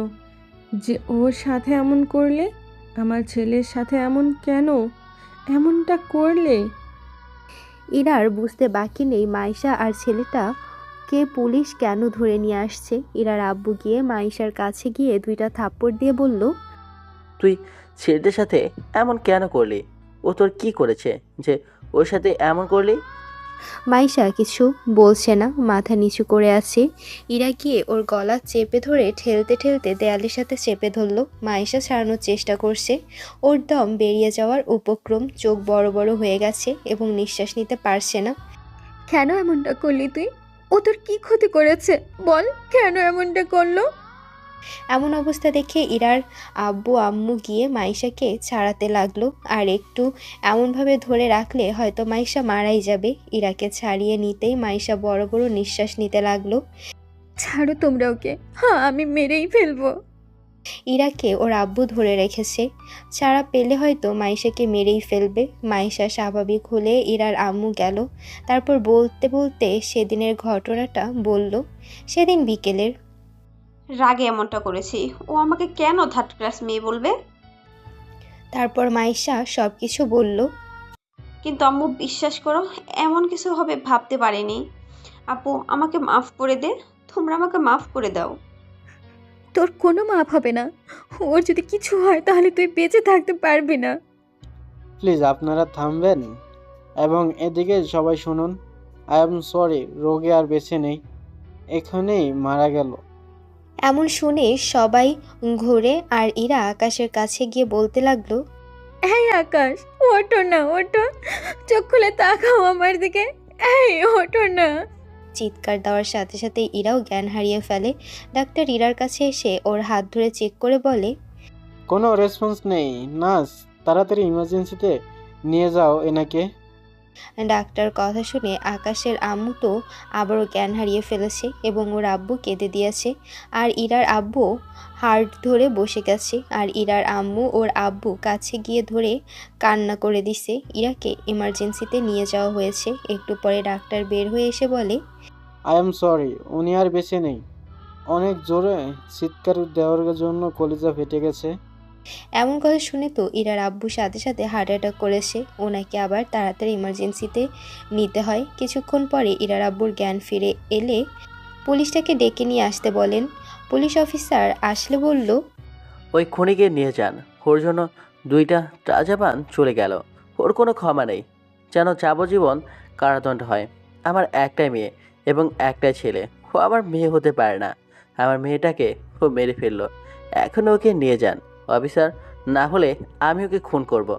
[SPEAKER 2] যে ওর সাথে এমন করলে? আমার ছেলের সাথে এমন কেন এমনটা করলে?
[SPEAKER 12] ইরার বুঝতে বাকি নেই মাইশা আর ছেলেটাকে পুলিশ কেন ধরে নিয়ে আসছে। ইরার আব্বু গিয়ে মাইশার কাছে গিয়ে 2টা থাপ্পড় দিয়ে বলল,
[SPEAKER 5] তুই ছেলেদের সাথে এমন কেন করলি? ও তোর কি করেছে যে ওর সাথে এমন করলি?
[SPEAKER 12] মাইশা কিছু বলছে না, মাথা নিচু করে আছে। ইরা গিয়ে ওর গলা চেপে ধরে ঠেলতে ঠেলতে দেয়ালের সাথে চেপে ধরলো। মাইশা ছাড়ানোর চেষ্টা করছে, ওর দম বেরিয়ে যাওয়ার উপক্রম, চোখ বড় বড় হয়ে গেছে এবং নিঃশ্বাস নিতে পারছে না।
[SPEAKER 8] কেন এমনটা করলি তুই? ও তোর কি ক্ষতি করেছে বল, কেন এমনটা করলো?
[SPEAKER 12] এমন অবস্থা দেখে ইরার আব্বু আম্মু গিয়ে মাইশাকে ছাড়াতে লাগলো। আর একটু এমনভাবে ধরে রাখলে হয়তো মাইশা মারাই যাবে। ইরাকে ছাড়িয়ে নিতেই মাইশা বড় বড় নিঃশ্বাস নিতে লাগলো।
[SPEAKER 8] ছাড়ো তোমরা ওকে, হ্যাঁ আমি মেরেই ফেলবো।
[SPEAKER 12] ইরাকে ওর আব্বু ধরে রেখেছে, ছাড়া পেলে হয়তো মাইশাকে মেরেই ফেলবে। মাইশা স্বাভাবিক হলে ইরার আম্মু গেল। তারপর বলতে বলতে সেদিনের ঘটনাটা বলল। সেদিন বিকেলের।
[SPEAKER 10] রাগে এমনটা করেছি, ও আমাকে কেন থার্ড ক্লাস মেয়ে বলবে?
[SPEAKER 12] তারপর মাইশা সব কিছু বলল।
[SPEAKER 10] কিন্তু আম্মু বিশ্বাস করো, এমন কিছু হবে ভাবতে পারিনি। আপু আমাকে মাফ করে দে, তোমরা আমাকে মাফ করে দাও।
[SPEAKER 8] তোর কোনো মাপ হবে না। ওর যদি কিছু হয় তাহলে তুই বেঁচে থাকতে পারবি না।
[SPEAKER 14] প্লিজ আপনারা থামবেন এবং এদিকে সবাই শুনুন। আই এম সরি, রোগী আর বেঁচে নেই, এখানেই মারা গেল।
[SPEAKER 12] এমন শুনে সবাই ঘুরে আর ইরা আকাশের কাছে গিয়ে বলতে লাগলো,
[SPEAKER 8] এই আকাশ, ওঠো না, ওঠো, চোখ খুলে তাকাও আমার দিকে, এই ওঠো না।
[SPEAKER 12] চিৎকার দেওয়ার সাথে সাথে ইরাও জ্ঞান হারিয়ে ফেলে। ডাক্তার ইরার কাছে এসে ওর হাত ধরে চেক করে বলে,
[SPEAKER 14] কোনো রেসপন্স নেই, নার্স তাড়াতাড়ি ইমার্জেন্সিতে নিয়ে যাও এনাকে।
[SPEAKER 12] ডাক্তার কথা শুনে আকাশের আম্মু তো আবারও জ্ঞান হারিয়ে ফেলেছে এবং ওর আব্বু কেঁদে দিয়েছে। আর ইরার আব্বু হার্ট ধরে বসে গেছে। আর ইরার আম্মু ওর আব্বু কাছে গিয়ে ধরে কান্না করে দিছে। ইরাকে ইমার্জেন্সিতে নিয়ে যাওয়া হয়েছে। একটু পরে ডাক্তার বের হয়ে এসে বলে,
[SPEAKER 14] আই এম সরি, উনি আর বেঁচে নেই। অনেক জোরে চিৎকার দেওয়ার জন্য কলিজা ফেটে গেছে।
[SPEAKER 12] এমন কথা শুনে তো ইরার আব্বু সাথে সাথে হার্ট অ্যাটাক করেছে। ওনাকে আবার তাড়াতাড়ি ইমার্জেন্সিতে নিতে হয়। কিছুক্ষণ পরে ইরার আব্বুর জ্ঞান ফিরে এলে পুলিশটাকে ডেকে নিয়ে আসতে বলেন। পুলিশ অফিসার আসলে বলল,
[SPEAKER 5] ওই খুনিকে নিয়ে যান, ওর জন্য 2টা ট্রাজাবান চলে গেল, ওর কোনো ক্ষমা নেই, যেন যাবজ্জীবন কারাদণ্ড হয়। আমার একটাই মেয়ে এবং একটাই ছেলে, ও আমার মেয়ে হতে পারে না। আমার মেয়েটাকে ও মেরে ফেললো, এখন ওকে নিয়ে যান অফিসার, না হলে আমি ওকে খুন করব।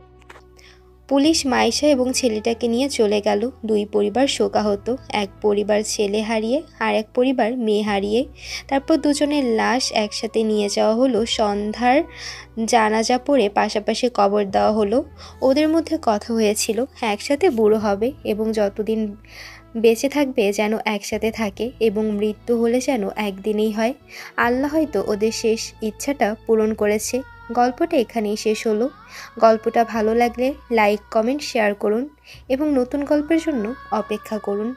[SPEAKER 12] পুলিশ মাইশা এবং ছেলেটাকে নিয়ে চলে গেল। দুই পরিবার শোকাহত, এক পরিবার ছেলে হারিয়ে আর এক পরিবার মেয়ে হারিয়ে। তারপর দুজনের লাশ একসাথে নিয়ে যাওয়া হলো। সন্ধ্যার জানাজা পড়ে পাশাপাশি কবর দেওয়া হলো। ওদের মধ্যে কথা হয়েছিল একসাথে বুড়ো হবে এবং যতদিন বেঁচে থাকবে যেন একসাথে থাকে এবং মৃত্যু হলে যেন একদিনেই হয়। আল্লাহ হয়তো ওদের শেষ ইচ্ছাটা পূরণ করেছে। গল্পটা এখানেই শেষ হলো। গল্পটা ভালো লাগলে লাইক, কমেন্ট, শেয়ার করুন এবং নতুন গল্পের জন্য অপেক্ষা করুন।